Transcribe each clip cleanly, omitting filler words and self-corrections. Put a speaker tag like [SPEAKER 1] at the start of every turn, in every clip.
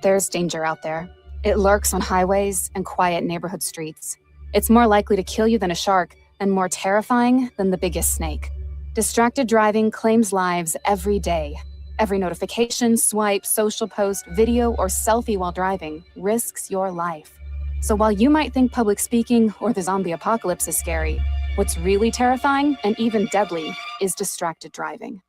[SPEAKER 1] There's danger out there. It lurks on highways and quiet neighborhood streets. It's more likely to kill you than a shark and more terrifying than the biggest snake. Distracted driving claims lives every day. Every notification, swipe, social post, video, or selfie while driving risks your life. So while you might think public speaking or the zombie apocalypse is scary, what's really terrifying and even deadly is distracted driving.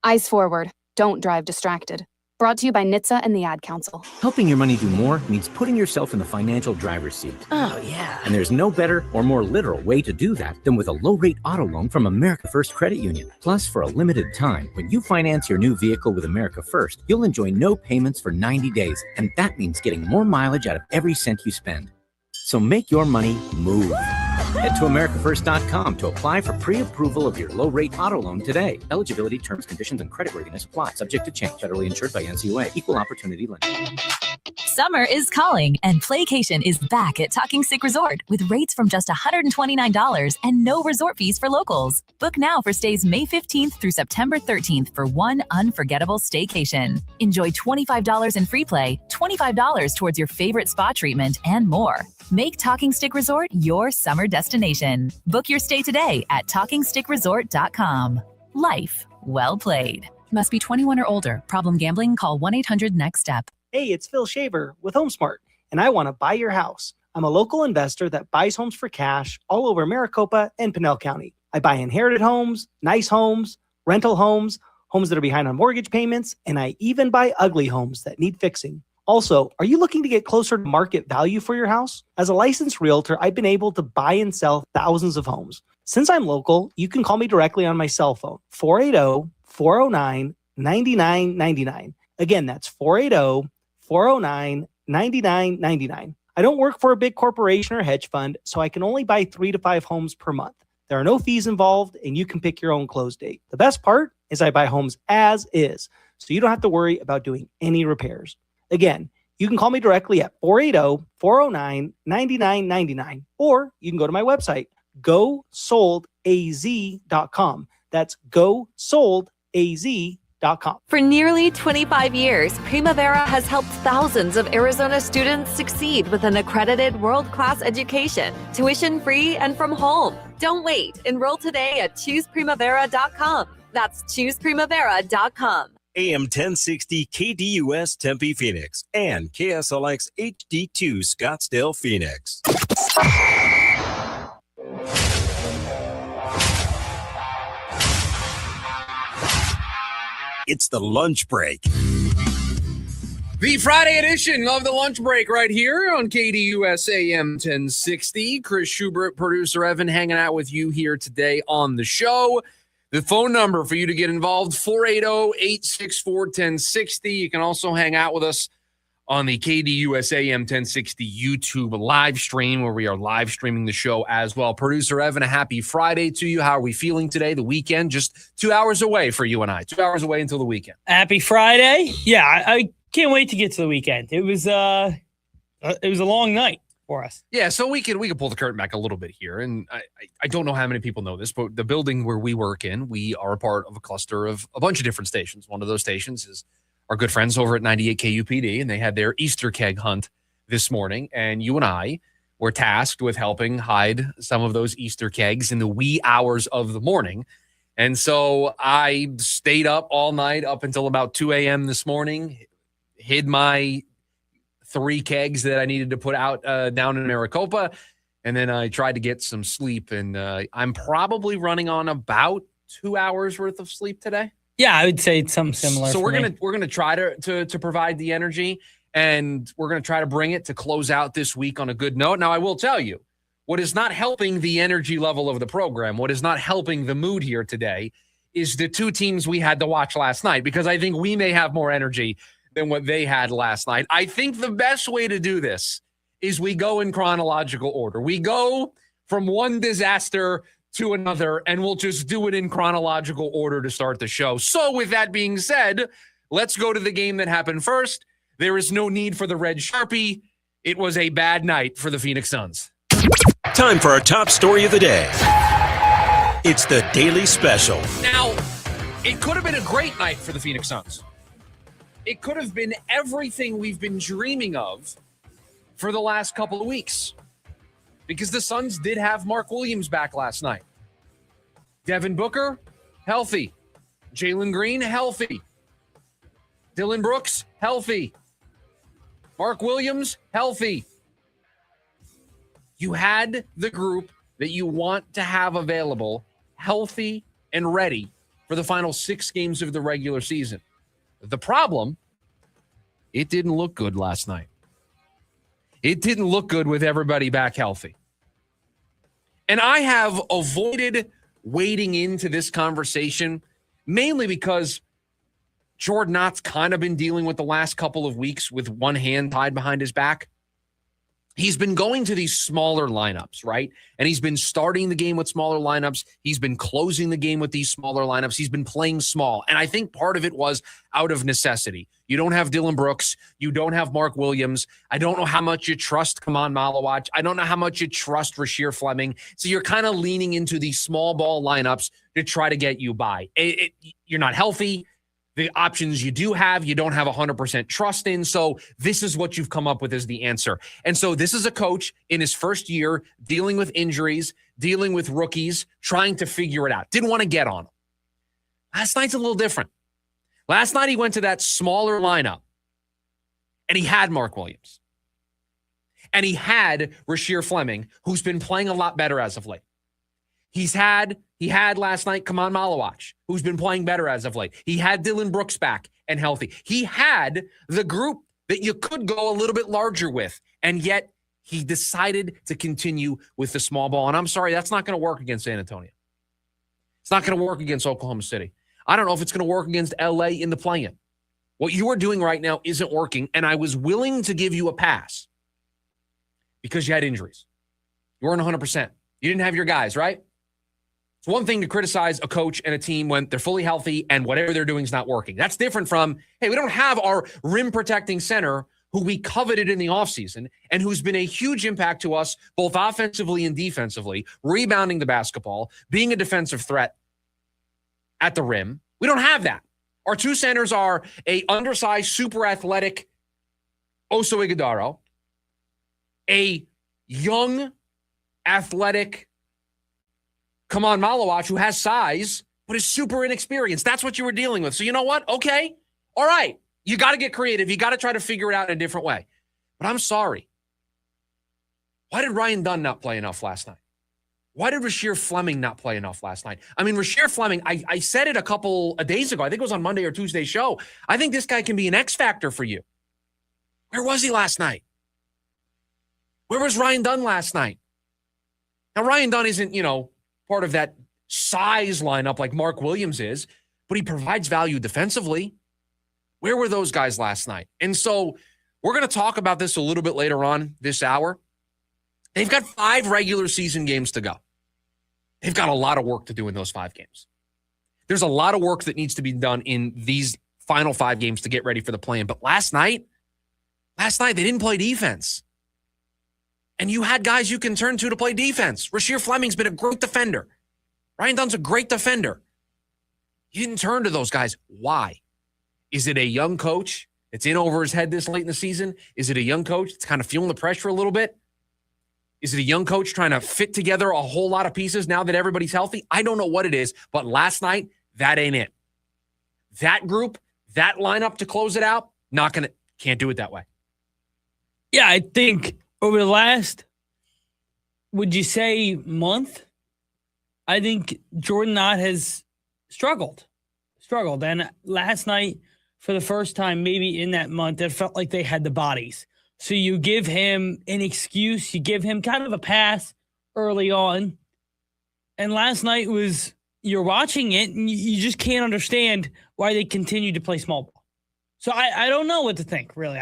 [SPEAKER 1] Eyes forward, don't drive distracted. Brought to you by NHTSA and the Ad Council.
[SPEAKER 2] Helping your money do more means putting yourself in the financial driver's seat.
[SPEAKER 3] Oh, yeah.
[SPEAKER 2] And there's no better or more literal way to do that than with a low-rate auto loan from America First Credit Union. Plus, for a limited time, when you finance your new vehicle with America First, you'll enjoy no payments for 90 days. And that means getting more mileage out of every cent you spend. So make your money move. Head to AmericaFirst.com to apply for pre-approval of your low-rate auto loan today. Eligibility, terms, conditions, and creditworthiness apply. Subject to change. Federally insured by NCUA. Equal opportunity lender.
[SPEAKER 4] Summer is calling, and Playcation is back at Talking Stick Resort with rates from just $129 and no resort fees for locals. Book now for stays May 15th through September 13th for one unforgettable staycation. Enjoy $25 in free play, $25 towards your favorite spa treatment, and more. Make Talking Stick Resort your summer destination. Book your stay today at TalkingStickResort.com. Life well played. Must be 21 or older. Problem gambling? Call 1-800-NEXT-STEP.
[SPEAKER 5] Hey, it's Phil Shaver with HomeSmart, and I want to buy your house. I'm a local investor that buys homes for cash all over Maricopa and Pinell County. I buy inherited homes, nice homes, rental homes, homes that are behind on mortgage payments, and I even buy ugly homes that need fixing. Also, are you looking to get closer to market value for your house? As a licensed realtor, I've been able to buy and sell thousands of homes. Since I'm local, you can call me directly on my cell phone, 480-409-9999. Again, that's 480-409-9999. I don't work for a big corporation or hedge fund, so I can only buy 3 to 5 homes per month. There are no fees involved, and you can pick your own close date. The best part is I buy homes as is, so you don't have to worry about doing any repairs. Again, you can call me directly at 480-409-9999, or you can go to my website, gosoldaz.com. That's gosoldaz.com.
[SPEAKER 6] For nearly 25 years, Primavera has helped thousands of Arizona students succeed with an accredited world-class education, tuition-free and from home. Don't wait. Enroll today at chooseprimavera.com. That's chooseprimavera.com.
[SPEAKER 7] AM 1060 KDUS Tempe Phoenix and KSLX HD2 Scottsdale Phoenix. It's the lunch break.
[SPEAKER 8] The Friday edition of the lunch break right here on KDUS AM 1060. Chris Schubert, producer Evan, hanging out with you here today on the show. The phone number for you to get involved, 480-864-1060. You can also hang out with us on the KDUS AM 1060 YouTube live stream, where we are live streaming the show as well. Producer Evan, a happy Friday to you. How are we feeling today? The weekend, just 2 hours away for you and I. 2 hours away until the weekend.
[SPEAKER 9] Happy Friday. Yeah, I can't wait to get to the weekend. It was a long night for us.
[SPEAKER 8] Yeah, so we can pull the curtain back a little bit here. And I don't know how many people know this, but the building where we work in, we are a part of a cluster of a bunch of different stations. One of those stations is our good friends over at 98 KUPD, and they had their Easter keg hunt this morning. And you and I were tasked with helping hide some of those Easter kegs in the wee hours of the morning. And so I stayed up all night up until about 2 a.m. this morning, hid my 3 kegs that I needed to put out down in Maricopa. And then I tried to get some sleep. And I'm probably running on about 2 hours worth of sleep today.
[SPEAKER 9] Yeah, I would say it's something similar.
[SPEAKER 8] So we're gonna try to provide the energy, and we're gonna try to bring it to close out this week on a good note. Now, I will tell you, what is not helping the energy level of the program, what is not helping the mood here today, is the 2 teams we had to watch last night, because I think we may have more energy than what they had last night. I think the best way to do this is we go in chronological order. We go from one disaster to another, and we'll just do it in chronological order to start the show. So with that being said, let's go to the game that happened first. There is no need for the red Sharpie. It was a bad night for the Phoenix Suns.
[SPEAKER 7] Time for our top story of the day. It's the Daily Special.
[SPEAKER 8] Now, it could have been a great night for the Phoenix Suns. it could have been everything we've been dreaming of for the last couple of weeks. Because the Suns did have Mark Williams back last night. Devin Booker, healthy. Jalen Green, healthy. Dylan Brooks, healthy. Mark Williams, healthy. You had the group that you want to have available, healthy and ready for the final 6 games of the regular season. The problem, it didn't look good last night. It didn't look good with everybody back healthy. And I have avoided wading into this conversation mainly because Jordan Knott's kind of been dealing with the last couple of weeks with one hand tied behind his back. He's been going to these smaller lineups, right? And he's been starting the game with smaller lineups. He's been closing the game with these smaller lineups. He's been playing small. And I think part of it was out of necessity. You don't have Dylan Brooks. You don't have Mark Williams. I don't know how much you trust Kaman Malawach. I don't know how much you trust Rasheer Fleming. So you're kind of leaning into these small ball lineups to try to get you by. You're not healthy. The options you do have, you don't have 100% trust in. So this is what you've come up with as the answer. And so this is a coach in his first year dealing with injuries, dealing with rookies, trying to figure it out. Didn't want to get on him. Last night's a little different. Last night he went to that smaller lineup and he had Mark Williams. And he had Rasheer Fleming, who's been playing a lot better as of late. He had last night Kaman Malawach, who's been playing better as of late. He had Dylan Brooks back and healthy. He had the group that you could go a little bit larger with, and yet he decided to continue with the small ball. And I'm sorry, that's not going to work against San Antonio. It's not going to work against Oklahoma City. I don't know if it's going to work against LA in the play-in. What you are doing right now isn't working, and I was willing to give you a pass because you had injuries. You weren't 100%. You didn't have your guys, right? It's one thing to criticize a coach and a team when they're fully healthy and whatever they're doing is not working. That's different from, hey, we don't have our rim-protecting center who we coveted in the offseason and who's been a huge impact to us both offensively and defensively, rebounding the basketball, being a defensive threat at the rim. We don't have that. Our 2 centers are a undersized, super athletic Oso Ighodaro, a young, athletic Kaman Malawach, who has size, but is super inexperienced. That's what you were dealing with. So you know what? Okay. All right. You got to get creative. You got to try to figure it out in a different way. But I'm sorry. Why did Ryan Dunn not play enough last night? Why did Rasheer Fleming not play enough last night? I mean, Rasheer Fleming, I said it a couple of days ago. I think it was on Monday or Tuesday's show. I think this guy can be an X factor for you. Where was he last night? Where was Ryan Dunn last night? Now, Ryan Dunn isn't, part of that size lineup like Mark Williams is, but he provides value defensively. Where were those guys last night? And so we're going to talk about this a little bit later on this hour. They've got 5 regular season games to go. They've got a lot of work to do in those 5 games. There's a lot of work that needs to be done in these final 5 games to get ready for the play-in. But last night they didn't play defense. And you had guys you can turn to play defense. Rasheer Fleming's been a great defender. Ryan Dunn's a great defender. You didn't turn to those guys. Why? Is it a young coach that's in over his head this late in the season? Is it a young coach that's kind of feeling the pressure a little bit? Is it a young coach trying to fit together a whole lot of pieces now that everybody's healthy? I don't know what it is, but last night, that ain't it. That group, that lineup to close it out, can't do it that way.
[SPEAKER 9] Yeah, I think over the last, would you say month, I think Jordan Knott has struggled. And last night, for the first time, maybe in that month, it felt like they had the bodies. So you give him an excuse, you give him kind of a pass early on. And last night was, you're watching it and you just can't understand why they continue to play small ball. So I don't know what to think, really.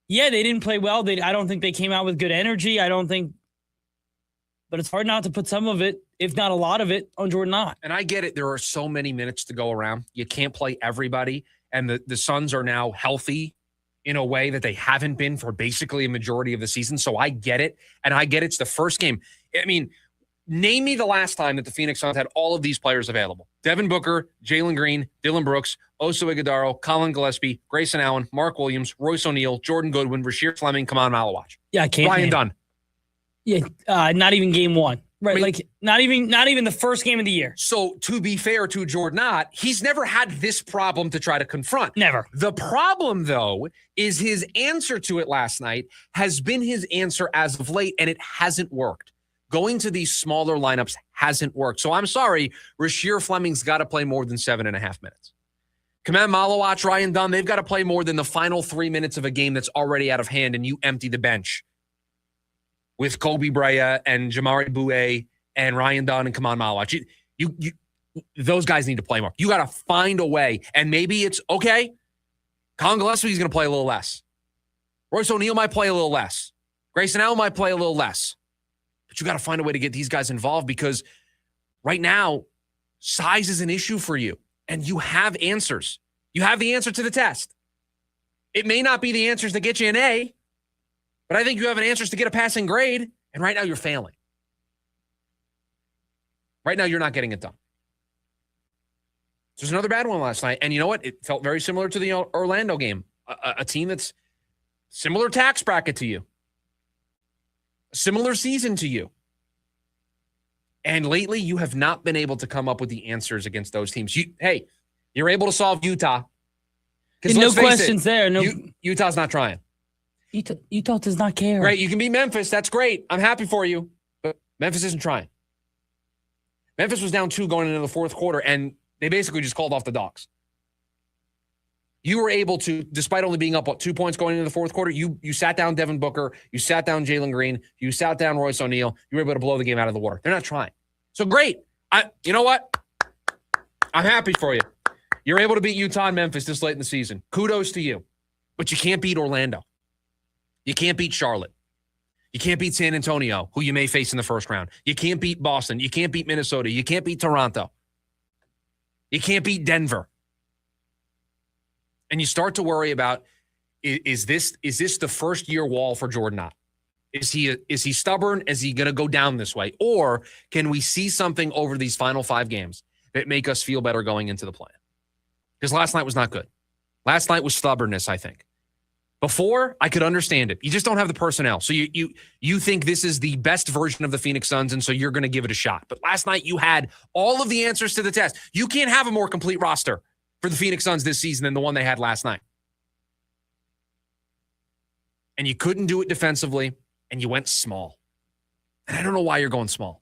[SPEAKER 9] They didn't play well. I don't think they came out with good energy. But it's hard not to put some of it, if not a lot of it, on Jordan Knott.
[SPEAKER 8] And I get it. There are so many minutes to go around. You can't play everybody. And the Suns are now healthy in a way that they haven't been for basically a majority of the season. So I get it. And I get it's the first game. I mean, Name me the last time that the Phoenix Suns had all of these players available. Devin Booker, Jalen Green, Dylan Brooks, Oso Ighodaro, Colin Gillespie, Grayson Allen, Mark Williams, Royce O'Neal, Jordan Goodwin, Rasheer Fleming, Kaman Malawach.
[SPEAKER 9] Yeah, I can't.
[SPEAKER 8] Ryan Dunn.
[SPEAKER 9] Yeah, not even game one. Right,
[SPEAKER 8] I mean,
[SPEAKER 9] like not even the first game of the year.
[SPEAKER 8] So to be fair to Jordan Knott, he's never had this problem to try to confront.
[SPEAKER 9] Never.
[SPEAKER 8] The problem, though, is his answer to it last night has been his answer as of late, and it hasn't worked. Going to these smaller lineups hasn't worked. So I'm sorry, Rasheer Fleming's got to play more than 7.5 minutes. Kaman Malawach, Ryan Dunn, they've got to play more than the final 3 minutes of a game that's already out of hand, and you empty the bench with Kobe Brea and Jamari Bouye and Ryan Dunn and Kaman Malawach. You those guys need to play more. You got to find a way. And maybe it's, okay, Colin Gillespie's going to play a little less. Royce O'Neal might play a little less. Grayson Allen might play a little less. But you got to find a way to get these guys involved, because right now, size is an issue for you. And you have answers. You have the answer to the test. It may not be the answers that get you an A, but I think you have an answers to get a passing grade, and right now you're failing. Right now you're not getting it done. There's another bad one last night, and you know what? It felt very similar to the Orlando game, a team that's similar tax bracket to you, a similar season to you. And lately you have not been able to come up with the answers against those teams. You're able to solve Utah.
[SPEAKER 9] No questions there. No,
[SPEAKER 8] Utah's not trying.
[SPEAKER 9] Utah does not care.
[SPEAKER 8] Great. You can beat Memphis. That's great. I'm happy for you. But Memphis isn't trying. Memphis was down 2 going into the fourth quarter, and they basically just called off the dogs. You were able to, despite only being up, 2 points going into the fourth quarter, you sat down Devin Booker, you sat down Jalen Green, you sat down Royce O'Neal. You were able to blow the game out of the water. They're not trying. So great. You know what? I'm happy for you. You're able to beat Utah and Memphis this late in the season. Kudos to you. But you can't beat Orlando. You can't beat Charlotte. You can't beat San Antonio, who you may face in the first round. You can't beat Boston. You can't beat Minnesota. You can't beat Toronto. You can't beat Denver. And you start to worry about, is this the first year wall for Jordan Knott? Is he stubborn? Is he going to go down this way? Or can we see something over these final 5 games that make us feel better going into the play? Because last night was not good. Last night was stubbornness, I think. Before, I could understand it. You just don't have the personnel. So you think this is the best version of the Phoenix Suns, and so you're going to give it a shot. But last night, you had all of the answers to the test. You can't have a more complete roster for the Phoenix Suns this season than the one they had last night. And you couldn't do it defensively, and you went small. And I don't know why you're going small.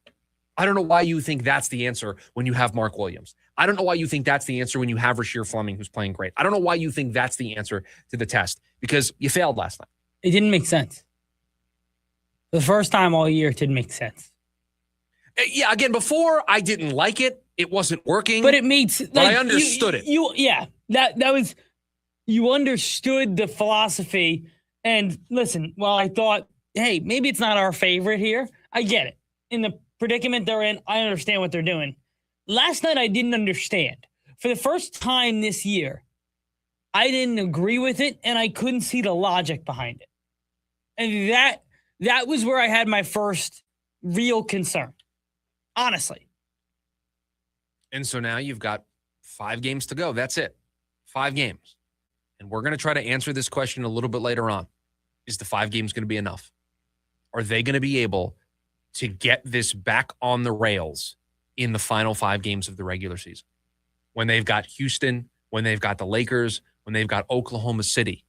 [SPEAKER 8] I don't know why you think that's the answer when you have Mark Williams. I don't know why you think that's the answer when you have Rasheer Fleming, who's playing great. I don't know why you think that's the answer to the test, because you failed last night.
[SPEAKER 9] It didn't make sense. The first time all year, it didn't make sense.
[SPEAKER 8] Yeah, again, before I didn't like it. It wasn't working.
[SPEAKER 9] But it made sense.
[SPEAKER 8] But I understood it.
[SPEAKER 9] That was, you understood the philosophy. And listen, while I thought, hey, maybe it's not our favorite here, I get it. In the predicament they're in, I understand what they're doing. Last night, I didn't understand. For the first time this year, I didn't agree with it, and I couldn't see the logic behind it. And that was where I had my first real concern, honestly.
[SPEAKER 8] And so now you've got 5 games to go. That's it. 5 games. And we're going to try to answer this question a little bit later on. Is the 5 games going to be enough? Are they going to be able to get this back on the rails in the final 5 games of the regular season? When they've got Houston, when they've got the Lakers, when they've got Oklahoma City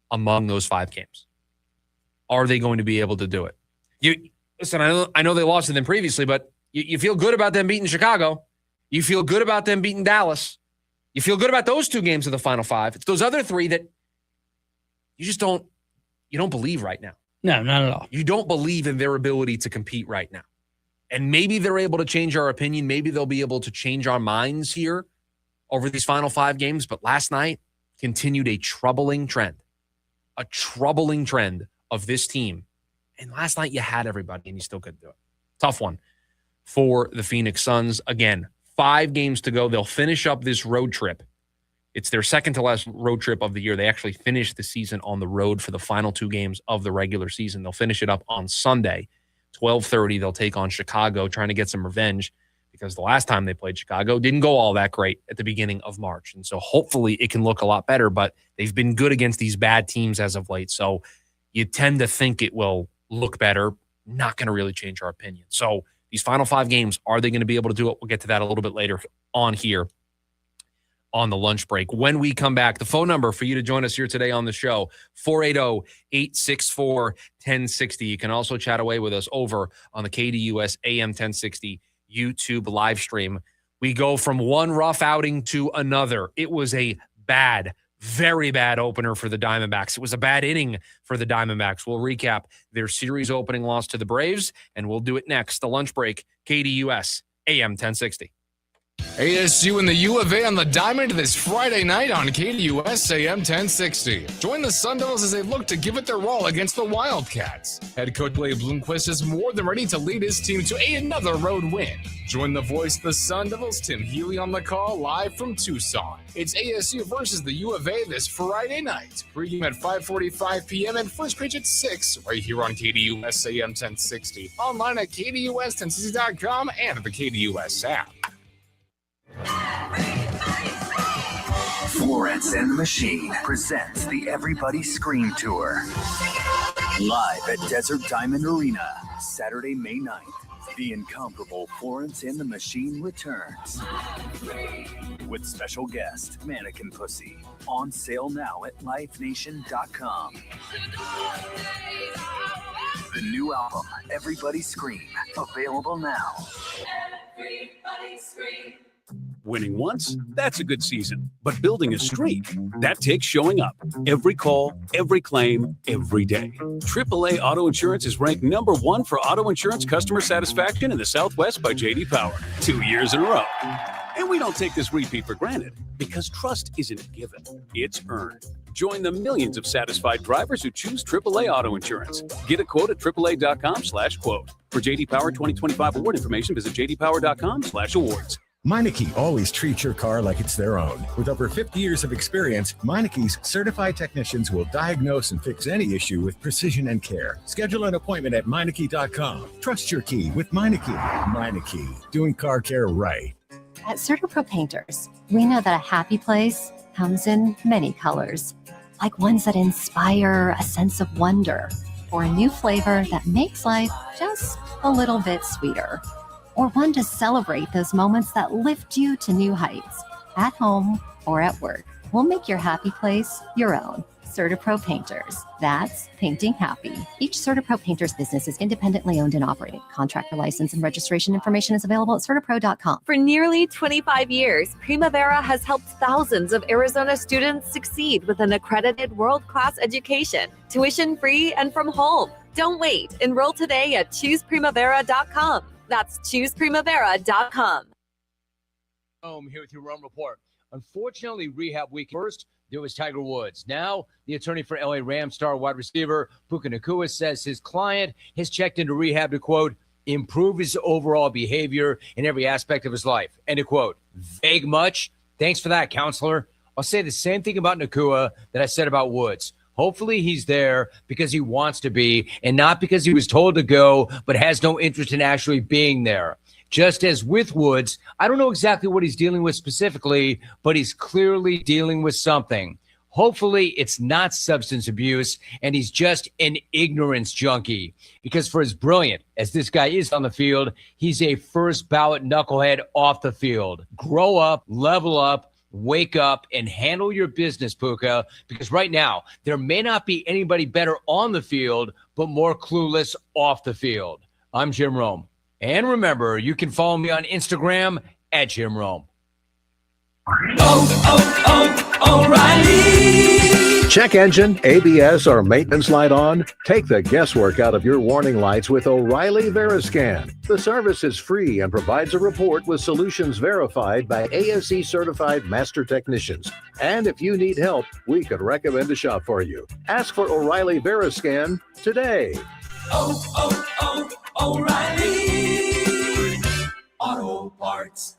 [SPEAKER 8] among those 5 games. Are they going to be able to do it? Listen, I know they lost to them previously, but you feel good about them beating Chicago. You feel good about them beating Dallas. You feel good about those 2 games of the final 5. It's those other 3 that you just don't believe right now.
[SPEAKER 9] No, not at all.
[SPEAKER 8] You don't believe in their ability to compete right now. And maybe they're able to change our opinion. Maybe they'll be able to change our minds here over these final 5 games. But last night continued a troubling trend of this team. And last night you had everybody and you still couldn't do it. Tough one for the Phoenix Suns. Again, 5 games to go. They'll finish up this road trip. It's their second to last road trip of the year. They actually finished the season on the road for the final 2 games of the regular season. They'll finish it up on Sunday 12:30, they'll take on Chicago, trying to get some revenge because the last time they played Chicago didn't go all that great at the beginning of March. And so hopefully it can look a lot better, but they've been good against these bad teams as of late. So you tend to think it will look better. Not going to really change our opinion. So these final 5 games, are they going to be able to do it? We'll get to that a little bit later on here on the lunch break. When we come back, the phone number for you to join us here today on the show, 480-864-1060. You can also chat away with us over on the KDUS AM 1060 YouTube live stream. We go from one rough outing to another. It was a bad, very bad opener for the Diamondbacks. It was a bad inning for the Diamondbacks. We'll recap their series opening loss to the Braves, and we'll do it next. The lunch break, KDUS AM 1060.
[SPEAKER 3] ASU and the U of A on the diamond this Friday night on KDUS AM 1060. Join the Sun Devils as they look to give it their all against the Wildcats. Head coach Leigh Bloomquist is more than ready to lead his team to another road win. Join the voice of the Sun Devils, Tim Healy, on the call live from Tucson. It's ASU versus the U of A this Friday night. Pregame at 5:45 p.m. and first pitch at 6 right here on KDUS AM 1060. Online at KDUS1060.com and the KDUS app.
[SPEAKER 10] Florence and the Machine presents the Everybody Scream Tour. Live at Desert Diamond Arena, Saturday, May 9th. The incomparable Florence and the Machine returns. With special guest, Mannequin Pussy. On sale now at livenation.com. The new album, Everybody Scream, available now.
[SPEAKER 11] Everybody Scream. Winning once, that's a good season. But building a streak, that takes showing up. Every call, every claim, every day. AAA Auto Insurance is ranked number 1 for auto insurance customer satisfaction in the Southwest by J.D. Power, 2 years in a row. And we don't take this repeat for granted, because trust isn't a given, it's earned. Join the millions of satisfied drivers who choose AAA Auto Insurance. Get a quote at AAA.com/quote. For J.D. Power 2025 award information, visit JDPower.com/awards.
[SPEAKER 12] Meineke always treats your car like it's their own. With over 50 years of experience, Meineke's certified technicians will diagnose and fix any issue with precision and care. Schedule an appointment at Meineke.com. Trust your key with Meineke. Meineke, doing car care right.
[SPEAKER 13] At CertaPro Painters, we know that a happy place comes in many colors, like ones that inspire a sense of wonder, or a new flavor that makes life just a little bit sweeter. Or one to celebrate those moments that lift you to new heights, at home or at work. We'll make your happy place your own. CertaPro Painters. That's painting happy. Each CertaPro Painters business is independently owned and operated. Contractor license and registration information is available at CertaPro.com.
[SPEAKER 6] For nearly 25 years, Primavera has helped thousands of Arizona students succeed with an accredited world-class education, tuition-free and from home. Don't wait. Enroll today at ChoosePrimavera.com. That's ChoosePrimavera.com.
[SPEAKER 14] Here with your Rome Report. Unfortunately, rehab week first, there was Tiger Woods. Now, the attorney for LA Rams star wide receiver Puka Nacua says his client has checked into rehab to, quote, improve his overall behavior in every aspect of his life, end of quote. Vague much? Thanks for that, counselor. I'll say the same thing about Nacua that I said about Woods. Hopefully he's there because he wants to be and not because he was told to go but has no interest in actually being there. Just as with Woods, I don't know exactly what he's dealing with specifically, but he's clearly dealing with something. Hopefully it's not substance abuse and he's just an ignorance junkie. Because for as brilliant as this guy is on the field, he's a first ballot knucklehead off the field. Grow up, level up, wake up, and handle your business, Puka, because right now there may not be anybody better on the field, but more clueless off the field. I'm Jim Rome. And remember, you can follow me on Instagram at Jim Rome.
[SPEAKER 15] O'Reilly. Check engine, ABS, or maintenance light on? Take the guesswork out of your warning lights with O'Reilly Veriscan. The service is free and provides a report with solutions verified by ASE certified master technicians. And if you need help, we could recommend a shop for you. Ask for O'Reilly Veriscan today.
[SPEAKER 11] O'Reilly Auto Parts.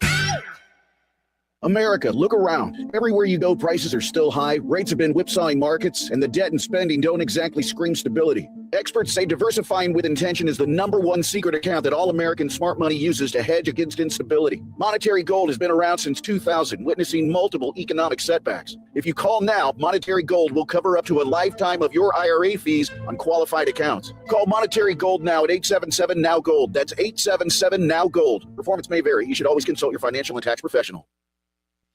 [SPEAKER 16] America, look around. Everywhere you go, prices are still high, rates have been whipsawing markets, and the debt and spending don't exactly scream stability. Experts say diversifying with intention is the #1 secret account that all American smart money uses to hedge against instability. Monetary Gold has been around since 2000, witnessing multiple economic setbacks. If you call now, Monetary Gold will cover up to a lifetime of your IRA fees on qualified accounts. Call Monetary Gold now at 877-NOW-GOLD. That's 877-NOW-GOLD. Performance may vary. You should always consult your financial and tax professional.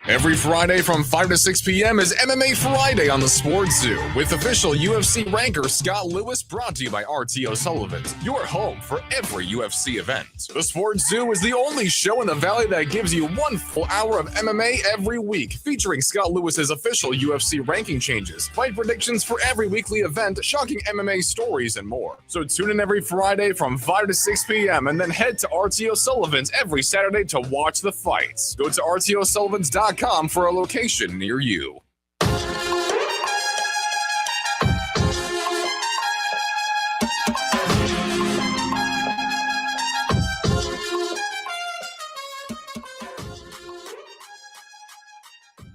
[SPEAKER 3] Every Friday from 5 to 6 p.m. is MMA Friday on the Sports Zoo with official UFC ranker Scott Lewis, brought to you by RTO Sullivan's, your home for every UFC event. The Sports Zoo is the only show in the Valley that gives you 1 full hour of MMA every week, featuring Scott Lewis's official UFC ranking changes, fight predictions for every weekly event, shocking MMA stories, and more. So tune in every Friday from 5 to 6 p.m. and then head to RTO Sullivan's every Saturday to watch the fights. Go to RTOSullivans.com for a location near you.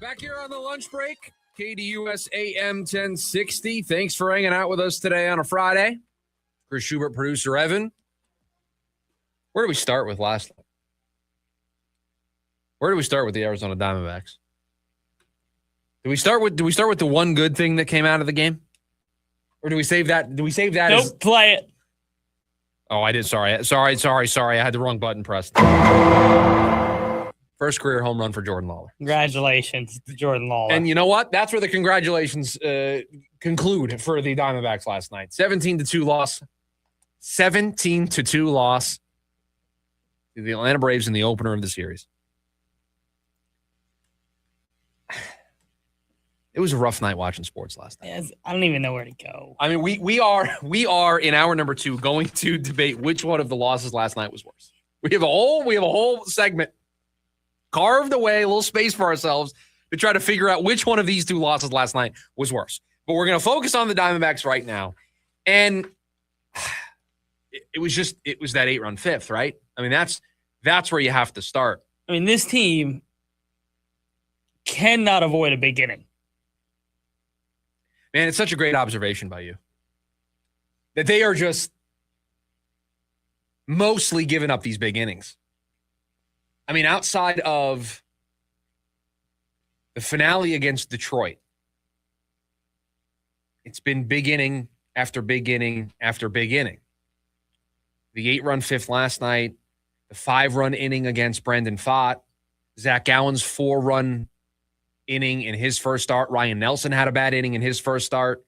[SPEAKER 8] Back here on the lunch break, KDUS AM 1060. Thanks for hanging out with us today on a Friday. Chris Schubert, producer Evan. Where do we start with last night? Where do we start with the Arizona Diamondbacks? Do we start with the one good thing that came out of the game? Or do we save that?
[SPEAKER 9] Nope, play it.
[SPEAKER 8] Oh, I did. Sorry. I had the wrong button pressed. First career home run for Jordan Lawler.
[SPEAKER 9] Congratulations to Jordan Lawler.
[SPEAKER 8] And you know what? That's where the congratulations conclude for the Diamondbacks last night. 17-2 loss. 17-2 loss to the Atlanta Braves in the opener of the series. It was a rough night watching sports last night.
[SPEAKER 9] Yes, I don't even know where to go.
[SPEAKER 8] I mean, we are in hour number 2 going to debate which one of the losses last night was worse. We have a whole segment carved away, a little space for ourselves to try to figure out which one of these 2 losses last night was worse. But we're going to focus on the Diamondbacks right now. And it was that 8-run fifth, right? I mean, that's where you have to start.
[SPEAKER 9] I mean, this team cannot avoid a big inning.
[SPEAKER 8] Man, it's such a great observation by you. That they are just mostly giving up these big innings. I mean, outside of the finale against Detroit, it's been big inning after big inning after big inning. The 8-run fifth last night, the 5-run inning against Brendan Pfaadt, Zach Gallen's 4-run inning in his first start. Ryne Nelson had a bad inning in his first start.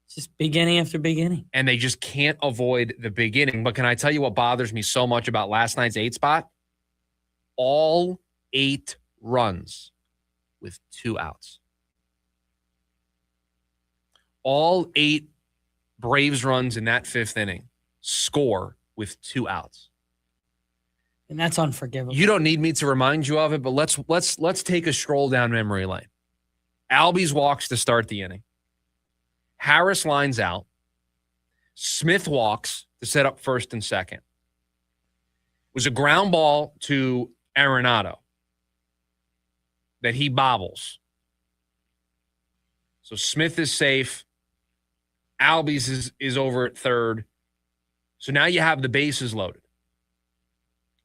[SPEAKER 9] It's just big inning after big inning.
[SPEAKER 8] And they just can't avoid the big inning. But can I tell you what bothers me so much about last night's 8 spot? All 8 runs with 2 outs. All 8 Braves runs in that 5th inning score with 2 outs.
[SPEAKER 9] And that's unforgivable.
[SPEAKER 8] You don't need me to remind you of it, but let's take a stroll down memory lane. Albies walks to start the inning. Harris lines out. Smith walks to set up first and second. It was a ground ball to Arenado that he bobbles. So Smith is safe. Albies is over at third. So now you have the bases loaded.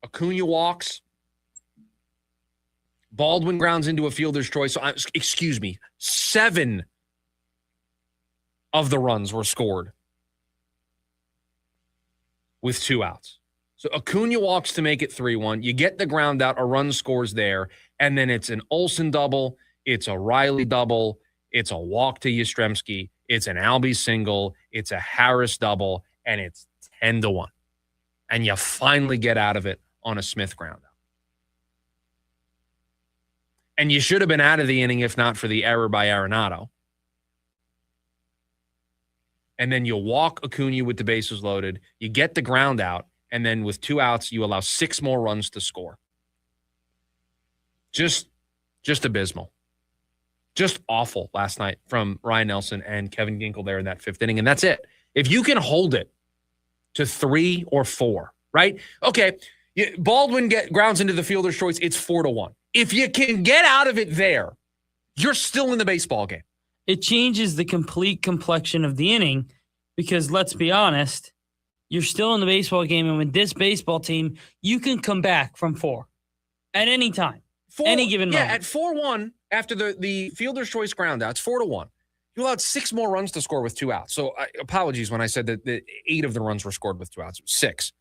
[SPEAKER 8] Acuna walks. Baldwin grounds into a fielder's choice. So, 7 of the runs were scored with 2 outs. So Acuna walks to make it 3-1. You get the ground out, a run scores there, and then it's an Olsen double, it's a Riley double, it's a walk to Yastrzemski, it's an Albies single, it's a Harris double, and it's 10-1. And you finally get out of it on a Smith ground out. And you should have been out of the inning if not for the error by Arenado. And then you walk Acuna with the bases loaded. You get the ground out. And then with 2 outs, you allow 6 more runs to score. Just abysmal. Just awful last night from Ryne Nelson and Kevin Ginkel there in that 5th inning. And that's it. If you can hold it to 3 or 4, right? Okay, Baldwin grounds into the fielder's choice. It's 4-1. If you can get out of it there, you're still in the baseball game.
[SPEAKER 9] It changes the complete complexion of the inning because, let's be honest, you're still in the baseball game. And with this baseball team, you can come back from 4 at any time, any given moment.
[SPEAKER 8] Yeah, at 4-1, after the fielder's choice ground out, it's 4-1. You allowed 6 more runs to score with 2 outs. So apologies when I said that 8 of the runs were scored with 2 outs. 6.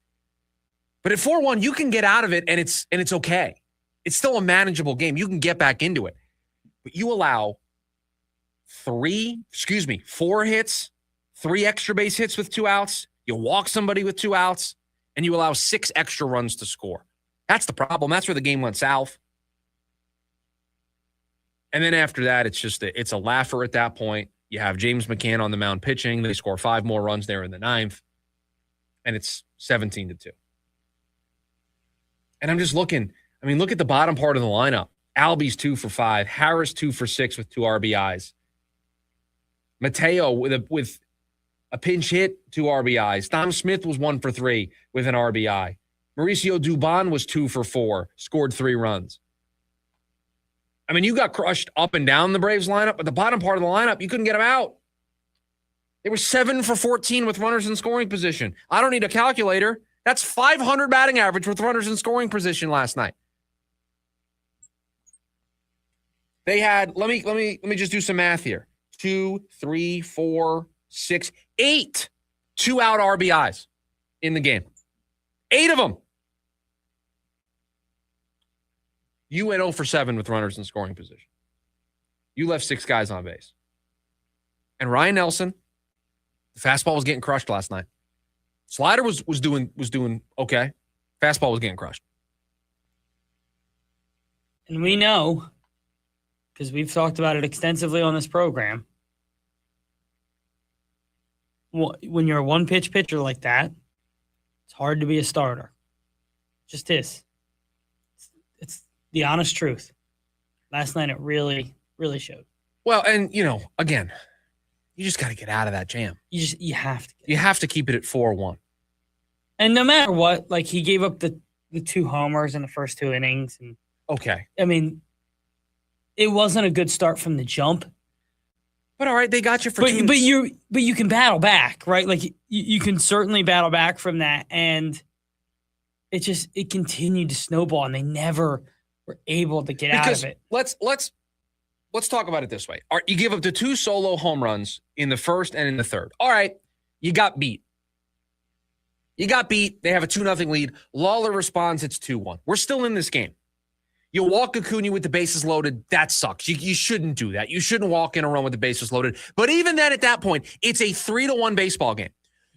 [SPEAKER 8] But at 4-1, you can get out of it, and it's okay. It's still a manageable game. You can get back into it. But you allow 4 hits, 3 extra base hits with 2 outs. You walk somebody with 2 outs, and you allow 6 extra runs to score. That's the problem. That's where the game went south. And then after that, it's a laugher at that point. You have James McCann on the mound pitching. They score 5 more runs there in the 9th, and it's 17-2. And I'm just looking. I mean, look at the bottom part of the lineup. Albies 2 for 5. Harris 2 for 6 with 2 RBIs. Mateo with a pinch hit, 2 RBIs. Dom Smith was 1 for 3 with an RBI. Mauricio Dubon was 2 for 4, scored 3 runs. I mean, you got crushed up and down the Braves lineup, but the bottom part of the lineup, you couldn't get them out. They were 7 for 14 with runners in scoring position. I don't need a calculator. That's 500 batting average with runners in scoring position last night. They had, let me just do some math here. 2, 3, 4, 6, 8 2-out RBIs in the game. 8 of them. You went 0 for 7 with runners in scoring position. You left 6 guys on base. And Ryne Nelson, the fastball was getting crushed last night. Slider was doing okay. Fastball was getting crushed.
[SPEAKER 9] And we know, because we've talked about it extensively on this program, when you're a one-pitch pitcher like that, it's hard to be a starter. Just is. It's the honest truth. Last night it really, really showed.
[SPEAKER 8] Well, and, again, you just got to get out of that jam.
[SPEAKER 9] You have to.
[SPEAKER 8] You have to keep it at 4-1.
[SPEAKER 9] And no matter what, like, he gave up the 2 homers in the first 2 innings. And
[SPEAKER 8] okay.
[SPEAKER 9] I mean, it wasn't a good start from the jump.
[SPEAKER 8] But all right, they got you for 2.
[SPEAKER 9] But you can battle back, right? Like, you can certainly battle back from that. And it continued to snowball, and they never were able to get out of it.
[SPEAKER 8] Let's talk about it this way. You give up the 2 solo home runs in the first and in the third. All right, you got beat. They have a 2-0 lead. Lawler responds, it's 2-1. We're still in this game. You walk Acuna with the bases loaded. That sucks. You shouldn't do that. You shouldn't walk in a run with the bases loaded. But even then, at that point, it's a 3-1 baseball game.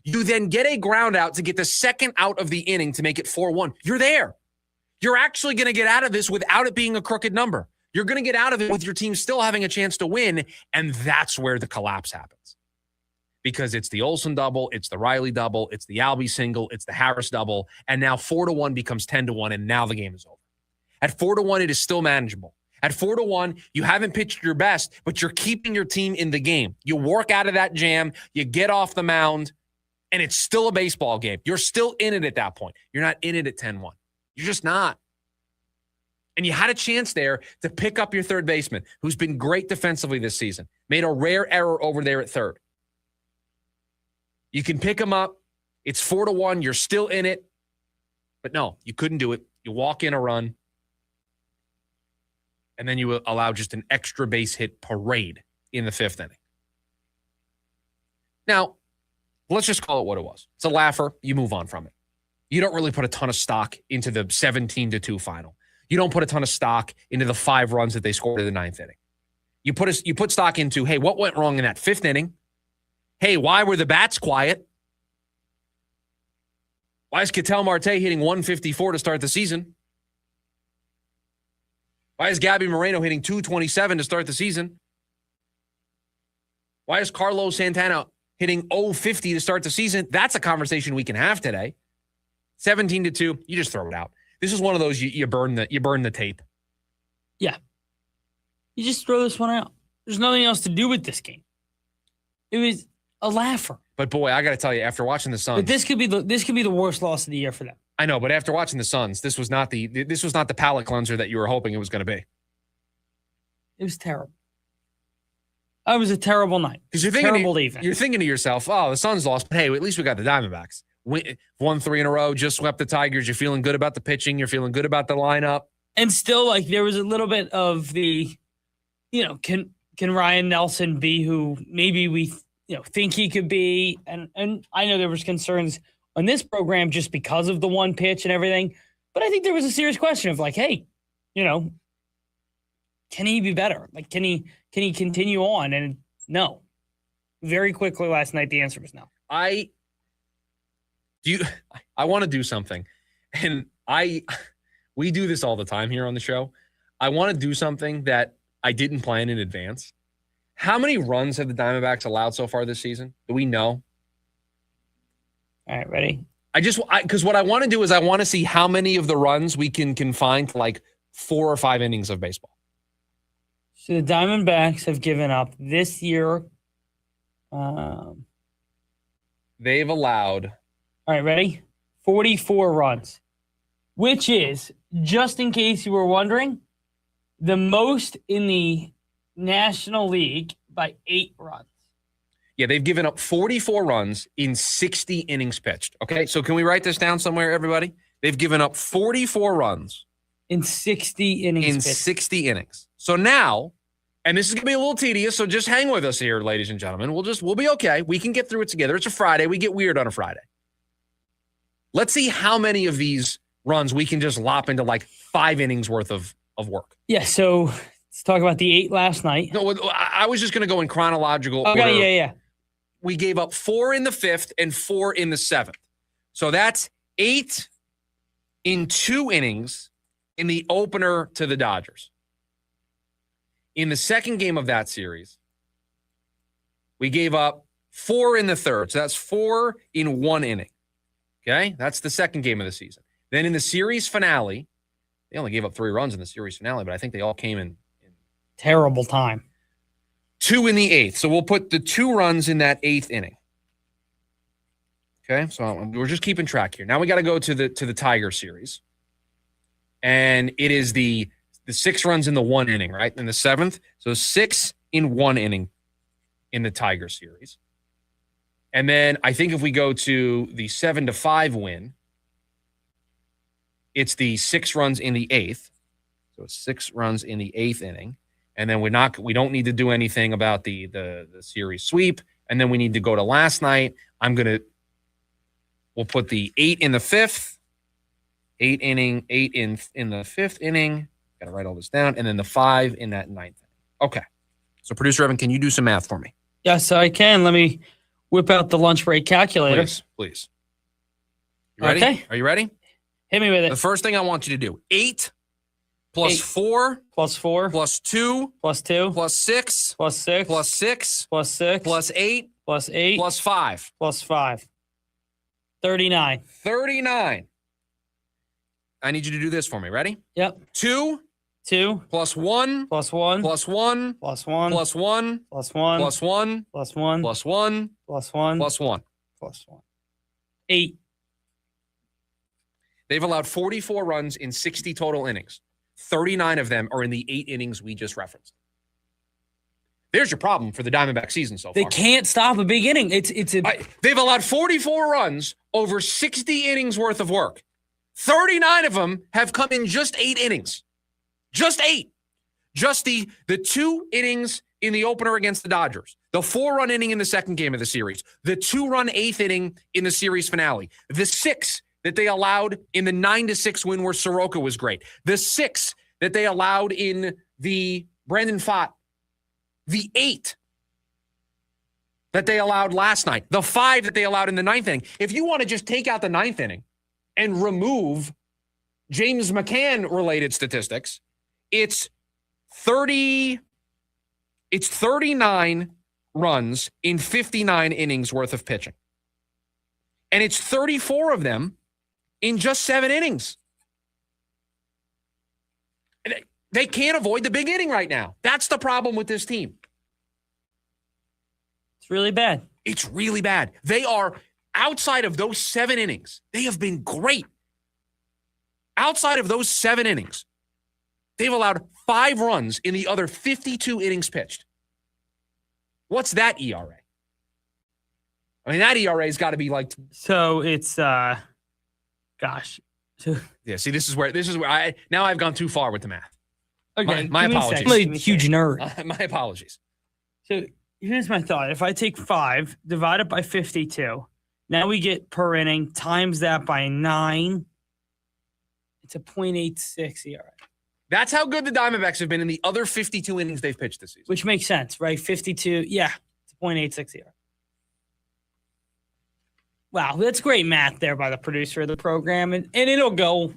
[SPEAKER 8] You then get a ground out to get the second out of the inning to make it 4-1. You're there. You're actually going to get out of this without it being a crooked number. You're going to get out of it with your team still having a chance to win, and that's where the collapse happens. Because it's the Olsen double, it's the Riley double, it's the Albie single, it's the Harris double, and now 4-1 becomes 10-1, and now the game is over. At 4-1, it is still manageable. At 4-1, you haven't pitched your best, but you're keeping your team in the game. You work out of that jam, you get off the mound, and it's still a baseball game. You're still in it at that point. You're not in it at 10-1. You're just not. And you had a chance there to pick up your third baseman, who's been great defensively this season. Made a rare error over there at third. You can pick him up. It's 4-1. You're still in it. But no, you couldn't do it. You walk in a run. And then you allow just an extra base hit parade in the 5th inning. Now, let's just call it what it was. It's a laugher. You move on from it. You don't really put a ton of stock into the 17-2 final. You don't put a ton of stock into the 5 runs that they scored in the 9th inning. You put stock into, hey, what went wrong in that 5th inning? Hey, why were the bats quiet? Why is Ketel Marte hitting 154 to start the season? Why is Gabby Moreno hitting 227 to start the season? Why is Carlos Santana hitting 050 to start the season? That's a conversation we can have today. 17-2, you just throw it out. This is one of those you burn the tape.
[SPEAKER 9] Yeah. You just throw this one out. There's nothing else to do with this game. It was a laugher.
[SPEAKER 8] But boy, I got to tell you, after watching the Suns,
[SPEAKER 9] but this could be the worst loss of the year for them.
[SPEAKER 8] I know, but after watching the Suns, this was not the palate cleanser that you were hoping it was going to be.
[SPEAKER 9] It was terrible. It was a terrible night.
[SPEAKER 8] Because you're thinking to yourself, oh, the Suns lost, but hey, at least we got the Diamondbacks. Won 3 in a row, just swept the Tigers. You're feeling good about the pitching. You're feeling good about the lineup.
[SPEAKER 9] And still, like, there was a little bit of the, can Ryne Nelson be who maybe we think he could be? And I know there was concerns on this program just because of the one pitch and everything. But I think there was a serious question of like, hey, can he be better? Like, can he continue on? And no. Very quickly last night, the answer was no.
[SPEAKER 8] I want to do something. And we do this all the time here on the show. I want to do something that I didn't plan in advance. How many runs have the Diamondbacks allowed so far this season? Do we know?
[SPEAKER 9] All right, ready?
[SPEAKER 8] Because what I want to do is I want to see how many of the runs we can confine to like 4 or 5 innings of baseball.
[SPEAKER 9] So the Diamondbacks have given up this year.
[SPEAKER 8] They've allowed.
[SPEAKER 9] All right, ready? 44 runs, which is, just in case you were wondering, the most in the National League by 8 runs.
[SPEAKER 8] Yeah, they've given up 44 runs in 60 innings pitched. Okay, so can we write this down somewhere, everybody? They've given up 44 runs.
[SPEAKER 9] In 60 innings pitched.
[SPEAKER 8] 60 innings. So now, and this is going to be a little tedious, so just hang with us here, ladies and gentlemen. We'll be okay. We can get through it together. It's a Friday. We get weird on a Friday. Let's see how many of these runs we can just lop into like 5 innings worth of work.
[SPEAKER 9] Yeah, so let's talk about the 8 last night.
[SPEAKER 8] No, I was just going to go in chronological order.
[SPEAKER 9] Okay, yeah.
[SPEAKER 8] We gave up 4 in the 5th and 4 in the 7th. So that's 8 in 2 innings in the opener to the Dodgers. In the second game of that series, we gave up 4 in the 3rd. So that's 4 in 1 inning. Okay? That's the second game of the season. Then in the series finale, they only gave up 3 runs in the series finale, but I think they all came in
[SPEAKER 9] terrible time.
[SPEAKER 8] 2 in the 8th. So we'll put the 2 runs in that 8th inning. Okay? So we're just keeping track here. Now we got to go to the Tiger series. And it is the 6 runs in the 1 inning, right? In the 7th. So 6 in 1 inning in the Tiger series. And then I think if we go to the 7-5 win, it's the 6 runs in the 8th. So 6 runs in the 8th inning. And then we don't need to do anything about the series sweep. And then we need to go to last night. We'll put the 8 in the 5th, 8 in the 5th inning. Got to write all this down. And then the 5 in that 9th inning. Okay. So producer Evan, can you do some math for me?
[SPEAKER 9] Yes, I can. Let me whip out the lunch break calculator.
[SPEAKER 8] Please. You ready?
[SPEAKER 9] Okay.
[SPEAKER 8] Are you ready?
[SPEAKER 9] Hit me with it.
[SPEAKER 8] The first thing I want you to do, 8 plus 4
[SPEAKER 9] plus 4
[SPEAKER 8] plus 2
[SPEAKER 9] plus 2
[SPEAKER 8] plus 6
[SPEAKER 9] plus 6
[SPEAKER 8] plus 6
[SPEAKER 9] plus 6
[SPEAKER 8] plus 8
[SPEAKER 9] plus 8
[SPEAKER 8] plus 5
[SPEAKER 9] plus 5. 39.
[SPEAKER 8] 39. I need you to do this for me. Ready?
[SPEAKER 9] Yep.
[SPEAKER 8] 2 plus 1
[SPEAKER 9] plus 1
[SPEAKER 8] plus 1
[SPEAKER 9] plus 1
[SPEAKER 8] plus 1
[SPEAKER 9] plus 1
[SPEAKER 8] plus 1
[SPEAKER 9] plus 1
[SPEAKER 8] plus 1
[SPEAKER 9] plus 1
[SPEAKER 8] plus 1
[SPEAKER 9] plus 1. 8.
[SPEAKER 8] They've allowed 44 runs in 60 total innings. 39 of them are in the 8 innings we just referenced. There's your problem for the Diamondback season so far.
[SPEAKER 9] They can't stop a big inning.
[SPEAKER 8] They've allowed 44 runs over 60 innings worth of work. 39 of them have come in just 8 innings. Just 8. Just the 2 innings in the opener against the Dodgers. The 4-run inning in the second game of the series. The 2-run 8th inning in the series finale. The 6 that they allowed in the 9-6 win where Soroka was great. The 6 that they allowed in the Brandon Pfaadt. The 8 that they allowed last night. The 5 that they allowed in the 9th inning. If you want to just take out the 9th inning and remove James McCann-related statistics, it's 39 runs in 59 innings worth of pitching. And it's 34 of them in just 7 innings. And they can't avoid the big inning right now. That's the problem with this team.
[SPEAKER 9] It's really bad.
[SPEAKER 8] It's really bad. They are, outside of those 7 innings, they have been great. Outside of those 7 innings, they've allowed 5 runs in the other 52 innings pitched. What's that ERA? I mean, that ERA's got to be like.
[SPEAKER 9] So it's, gosh.
[SPEAKER 8] Yeah, see, this is where I've gone too far with the math.
[SPEAKER 9] Okay,
[SPEAKER 8] My apologies.
[SPEAKER 9] I'm a huge nerd.
[SPEAKER 8] My apologies.
[SPEAKER 9] So here's my thought. If I take 5, divide it by 52, now we get per inning, times that by 9. It's a .86 ERA.
[SPEAKER 8] That's how good the Diamondbacks have been in the other 52 innings they've pitched this season.
[SPEAKER 9] Which makes sense, right? 52. Yeah, it's a .86 ERA. Wow, that's great math there by the producer of the program. And it'll go,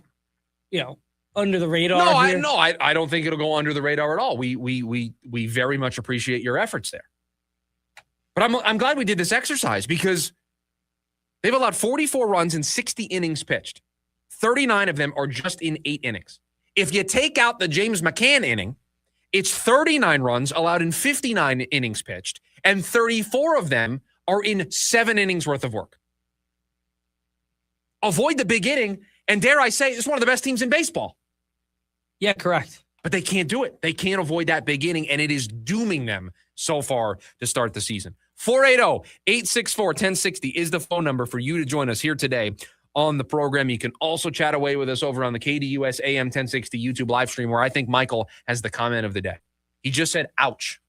[SPEAKER 9] under the radar.
[SPEAKER 8] I don't think it'll go under the radar at all. We very much appreciate your efforts there. But I'm glad we did this exercise because they've allowed 44 runs in 60 innings pitched. 39 of them are just in 8 innings. If you take out the James McCann inning, it's 39 runs allowed in 59 innings pitched, and 34 of them are in 7 innings worth of work. Avoid the big inning, and dare I say, it's one of the best teams in baseball.
[SPEAKER 9] Yeah, correct.
[SPEAKER 8] But they can't do it. They can't avoid that big inning, and it is dooming them so far to start the season. 480-864-1060 is the phone number for you to join us here today on the program. You can also chat away with us over on the KDUS AM 1060 YouTube live stream, where I think Michael has the comment of the day. He just said, ouch,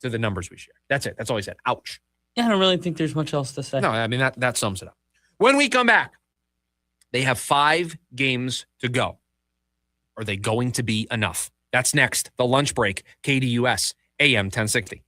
[SPEAKER 8] to the numbers we share. That's it. That's all he said. Ouch.
[SPEAKER 9] Yeah, I don't really think there's much else to say.
[SPEAKER 8] No, I mean, that sums it up. When we come back, they have 5 games to go. Are they going to be enough? That's next. The lunch break, KDUS AM 1060.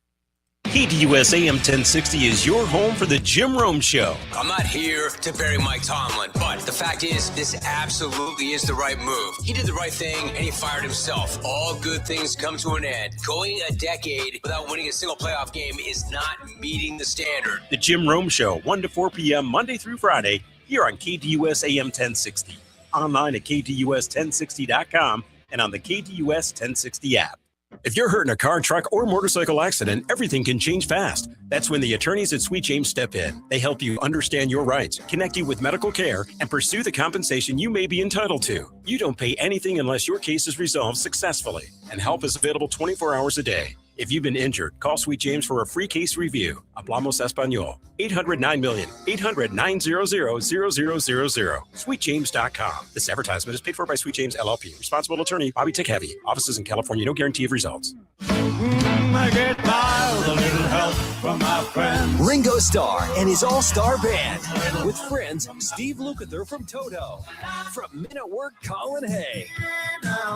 [SPEAKER 7] KDUS AM 1060 is your home for the Jim Rome Show.
[SPEAKER 17] I'm not here to bury Mike Tomlin, but the fact is, this absolutely is the right move. He did the right thing, and he fired himself. All good things come to an end. Going a decade without winning a single playoff game is not meeting the standard.
[SPEAKER 7] The Jim Rome Show, 1 to 4 p.m. Monday through Friday, here on KDUS AM 1060. Online at KDUS1060.com and on the KDUS 1060 app. If you're hurt in a car, truck, or motorcycle accident, everything can change fast. That's when the attorneys at Sweet James step in. They help you understand your rights, connect you with medical care, and pursue the compensation you may be entitled to. You don't pay anything unless your case is resolved successfully, and help is available 24 hours a day. If you've been injured, call Sweet James for a free case review. Hablamos Español. 800-9000000. 800-900-0000. SweetJames.com. This advertisement is paid for by Sweet James LLP. Responsible attorney, Bobby Tick-Heavy. Offices in California. No guarantee of results.
[SPEAKER 18] I get by with a little help from my friends.
[SPEAKER 10] Ringo Starr and his all-star band. With friends, Steve Lukather from Toto. From Men at Work, Colin Hay.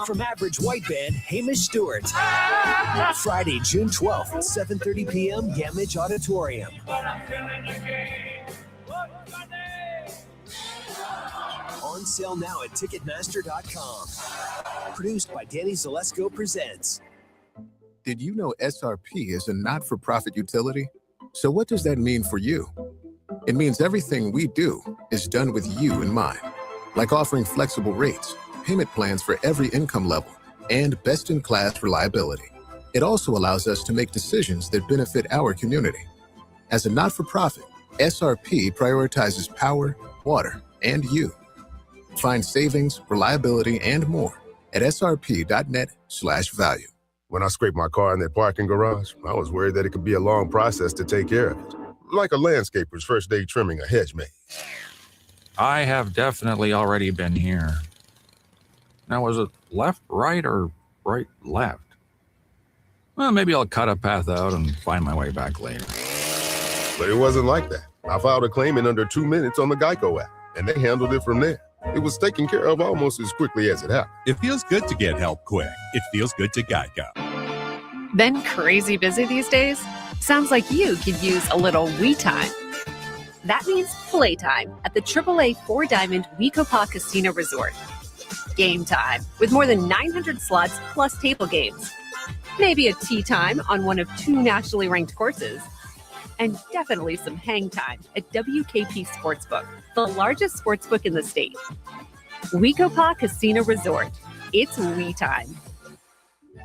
[SPEAKER 10] From Average White Band, Hamish Stewart. Friday, June 12th, 7:30 p.m., Gamage Auditorium. On sale now at Ticketmaster.com. Produced by Danny Zalesko Presents.
[SPEAKER 19] Did you know SRP is a not-for-profit utility? So what does that mean for you? It means everything we do is done with you in mind, like offering flexible rates, payment plans for every income level, and best-in-class reliability. It also allows us to make decisions that benefit our community. As a not-for-profit, SRP prioritizes power, water, and you. Find savings, reliability, and more at srp.net/value.
[SPEAKER 20] When I scraped my car in that parking garage, I was worried that it could be a long process to take care of it. Like a landscaper's first day trimming a hedge maze.
[SPEAKER 21] I have definitely already been here. Now, was it left, right, or right, left? Well, maybe I'll cut a path out and find my way back later.
[SPEAKER 20] But it wasn't like that. I filed a claim in under 2 minutes on the Geico app, and they handled it from there. It was taken care of almost as quickly as it happened.
[SPEAKER 11] It feels good to get help quick. It feels good to Geico.
[SPEAKER 22] Been crazy busy these days? Sounds like you could use a little we time. That means playtime at the AAA 4-Diamond Wekopa Casino Resort. Game time with more than 900 slots plus table games. Maybe a tea time on one of 2 nationally ranked courses. And definitely some hang time at WKP Sportsbook, the largest sportsbook in the state. Wekopa Casino Resort. It's we time.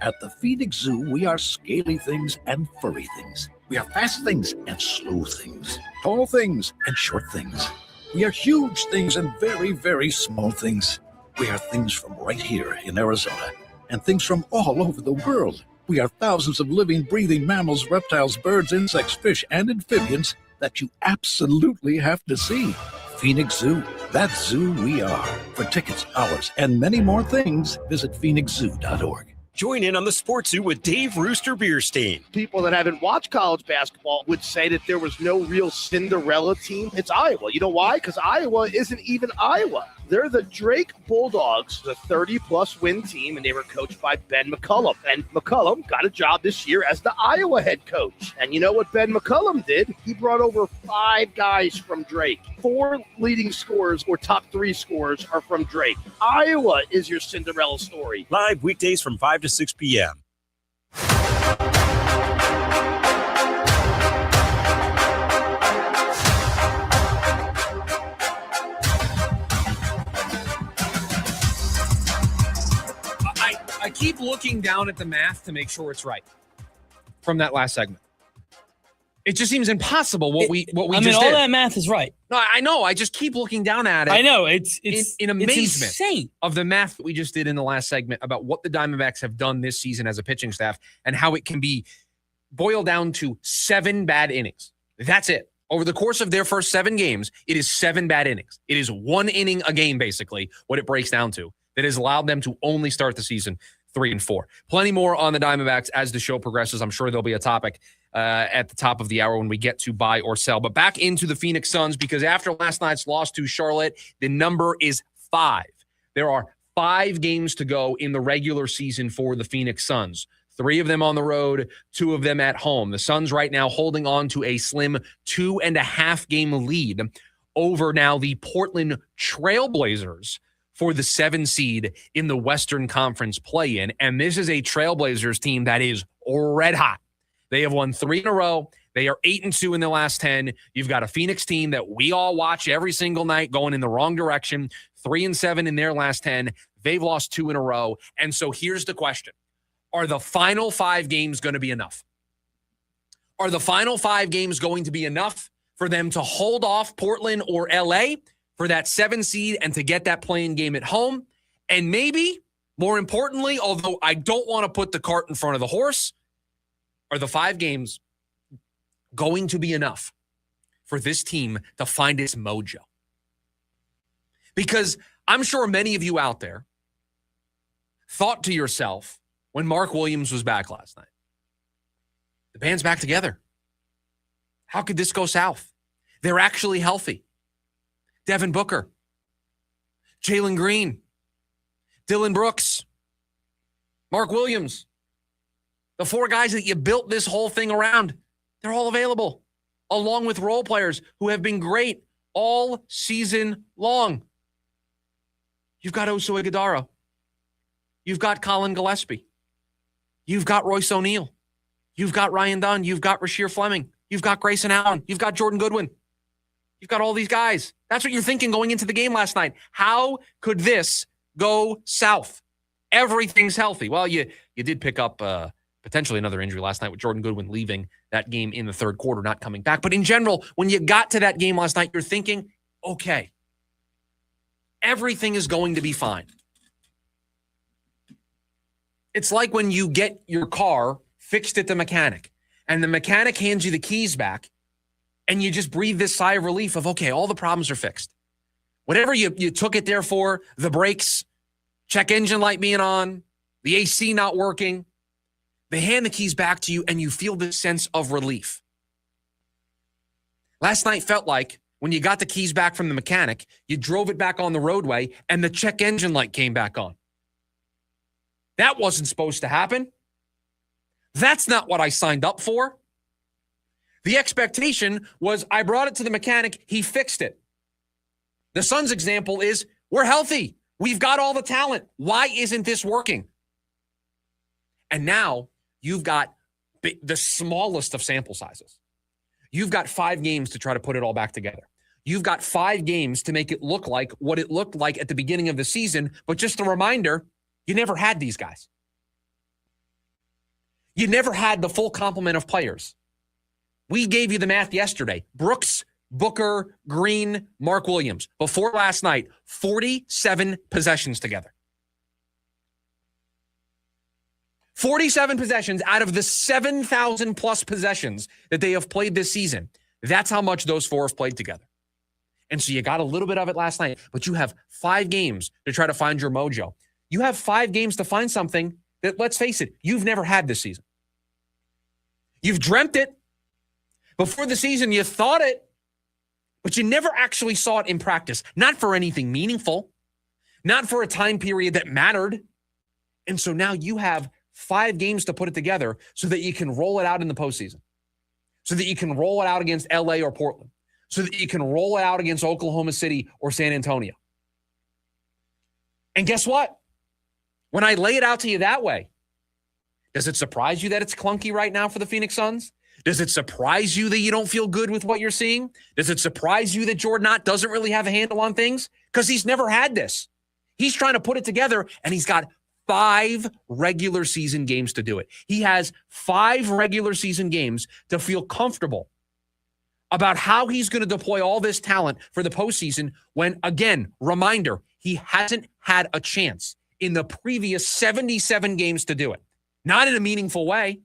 [SPEAKER 23] At the Phoenix Zoo, we are scaly things and furry things. We are fast things and slow things. Tall things and short things. We are huge things and very, very small things. We are things from right here in Arizona and things from all over the world. We are thousands of living, breathing mammals, reptiles, birds, insects, fish, and amphibians that you absolutely have to see. Phoenix Zoo, that zoo we are. For tickets, hours, and many more things, visit phoenixzoo.org.
[SPEAKER 7] Join in on the Sports Zoo with Dave Rooster Beerstein.
[SPEAKER 1] People that haven't watched college basketball would say that there was no real Cinderella team. It's Iowa. You know why? Because Iowa isn't even Iowa. They're the Drake Bulldogs, the 30-plus win team, and they were coached by Ben McCullum. And McCullum got a job this year as the Iowa head coach. And you know what Ben McCullum did? He brought over 5 guys from Drake. 4 leading scorers or top 3 scorers are from Drake. Iowa is your Cinderella story.
[SPEAKER 7] Live weekdays from 5 to 6 p.m.
[SPEAKER 8] I keep looking down at the math to make sure it's right from that last segment. It just seems impossible what we
[SPEAKER 9] all
[SPEAKER 8] just did.
[SPEAKER 9] that math is right.
[SPEAKER 8] No, I know. I just keep looking down at it.
[SPEAKER 9] I know. It's
[SPEAKER 8] in amazement
[SPEAKER 9] it's insane
[SPEAKER 8] of the math that we just did in the last segment about what the Diamondbacks have done this season as a pitching staff and how it can be boiled down to 7 bad innings. That's it. Over the course of their first 7 games, it is 7 bad innings. It is 1 inning a game, basically, what it breaks down to. That has allowed them to only start the season 3-4. Plenty more on the Diamondbacks as the show progresses. I'm sure there'll be a topic at the top of the hour when we get to buy or sell. But back into the Phoenix Suns, because after last night's loss to Charlotte, the number is 5. There are 5 games to go in the regular season for the Phoenix Suns. 3 of them on the road, 2 of them at home. The Suns right now holding on to a slim 2.5 game lead over now the Portland Trailblazers for the 7 seed in the Western Conference play-in. And this is a Trailblazers team that is red hot. They have won 3 in a row. They are 8-2 in the last 10. You've got a Phoenix team that we all watch every single night going in the wrong direction. 3-7 in their last 10. They've lost 2 in a row. And so here's the question. Are the final 5 games going to be enough? Are the final 5 games going to be enough for them to hold off Portland or LA for that 7 seed and to get that playing game at home? And maybe, more importantly, although I don't want to put the cart in front of the horse, are the 5 games going to be enough for this team to find its mojo? Because I'm sure many of you out there thought to yourself when Mark Williams was back last night, the band's back together. How could this go south? They're actually healthy. Devin Booker, Jalen Green, Dylan Brooks, Mark Williams, the 4 guys that you built this whole thing around, they're all available, along with role players who have been great all season long. You've got Oso Ighodaro. You've got Colin Gillespie. You've got Royce O'Neal. You've got Ryan Dunn. You've got Rasheer Fleming. You've got Grayson Allen. You've got Jordan Goodwin. You've got all these guys. That's what you're thinking going into the game last night. How could this go south? Everything's healthy. Well, you did pick up potentially another injury last night with Jordan Goodwin leaving that game in the third quarter, not coming back. But in general, when you got to that game last night, you're thinking, okay, everything is going to be fine. It's like when you get your car fixed at the mechanic and the mechanic hands you the keys back and you just breathe this sigh of relief of, okay, all the problems are fixed. Whatever you took it there for, the brakes, check engine light being on, the AC not working, they hand the keys back to you and you feel this sense of relief. Last night felt like when you got the keys back from the mechanic, you drove it back on the roadway and the check engine light came back on. That wasn't supposed to happen. That's not what I signed up for. The expectation was I brought it to the mechanic, he fixed it. The Suns' example is we're healthy. We've got all the talent. Why isn't this working? And now you've got the smallest of sample sizes. You've got 5 games to try to put it all back together. You've got 5 games to make it look like what it looked like at the beginning of the season. But just a reminder, you never had these guys. You never had the full complement of players. We gave you the math yesterday. Brooks Booker, Green, Mark Williams, before last night, 47 possessions together. 47 possessions out of the 7,000 plus possessions that they have played this season. That's how much those four have played together. And so you got a little bit of it last night, but you have 5 games to try to find your mojo. You have 5 games to find something that, let's face it, you've never had this season. You've dreamt it. Before the season, you thought it, but you never actually saw it in practice. Not for anything meaningful, not for a time period that mattered. And so now you have 5 games to put it together so that you can roll it out in the postseason, so that you can roll it out against LA or Portland, so that you can roll it out against Oklahoma City or San Antonio. And guess what? When I lay it out to you that way, does it surprise you that it's clunky right now for the Phoenix Suns? Does it surprise you that you don't feel good with what you're seeing? Does it surprise you that Jordan Knott doesn't really have a handle on things? Because he's never had this. He's trying to put it together, and he's got 5 regular season games to do it. He has 5 regular season games to feel comfortable about how he's going to deploy all this talent for the postseason when, again, reminder, he hasn't had a chance in the previous 77 games to do it. Not in a meaningful way.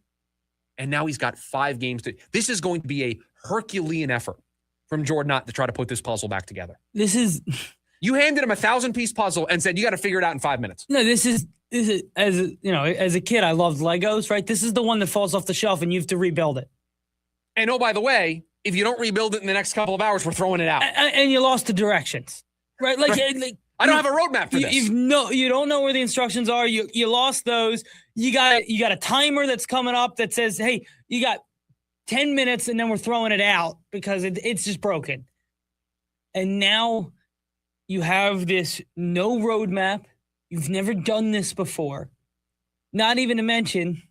[SPEAKER 8] And now he's got 5 games to. This is going to be a Herculean effort from Jordan Knott to try to put this puzzle back together. You handed him a 1,000-piece puzzle and said, you got to figure it out in 5 minutes.
[SPEAKER 9] No, this is as a kid, I loved Legos, right? This is the one that falls off the shelf and you have to rebuild it.
[SPEAKER 8] And oh, by the way, if you don't rebuild it in the next couple of hours, we're throwing it out.
[SPEAKER 9] And you lost the directions, right? Like
[SPEAKER 8] I don't have a roadmap for this.
[SPEAKER 9] You don't know where the instructions are. You lost those. You got a timer that's coming up that says, hey, you got 10 minutes and then we're throwing it out because it's just broken. And now you have this no roadmap. You've never done this before. Not even to mention,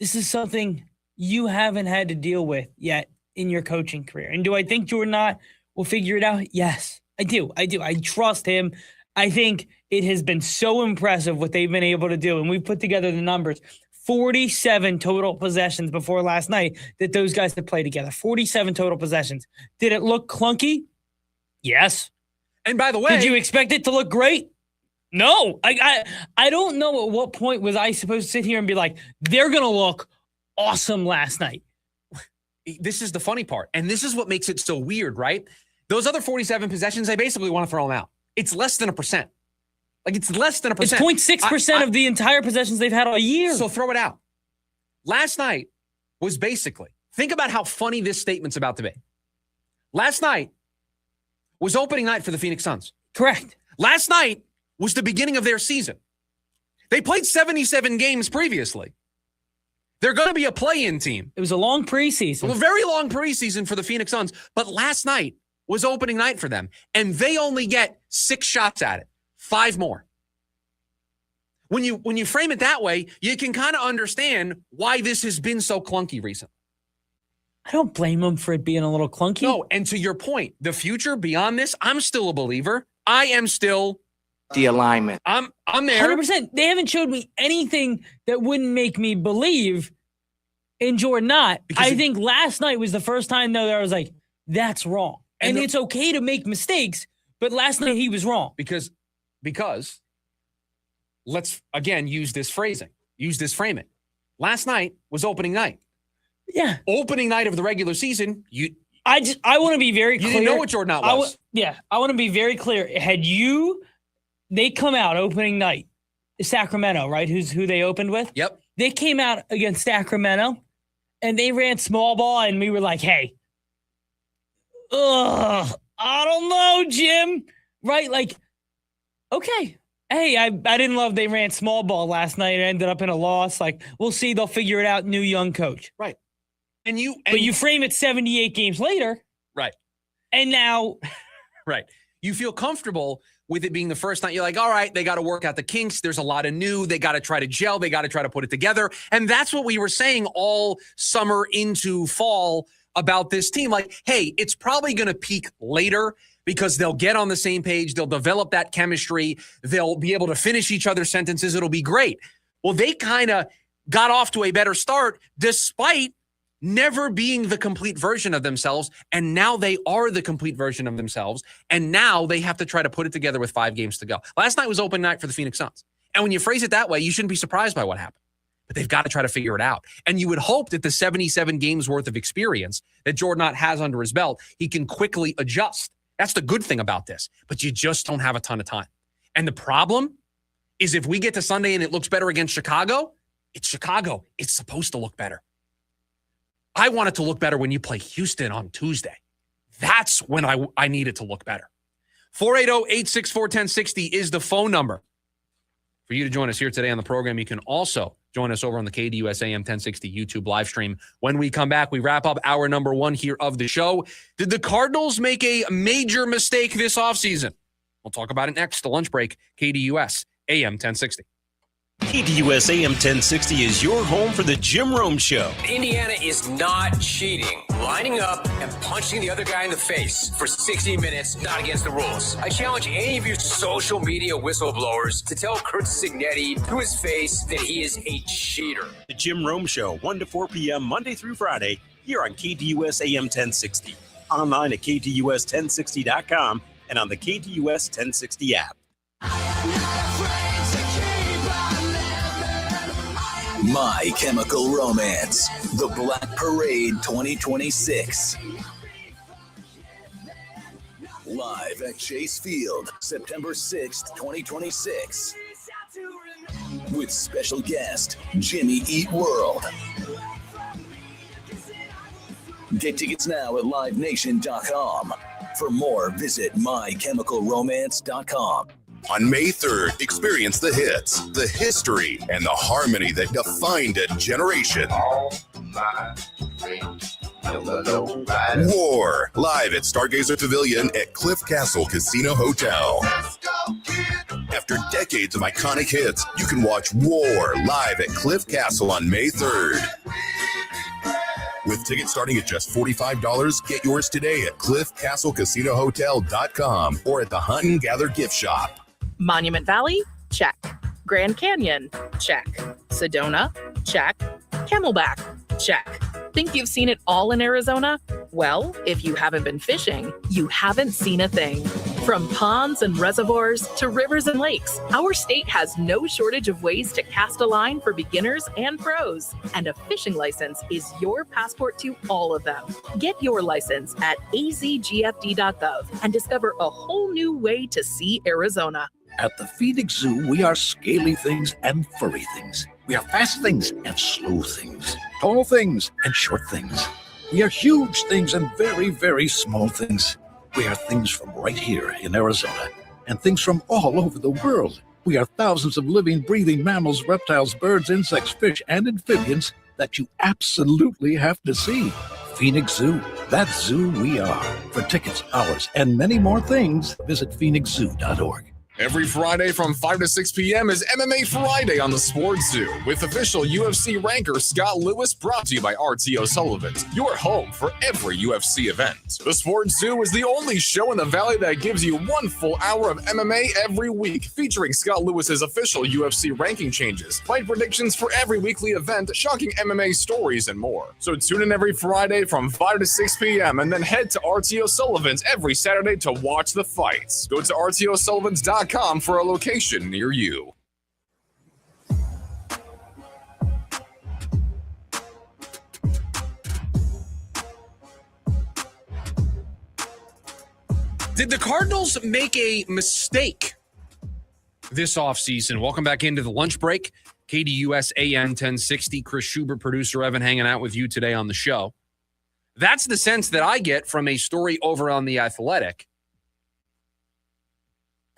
[SPEAKER 9] this is something you haven't had to deal with yet in your coaching career. And do I think Jordan Knott will figure it out? Yes, I do. I trust him. I think it has been so impressive what they've been able to do. And we put together the numbers. 47 total possessions before last night that those guys have played together. 47 total possessions. Did it look clunky? Yes.
[SPEAKER 8] And by the way,
[SPEAKER 9] did you expect it to look great? No. I don't know at what point was I supposed to sit here and be like, they're going to look awesome last night.
[SPEAKER 8] This is the funny part. And this is what makes it so weird, right? Those other 47 possessions, I basically want to throw them out. It's less than 1%. Like, it's less than 1%.
[SPEAKER 9] It's 0.6% of the entire possessions they've had all year.
[SPEAKER 8] So throw it out. Last night was basically, think about how funny this statement's about to be. Last night was opening night for the Phoenix Suns.
[SPEAKER 9] Correct.
[SPEAKER 8] Last night was the beginning of their season. They played 77 games previously. They're going to be a play-in team.
[SPEAKER 9] It was a long preseason.
[SPEAKER 8] A very long preseason for the Phoenix Suns. But last night was opening night for them. And they only get 6 shots at it. 5 more. When you frame it that way, you can kind of understand why this has been so clunky recently.
[SPEAKER 9] I don't blame them for it being a little clunky.
[SPEAKER 8] No, and to your point, the future beyond this, I'm still a believer. I am still
[SPEAKER 2] the alignment.
[SPEAKER 8] I'm there.
[SPEAKER 9] 100%. They haven't showed me anything that wouldn't make me believe in Jordan Knott. I think last night was the first time, though, that I was like, that's wrong. And it's okay to make mistakes, but last night he was wrong.
[SPEAKER 8] Because let's, again, use this framing. Last night was opening night.
[SPEAKER 9] Yeah.
[SPEAKER 8] Opening night of the regular season,
[SPEAKER 9] I want to be very clear.
[SPEAKER 8] You didn't know what Jordan Knott was.
[SPEAKER 9] I want to be very clear. They come out opening night, Sacramento, right? Who they opened with?
[SPEAKER 8] Yep.
[SPEAKER 9] They came out against Sacramento, and they ran small ball, and we were like, hey, I don't know, Jim. Right? Like, okay. Hey, I didn't love they ran small ball last night and ended up in a loss. Like, we'll see. They'll figure it out. New young coach.
[SPEAKER 8] Right.
[SPEAKER 9] But you frame it 78 games later.
[SPEAKER 8] Right.
[SPEAKER 9] And now.
[SPEAKER 8] Right. You feel comfortable with it being the first night. You're like, all right, they got to work out the kinks. There's a lot of new. They got to try to gel. They got to try to put it together. And that's what we were saying all summer into fall about this team. Like, hey, it's probably going to peak later because they'll get on the same page. They'll develop that chemistry. They'll be able to finish each other's sentences. It'll be great. Well, they kind of got off to a better start despite never being the complete version of themselves, and now they are the complete version of themselves, and now they have to try to put it together with 5 games to go. Last night was opening night for the Phoenix Suns, and when you phrase it that way, you shouldn't be surprised by what happened. But they've got to try to figure it out. And you would hope that the 77 games worth of experience that Jordan Knott has under his belt, he can quickly adjust. That's the good thing about this. But you just don't have a ton of time. And the problem is if we get to Sunday and it looks better against Chicago, it's Chicago. It's supposed to look better. I want it to look better when you play Houston on Tuesday. That's when I need it to look better. 480-864-1060 is the phone number for you to join us here today on the program. You can also join us over on the KDUS AM 1060 YouTube live stream. When we come back, we wrap up hour number 1 here of the show. Did the Cardinals make a major mistake this offseason? We'll talk about it next. The lunch break, KDUS AM 1060.
[SPEAKER 7] KDUS AM 1060 is your home for the Jim Rome Show.
[SPEAKER 17] Indiana is not cheating. Lining up and punching the other guy in the face for 60 minutes, not against the rules. I challenge any of you social media whistleblowers to tell Kurt Signetti to his face that he is a cheater.
[SPEAKER 7] The Jim Rome Show, 1 to 4 p.m. Monday through Friday, here on KDUS AM 1060. Online at KDUS1060.com and on the KDUS 1060 app.
[SPEAKER 10] My Chemical Romance, The Black Parade 2026. Live at Chase Field, September 6th, 2026. With special guest, Jimmy Eat World. Get tickets now at livenation.com. For more, visit mychemicalromance.com.
[SPEAKER 2] On May 3rd, experience the hits, the history, and the harmony that defined a generation. War, live at Stargazer Pavilion at Cliff Castle Casino Hotel. After decades of iconic hits, you can watch War live at Cliff Castle on May 3rd. With tickets starting at just $45, get yours today at cliffcastlecasinohotel.com or at the Hunt and Gather gift shop.
[SPEAKER 4] Monument Valley? Check. Grand Canyon? Check. Sedona? Check. Camelback? Check. Think you've seen it all in Arizona? Well, if you haven't been fishing, you haven't seen a thing. From ponds and reservoirs to rivers and lakes, our state has no shortage of ways to cast a line for beginners and pros. And a fishing license is your passport to all of them. Get your license at azgfd.gov and discover a whole new way to see Arizona.
[SPEAKER 23] At the Phoenix Zoo, we are scaly things and furry things. We are fast things and slow things. Tall things and short things. We are huge things and very, very small things. We are things from right here in Arizona and things from all over the world. We are thousands of living, breathing mammals, reptiles, birds, insects, fish, and amphibians that you absolutely have to see. Phoenix Zoo, that zoo we are. For tickets, hours, and many more things, visit phoenixzoo.org.
[SPEAKER 3] Every Friday from 5 to 6 p.m. is MMA Friday on the Sports Zoo with official UFC ranker Scott Lewis, brought to you by RTO Sullivan's, your home for every UFC event. The Sports Zoo is the only show in the Valley that gives you 1 full hour of MMA every week, featuring Scott Lewis's official UFC ranking changes, fight predictions for every weekly event, shocking MMA stories, and more. So tune in every Friday from 5 to 6 p.m. and then head to RTO Sullivan's every Saturday to watch the fights. Go to RTOSullivans.com for a location near you.
[SPEAKER 8] Did the Cardinals make a mistake this offseason? Welcome back into the lunch break. KDUS AM 1060. Chris Schubert, producer Evan, hanging out with you today on the show. That's the sense that I get from a story over on The Athletic.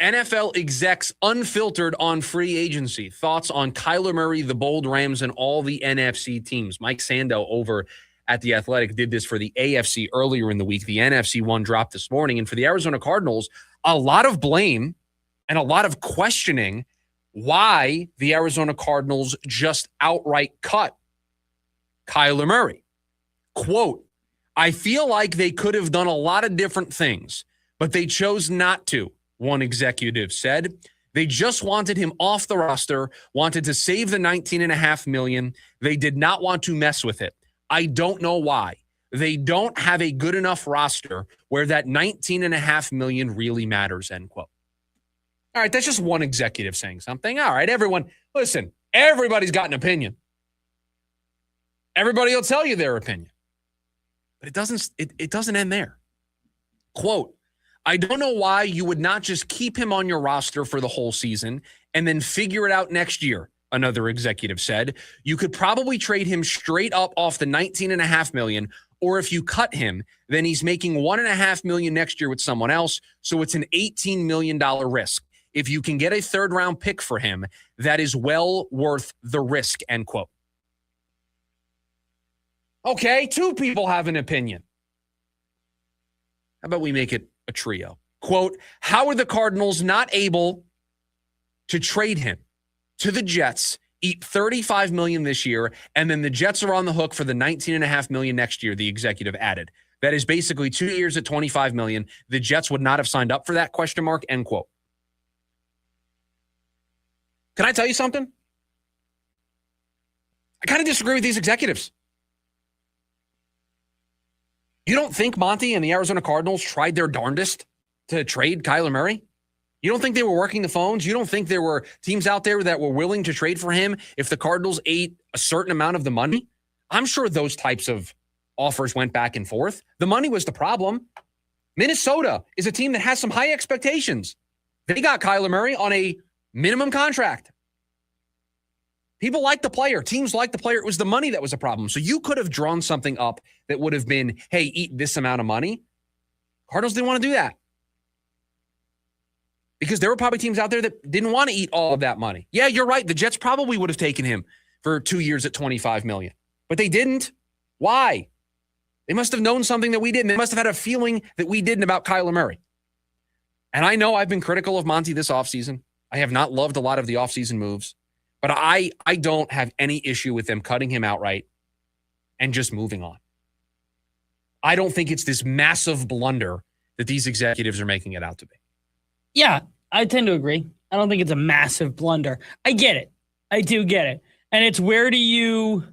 [SPEAKER 8] NFL execs unfiltered on free agency. Thoughts on Kyler Murray, the Bold Rams, and all the NFC teams. Mike Sando over at The Athletic did this for the AFC earlier in the week. The NFC one dropped this morning. And for the Arizona Cardinals, a lot of blame and a lot of questioning why the Arizona Cardinals just outright cut Kyler Murray. Quote, "I feel like they could have done a lot of different things, but they chose not to," one executive said. They just wanted him off the roster, wanted to save the $19.5 million. They did not want to mess with it. I don't know why they don't have a good enough roster where that $19.5 million really matters, end quote. All right, that's just one executive saying something. All right, everyone, listen, everybody's got an opinion. Everybody will tell you their opinion. But it doesn't end there. Quote, I don't know why you would not just keep him on your roster for the whole season and then figure it out next year, another executive said. You could probably trade him straight up off the $19.5 million, or if you cut him, then he's making $1.5 million next year with someone else, so it's an $18 million risk. If you can get a third-round pick for him, that is well worth the risk, end quote. Okay, two people have an opinion. How about we make it a trio? Quote, how are the Cardinals not able to trade him to the Jets, eat $35 million this year, and then the Jets are on the hook for the $19.5 million next year, the executive added. That is basically 2 years at $25 million. The Jets would not have signed up for that, question mark, end quote. Can I tell you something? I kind of disagree with these executives. You don't think Monty and the Arizona Cardinals tried their darndest to trade Kyler Murray? You don't think they were working the phones? You don't think there were teams out there that were willing to trade for him if the Cardinals ate a certain amount of the money? I'm sure those types of offers went back and forth. The money was the problem. Minnesota is a team that has some high expectations. They got Kyler Murray on a minimum contract. People like the player. Teams like the player. It was the money that was a problem. So you could have drawn something up that would have been, hey, eat this amount of money. Cardinals didn't want to do that. Because there were probably teams out there that didn't want to eat all of that money. Yeah, you're right. The Jets probably would have taken him for 2 years at $25 million. But they didn't. Why? They must have known something that we didn't. They must have had a feeling that we didn't about Kyler Murray. And I know I've been critical of Monty this offseason. I have not loved a lot of the offseason moves. But I don't have any issue with them cutting him outright and just moving on. I don't think it's this massive blunder that these executives are making it out to be.
[SPEAKER 9] Yeah, I tend to agree. I don't think it's a massive blunder. I get it. I do get it. And it's where do you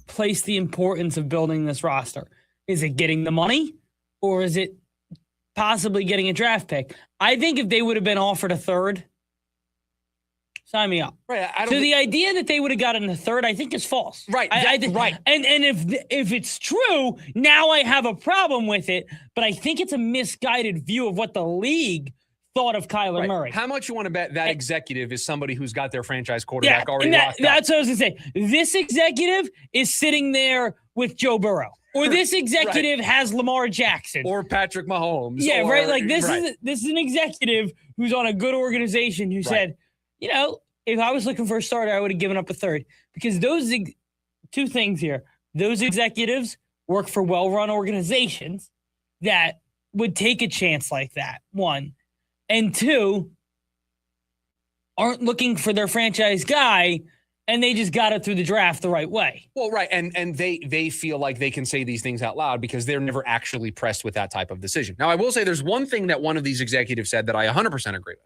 [SPEAKER 9] place the importance of building this roster? Is it getting the money or is it possibly getting a draft pick? I think if they would have been offered a third, sign me up.
[SPEAKER 8] Right.
[SPEAKER 9] So the idea that they would have gotten a third, I think, is false.
[SPEAKER 8] Right.
[SPEAKER 9] Right. And if it's true, now I have a problem with it. But I think it's a misguided view of what the league thought of Kyler Murray.
[SPEAKER 8] How much you want to bet that executive is somebody who's got their franchise quarterback already locked up?
[SPEAKER 9] That's what I was going to say. This executive is sitting there with Joe Burrow. Or this executive has Lamar Jackson.
[SPEAKER 8] Or Patrick Mahomes.
[SPEAKER 9] Yeah, right. Like this is an executive who's on a good organization who said, you know, if I was looking for a starter, I would have given up a third. Because those two things here. Those executives work for well-run organizations that would take a chance like that, one. And two, aren't looking for their franchise guy, and they just got it through the draft the right way.
[SPEAKER 8] Well, right, and they feel like they can say these things out loud because they're never actually pressed with that type of decision. Now, I will say there's one thing that one of these executives said that I 100% agree with.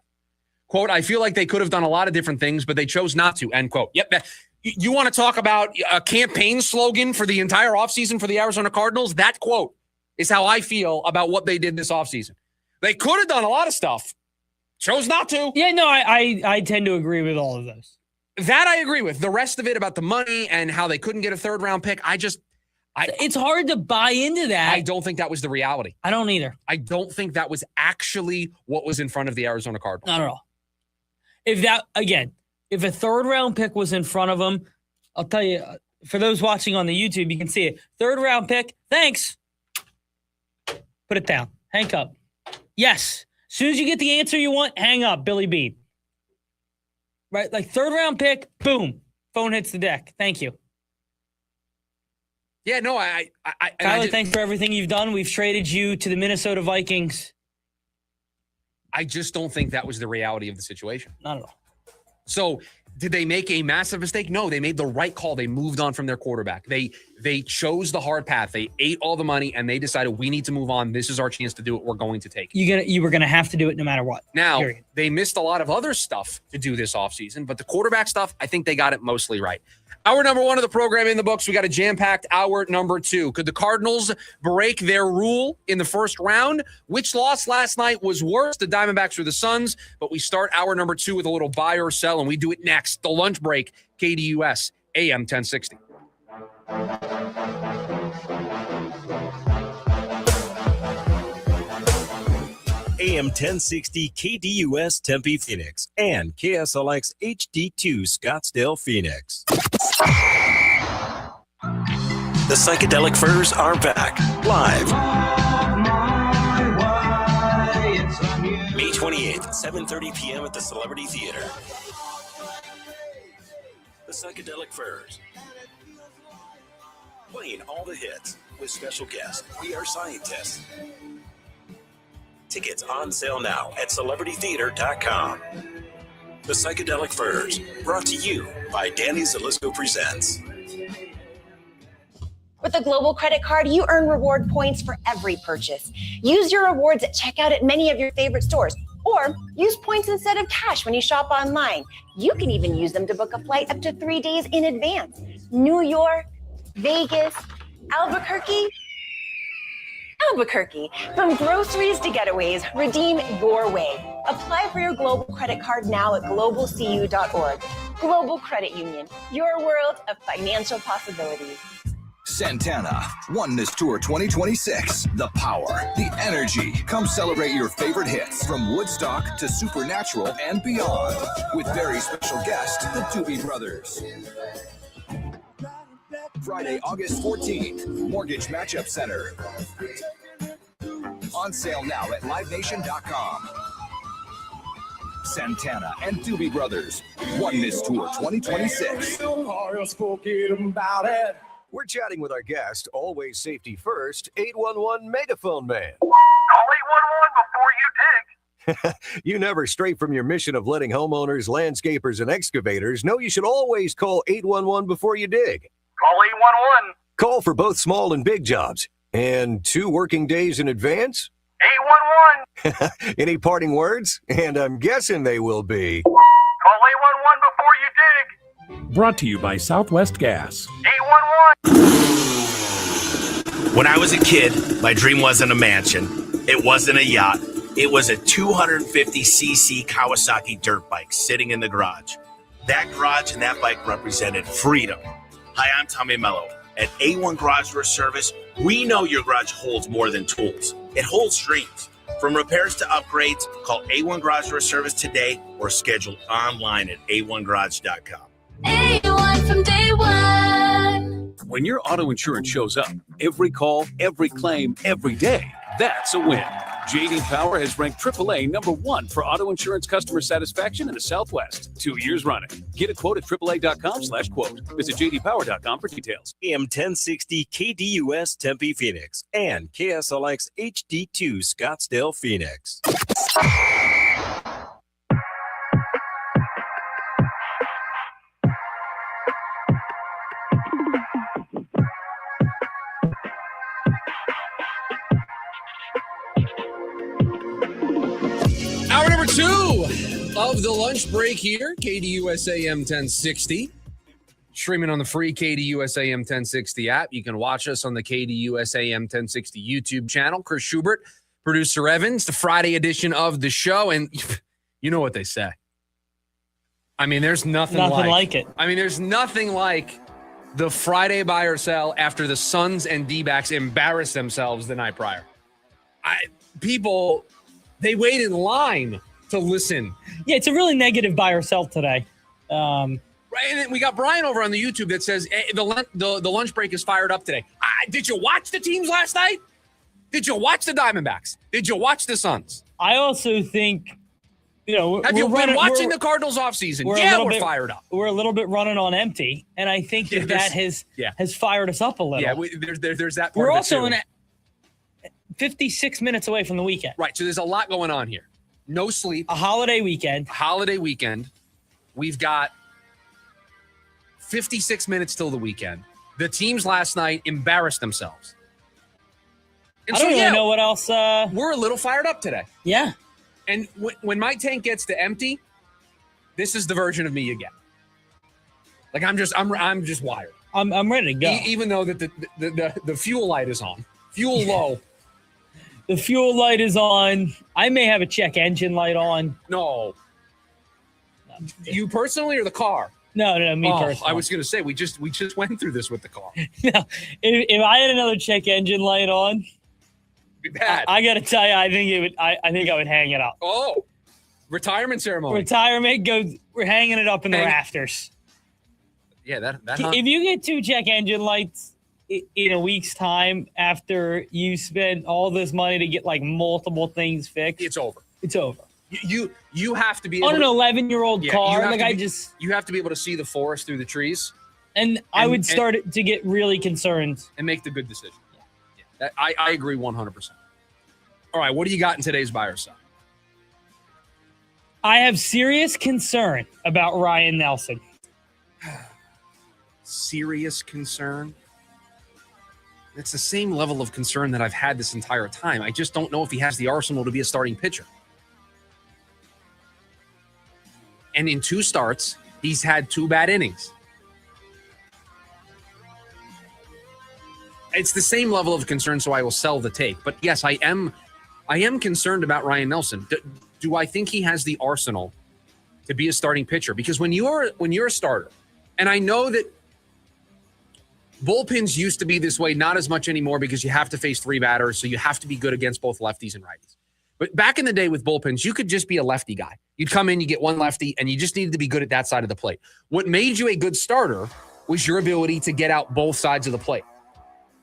[SPEAKER 8] Quote, I feel like they could have done a lot of different things, but they chose not to, end quote. Yep. You want to talk about a campaign slogan for the entire offseason for the Arizona Cardinals? That quote is how I feel about what they did this offseason. They could have done a lot of stuff, chose not to.
[SPEAKER 9] Yeah, no, I tend to agree with all of those.
[SPEAKER 8] That I agree with. The rest of it about the money and how they couldn't get a third-round pick,
[SPEAKER 9] it's hard to buy into that.
[SPEAKER 8] I don't think that was the reality.
[SPEAKER 9] I don't either.
[SPEAKER 8] I don't think that was actually what was in front of the Arizona Cardinals.
[SPEAKER 9] Not at all. If a third-round pick was in front of them, I'll tell you, for those watching on the YouTube, you can see it. Third-round pick, thanks. Put it down. Hang up. Yes. As soon as you get the answer you want, hang up, Billy Bean. Right? Like third-round pick, boom. Phone hits the deck. Thank you.
[SPEAKER 8] Yeah, no,
[SPEAKER 9] Kyler, thanks for everything you've done. We've traded you to the Minnesota Vikings.
[SPEAKER 8] I just don't think that was the reality of the situation.
[SPEAKER 9] Not at all.
[SPEAKER 8] So did they make a massive mistake? No, they made the right call. They moved on from their quarterback. They chose the hard path. They ate all the money, and they decided we need to move on. This is our chance to do it. We're going to take it.
[SPEAKER 9] You were gonna have to do it no matter what.
[SPEAKER 8] Now, they missed a lot of other stuff to do this offseason, but the quarterback stuff, I think they got it mostly right. Hour number 1 of the program in the books. We got a jam-packed hour number 2. Could the Cardinals break their rule in the first round? Which loss last night was worse, the Diamondbacks or the Suns? But we start hour number 2 with a little buy or sell, and we do it next. The lunch break, KDUS, AM 1060.
[SPEAKER 7] AM 1060 KDUS Tempe Phoenix and KSLX HD2 Scottsdale Phoenix. The Psychedelic Furs are back live. May 28th, 7:30 p.m. at the Celebrity Theater. The Psychedelic Furs. Playing all the hits with special guests. We Are Scientists. Tickets on sale now at celebritytheater.com. The Psychedelic Furs, brought to you by Danny Zalisco Presents.
[SPEAKER 5] With a Global Credit Card, you earn reward points for every purchase. Use your rewards at checkout at many of your favorite stores, or use points instead of cash when you shop online. You can even use them to book a flight up to 3 days in advance. New York, Vegas, Albuquerque. From groceries to getaways, redeem your way. Apply for your Global Credit Card now at globalcu.org. Global Credit Union, your world of financial possibilities.
[SPEAKER 12] Santana, Oneness Tour 2026. The power, the energy. Come celebrate your favorite hits from Woodstock to Supernatural and beyond. With very special guest, the Doobie Brothers. Friday, August 14th, Mortgage Matchup Center. On sale now at livenation.com. Santana and Doobie Brothers, Oneness Tour 2026.
[SPEAKER 13] We're chatting with our guest, always safety first, 811 Megaphone Man.
[SPEAKER 24] Call 811 before you dig.
[SPEAKER 13] You never stray from your mission of letting homeowners, landscapers, and excavators know you should always call 811 before you dig.
[SPEAKER 24] Call 811.
[SPEAKER 13] Call for both small and big jobs. And 2 working days in advance?
[SPEAKER 24] 811.
[SPEAKER 13] Any parting words? And I'm guessing they will be.
[SPEAKER 24] Call 811 before you dig.
[SPEAKER 11] Brought to you by Southwest Gas.
[SPEAKER 24] 811.
[SPEAKER 25] When I was a kid, my dream wasn't a mansion. It wasn't a yacht. It was a 250cc Kawasaki dirt bike sitting in the garage. That garage and that bike represented freedom. Hi, I'm Tommy Mello. At A1 Garage Door Service, we know your garage holds more than tools. It holds dreams. From repairs to upgrades, call A1 Garage Door Service today or schedule online at a1garage.com.
[SPEAKER 18] A1 from day one.
[SPEAKER 11] When your auto insurance shows up, every call, every claim, every day, that's a win. J.D. Power has ranked AAA #1 for auto insurance customer satisfaction in the Southwest 2 years running. Get a quote at AAA.com/quote. Visit JDPower.com for details.
[SPEAKER 7] AM 1060 KDUS Tempe Phoenix and KSLX HD2 Scottsdale Phoenix.
[SPEAKER 8] Hour number 2 of the lunch break here, KDUS AM 1060. Streaming on the free KDUS AM 1060 app. You can watch us on the KDUS AM 1060 YouTube channel. Chris Schubert, producer Evans, the Friday edition of the show. And you know what they say. I mean, there's nothing like
[SPEAKER 9] it.
[SPEAKER 8] I mean, there's nothing like the Friday buy or sell after the Suns and D-backs embarrass themselves the night prior. People... They wait in line to listen.
[SPEAKER 9] Yeah, it's a really negative buy or sell today.
[SPEAKER 8] Right, and then we got Brian over on the YouTube that says the lunch break is fired up today. Did you watch the teams last night? Did you watch the Diamondbacks? Did you watch the Suns?
[SPEAKER 9] I also think,
[SPEAKER 8] have you been watching the Cardinals offseason? We're fired up.
[SPEAKER 9] We're a little bit running on empty, and I think that has fired us up a little.
[SPEAKER 8] Yeah, there's that part.
[SPEAKER 9] We're also in 56 minutes away from the weekend.
[SPEAKER 8] Right, so there's a lot going on here. No sleep.
[SPEAKER 9] A holiday weekend.
[SPEAKER 8] We're We've got 56 minutes till the weekend. The teams last night embarrassed themselves. And
[SPEAKER 9] I don't really know what else.
[SPEAKER 8] We're a little fired up today.
[SPEAKER 9] Yeah.
[SPEAKER 8] And when my tank gets to empty, this is the version of me you get. Like I'm just wired.
[SPEAKER 9] I'm ready to go.
[SPEAKER 8] Even though that the fuel light is on. Fuel low.
[SPEAKER 9] The fuel light is on. I may have a check engine light on.
[SPEAKER 8] No. You personally or the car?
[SPEAKER 9] No, me personally.
[SPEAKER 8] I was going to say we just went through this with the car.
[SPEAKER 9] No, if I had another check engine light on,
[SPEAKER 8] it'd be bad.
[SPEAKER 9] I got to tell you, I think I would hang it up.
[SPEAKER 8] Oh, retirement ceremony.
[SPEAKER 9] Retirement goes. We're hanging it up in the rafters.
[SPEAKER 8] Yeah, that.
[SPEAKER 9] If you get 2 check engine lights in a week's time after you spend all this money to get like multiple things fixed,
[SPEAKER 8] it's over.
[SPEAKER 9] It's over.
[SPEAKER 8] You have to be able
[SPEAKER 9] on an 11year-old car.
[SPEAKER 8] You have to be able to see the forest through the trees.
[SPEAKER 9] And I would start to get really concerned
[SPEAKER 8] and make the good decision. Yeah. I agree 100%. All right, what do you got in today's buyer side?
[SPEAKER 9] I have serious concern about Ryne Nelson.
[SPEAKER 8] Serious concern? It's the same level of concern that I've had this entire time. I just don't know if he has the arsenal to be a starting pitcher. And in 2 starts, he's had 2 bad innings. It's the same level of concern, so I will sell the take. But yes, I am concerned about Ryne Nelson. Do I think he has the arsenal to be a starting pitcher? Because when you're a starter, and I know that bullpens used to be this way, not as much anymore because you have to face 3 batters, so you have to be good against both lefties and righties. But back in the day with bullpens, you could just be a lefty guy. You'd come in, you get 1 lefty, and you just needed to be good at that side of the plate. What made you a good starter was your ability to get out both sides of the plate.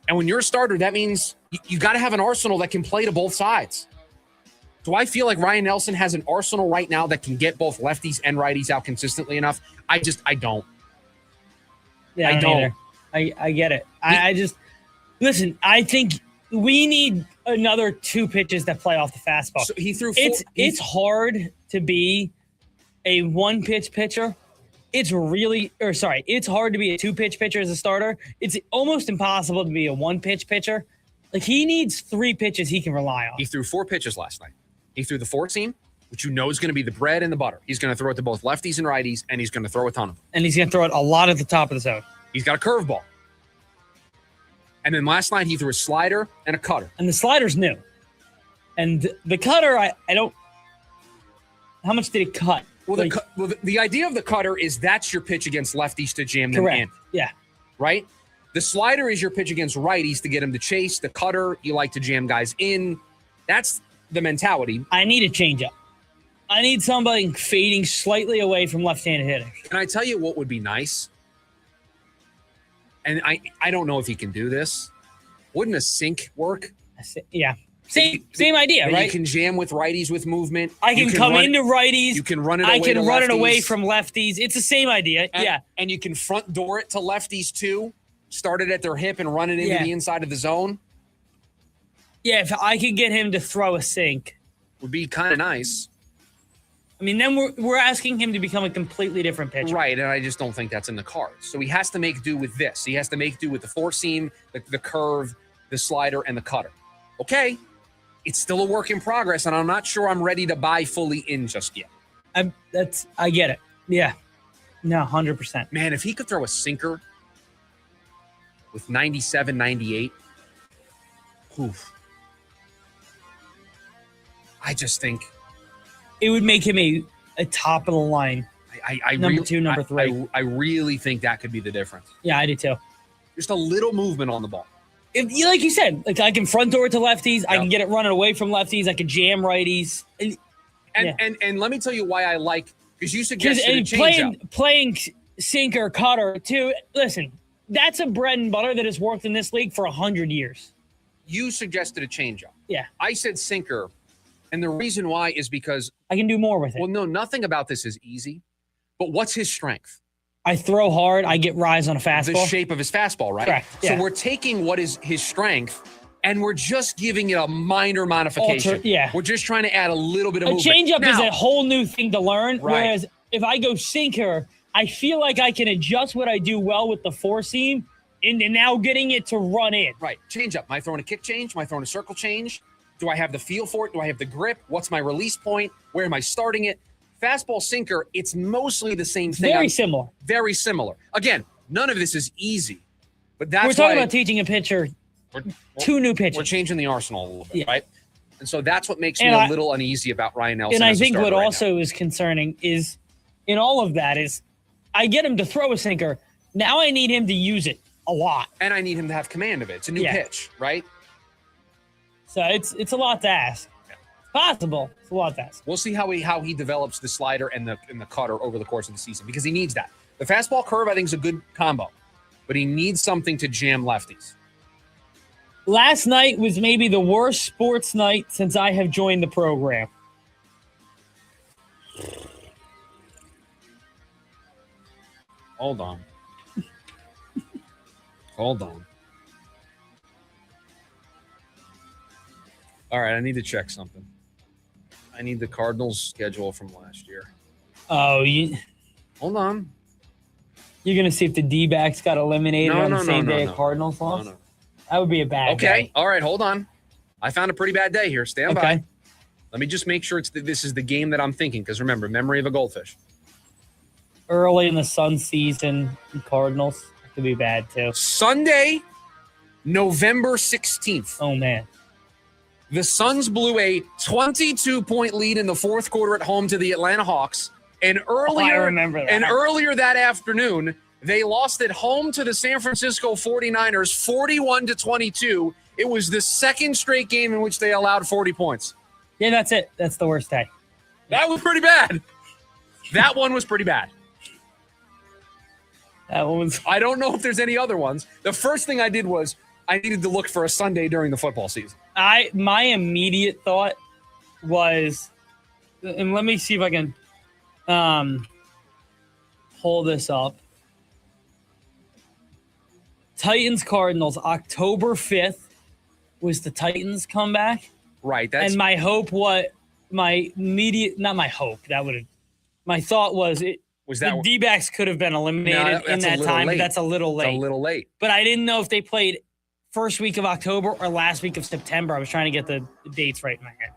[SPEAKER 8] And when you're a starter, that means you got to have an arsenal that can play to both sides. Do I feel like Ryne Nelson has an arsenal right now that can get both lefties and righties out consistently enough? I don't.
[SPEAKER 9] Yeah, I don't. I get it. I just listen. I think we need another 2 pitches that play off the fastball.
[SPEAKER 8] So he threw.
[SPEAKER 9] It's hard to be a 1-pitch pitcher. It's hard to be a 2-pitch pitcher as a starter. It's almost impossible to be a 1-pitch pitcher. Like he needs 3 pitches he can rely on.
[SPEAKER 8] He threw 4 pitches last night. He threw the 4-seam, which you know is going to be the bread and the butter. He's going to throw it to both lefties and righties, and he's going to throw a ton of them.
[SPEAKER 9] And he's going to throw it a lot at the top of the zone.
[SPEAKER 8] He's got a curveball. And then last night he threw a slider and a cutter.
[SPEAKER 9] And the slider's new. And the cutter, I don't. How much did it cut?
[SPEAKER 8] Well, the idea of the cutter is that's your pitch against lefties to jam them in.
[SPEAKER 9] Yeah.
[SPEAKER 8] Right? The slider is your pitch against righties to get them to chase. The cutter, you like to jam guys in. That's the mentality.
[SPEAKER 9] I need a changeup. I need somebody fading slightly away from left-handed hitters.
[SPEAKER 8] Can I tell you what would be nice? And I don't know if he can do this. Wouldn't a sink work?
[SPEAKER 9] Yeah. Same idea, right?
[SPEAKER 8] You can jam with righties with movement.
[SPEAKER 9] I can come into righties.
[SPEAKER 8] You can run it
[SPEAKER 9] away
[SPEAKER 8] away
[SPEAKER 9] to run it away from lefties. It's the same idea. Yeah.
[SPEAKER 8] And you can front door it to lefties too. Start it at their hip and run it into the inside of the zone.
[SPEAKER 9] Yeah, if I could get him to throw a sink.
[SPEAKER 8] Would be kind of nice.
[SPEAKER 9] I mean, then we're asking him to become a completely different pitcher.
[SPEAKER 8] Right, and I just don't think that's in the cards. So he has to make do with this. He has to make do with the 4-seam, the curve, the slider, and the cutter. Okay, it's still a work in progress, and I'm not sure I'm ready to buy fully in just yet.
[SPEAKER 9] I get it. Yeah. No, 100%.
[SPEAKER 8] Man, if he could throw a sinker with 97, 98, oof. I just think
[SPEAKER 9] it would make him a top of the line. Number 2, number 3.
[SPEAKER 8] I really think that could be the difference.
[SPEAKER 9] Yeah, I do too.
[SPEAKER 8] Just a little movement on the ball.
[SPEAKER 9] Like you said, like I can front door it to lefties. Yep. I can get it running away from lefties. I can jam righties.
[SPEAKER 8] And let me tell you why I like, because you suggested a change
[SPEAKER 9] playing sinker, cutter too. Listen, that's a bread and butter that has worked in this league for 100 years.
[SPEAKER 8] You suggested a changeup.
[SPEAKER 9] Yeah.
[SPEAKER 8] I said sinker. And the reason why is because
[SPEAKER 9] I can do more with it.
[SPEAKER 8] Well, no, nothing about this is easy. But what's his strength?
[SPEAKER 9] I throw hard. I get rise on a fastball.
[SPEAKER 8] The shape of his fastball, right?
[SPEAKER 9] Correct. Yeah.
[SPEAKER 8] So we're taking what is his strength, and we're just giving it a minor modification.
[SPEAKER 9] Yeah.
[SPEAKER 8] We're just trying to add a little bit of movement.
[SPEAKER 9] A changeup is a whole new thing to learn,
[SPEAKER 8] right.
[SPEAKER 9] whereas if I go sinker, I feel like I can adjust what I do well with the four seam into now getting it to run in.
[SPEAKER 8] Right. Change up. Am I throwing a kick change? Am I throwing a circle change? Do I have the feel for it? Do I have the grip? What's my release point? Where am I starting it? Fastball sinker, it's mostly the same thing.
[SPEAKER 9] Very similar.
[SPEAKER 8] Very similar. Again, none of this is easy, but that's
[SPEAKER 9] We're talking about teaching a pitcher two new pitches.
[SPEAKER 8] We're changing the arsenal a little bit, right? And so that's what makes
[SPEAKER 9] And
[SPEAKER 8] me a
[SPEAKER 9] I-
[SPEAKER 8] little uneasy about Ryne Nelson.
[SPEAKER 9] And I
[SPEAKER 8] as a
[SPEAKER 9] think what
[SPEAKER 8] starter right
[SPEAKER 9] also is concerning is in all of that is I get him to throw a sinker. Now I need him to use it a lot.
[SPEAKER 8] now. And I need him to have command of it. It's a new pitch, right?
[SPEAKER 9] So it's a lot to ask. It's possible. It's a lot to ask.
[SPEAKER 8] We'll see how he develops the slider and the cutter over the course of the season because he needs that. The fastball curve, I think, is a good combo, but he needs something to jam lefties.
[SPEAKER 9] Last night was maybe the worst sports night since I have joined the program.
[SPEAKER 8] Hold on. Hold on. All right, I need to check something. I need the Cardinals' schedule from last year.
[SPEAKER 9] Oh,
[SPEAKER 8] Hold on.
[SPEAKER 9] You're going to see if the D-backs got eliminated on the same day
[SPEAKER 8] no.
[SPEAKER 9] Cardinals lost?
[SPEAKER 8] No.
[SPEAKER 9] That would be a bad
[SPEAKER 8] Okay.
[SPEAKER 9] day.
[SPEAKER 8] All right, hold on. I found a pretty bad day here. Stand by.
[SPEAKER 9] Okay.
[SPEAKER 8] Let me just make sure this is the game that I'm thinking because remember, memory of a goldfish.
[SPEAKER 9] Early in the Sun season, the Cardinals could be bad too.
[SPEAKER 8] Sunday, November 16th.
[SPEAKER 9] Oh, man.
[SPEAKER 8] The Suns blew a 22-point lead in the fourth quarter at home to the Atlanta Hawks. And earlier,
[SPEAKER 9] I remember that.
[SPEAKER 8] And earlier that afternoon, they lost at home to the San Francisco 49ers 41-22. It was the second straight game in which they allowed 40 points.
[SPEAKER 9] Yeah, that's it. That's the worst day.
[SPEAKER 8] That was pretty bad. That one was pretty bad.
[SPEAKER 9] That one was.
[SPEAKER 8] I don't know if there's any other ones. The first thing I did was I needed to look for a Sunday during the football season.
[SPEAKER 9] My immediate thought was, and let me see if I can pull this up. Titans Cardinals, October 5th was the Titans comeback.
[SPEAKER 8] Right.
[SPEAKER 9] And my hope, my thought was the D-backs could have been eliminated in that time, but that's a little late.
[SPEAKER 8] It's a little late.
[SPEAKER 9] But I didn't know if they played first week of October or last week of September. I was trying to get the dates right in my head.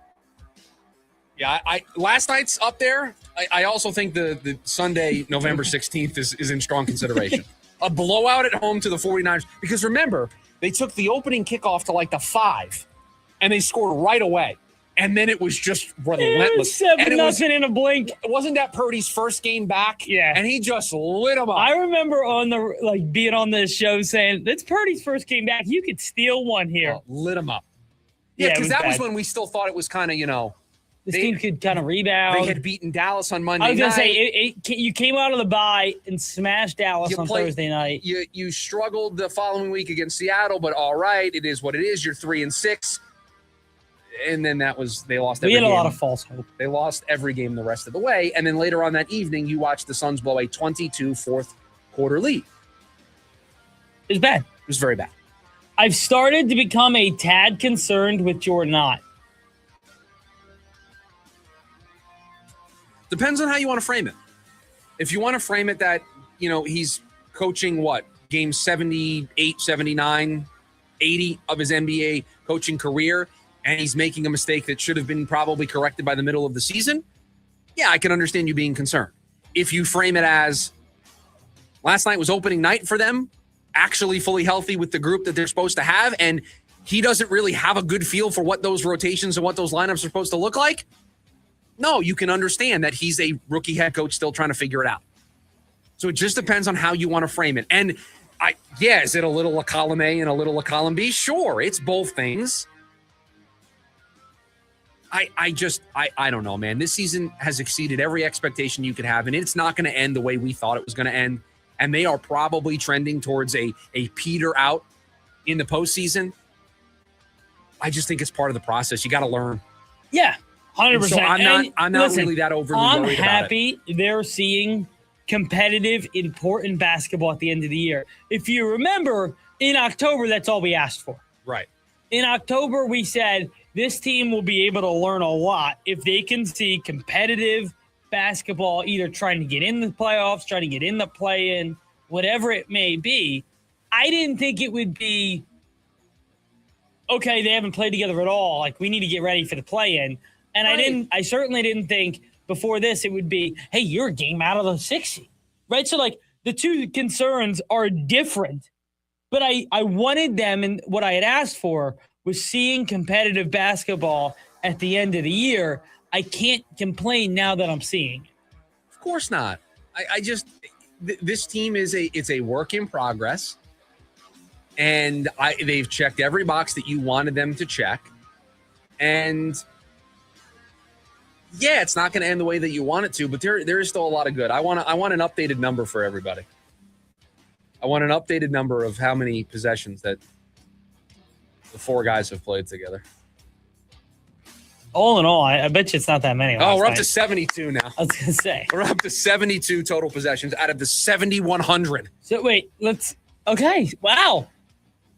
[SPEAKER 8] Yeah, I last night's up there. I also think the Sunday, November 16th is in strong consideration. A blowout at home to the 49ers. Because remember, they took the opening kickoff to like the 5, and they scored right away. And then it was just relentless.
[SPEAKER 9] 7-0 in a blink.
[SPEAKER 8] Wasn't that Purdy's first game back?
[SPEAKER 9] Yeah.
[SPEAKER 8] And he just lit him up.
[SPEAKER 9] I remember being on this show saying, that's Purdy's first game back. You could steal one here.
[SPEAKER 8] Lit him up. Yeah, because that was when we still thought it was kind of,
[SPEAKER 9] this team could kind of rebound.
[SPEAKER 8] They had beaten Dallas on Monday night.
[SPEAKER 9] I was going to say, you came out of the bye and smashed Dallas on Thursday night.
[SPEAKER 8] You struggled the following week against Seattle, but all right, it is what it is. You're 3-6. And then they lost every game.
[SPEAKER 9] We had a lot of false hope.
[SPEAKER 8] They lost every game the rest of the way. And then later on that evening, you watched the Suns blow a 22 fourth quarter lead.
[SPEAKER 9] It was bad.
[SPEAKER 8] It was very bad.
[SPEAKER 9] I've started to become a tad concerned with Jordan Ott.
[SPEAKER 8] Depends on how you want to frame it. If you want to frame it that, he's coaching game 78, 79, 80 of his NBA coaching career, and he's making a mistake that should have been probably corrected by the middle of the season, yeah, I can understand you being concerned. If you frame it as last night was opening night for them, actually fully healthy with the group that they're supposed to have, and he doesn't really have a good feel for what those rotations and what those lineups are supposed to look like, no, you can understand that he's a rookie head coach still trying to figure it out. So it just depends on how you want to frame it. And is it a little a column A and a little a column B? Sure, it's both things. I don't know, man. This season has exceeded every expectation you could have, and it's not going to end the way we thought it was going to end. And they are probably trending towards a peter out in the postseason. I just think it's part of the process. You got to learn.
[SPEAKER 9] Yeah, 100%.
[SPEAKER 8] So I'm not really that overly worried about it.
[SPEAKER 9] I'm happy they're seeing competitive, important basketball at the end of the year. If you remember, in October, that's all we asked for.
[SPEAKER 8] Right.
[SPEAKER 9] In October, we said this team will be able to learn a lot if they can see competitive, basketball, either trying to get in the playoffs, trying to get in the play-in, whatever it may be. I didn't think it would be, okay, they haven't played together at all. Like, we need to get ready for the play-in. And
[SPEAKER 8] Right.
[SPEAKER 9] I certainly didn't think before this it would be, hey, you're a game out of the 60, right? So, like, the two concerns are different, but I wanted them, and what I had asked for was seeing competitive basketball at the end of the year. I can't complain now that I'm seeing it.
[SPEAKER 8] Of course not. This team it's a work in progress, and they've checked every box that you wanted them to check, and yeah, it's not going to end the way that you want it to, but there is still a lot of good. I want an updated number for everybody. I want an updated number of how many possessions that the four guys have played together.
[SPEAKER 9] All in all, I bet you it's not that many.
[SPEAKER 8] Oh, we're up to
[SPEAKER 9] night.
[SPEAKER 8] 72 now.
[SPEAKER 9] I was going to say.
[SPEAKER 8] We're up to 72 total possessions out of the 7,100.
[SPEAKER 9] So wait, okay, wow.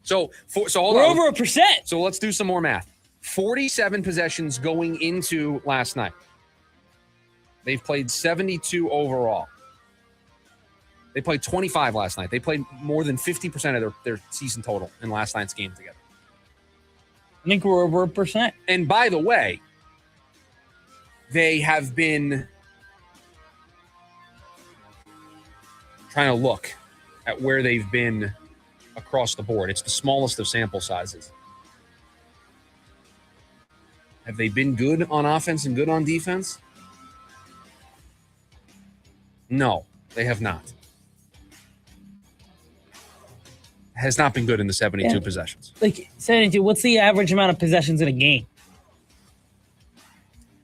[SPEAKER 8] So hold
[SPEAKER 9] We're
[SPEAKER 8] on.
[SPEAKER 9] over 1%.
[SPEAKER 8] So let's do some more math. 47 possessions going into last night. They've played 72 overall. They played 25 last night. They played more than 50% of their season total in last night's game together.
[SPEAKER 9] I think we're over 1%.
[SPEAKER 8] And by the way, they have been trying to look at where they've been across the board. It's the smallest of sample sizes. Have they been good on offense and good on defense? No, they have not. Has not been good in the 72 possessions.
[SPEAKER 9] Like 72, what's the average amount of possessions in a game?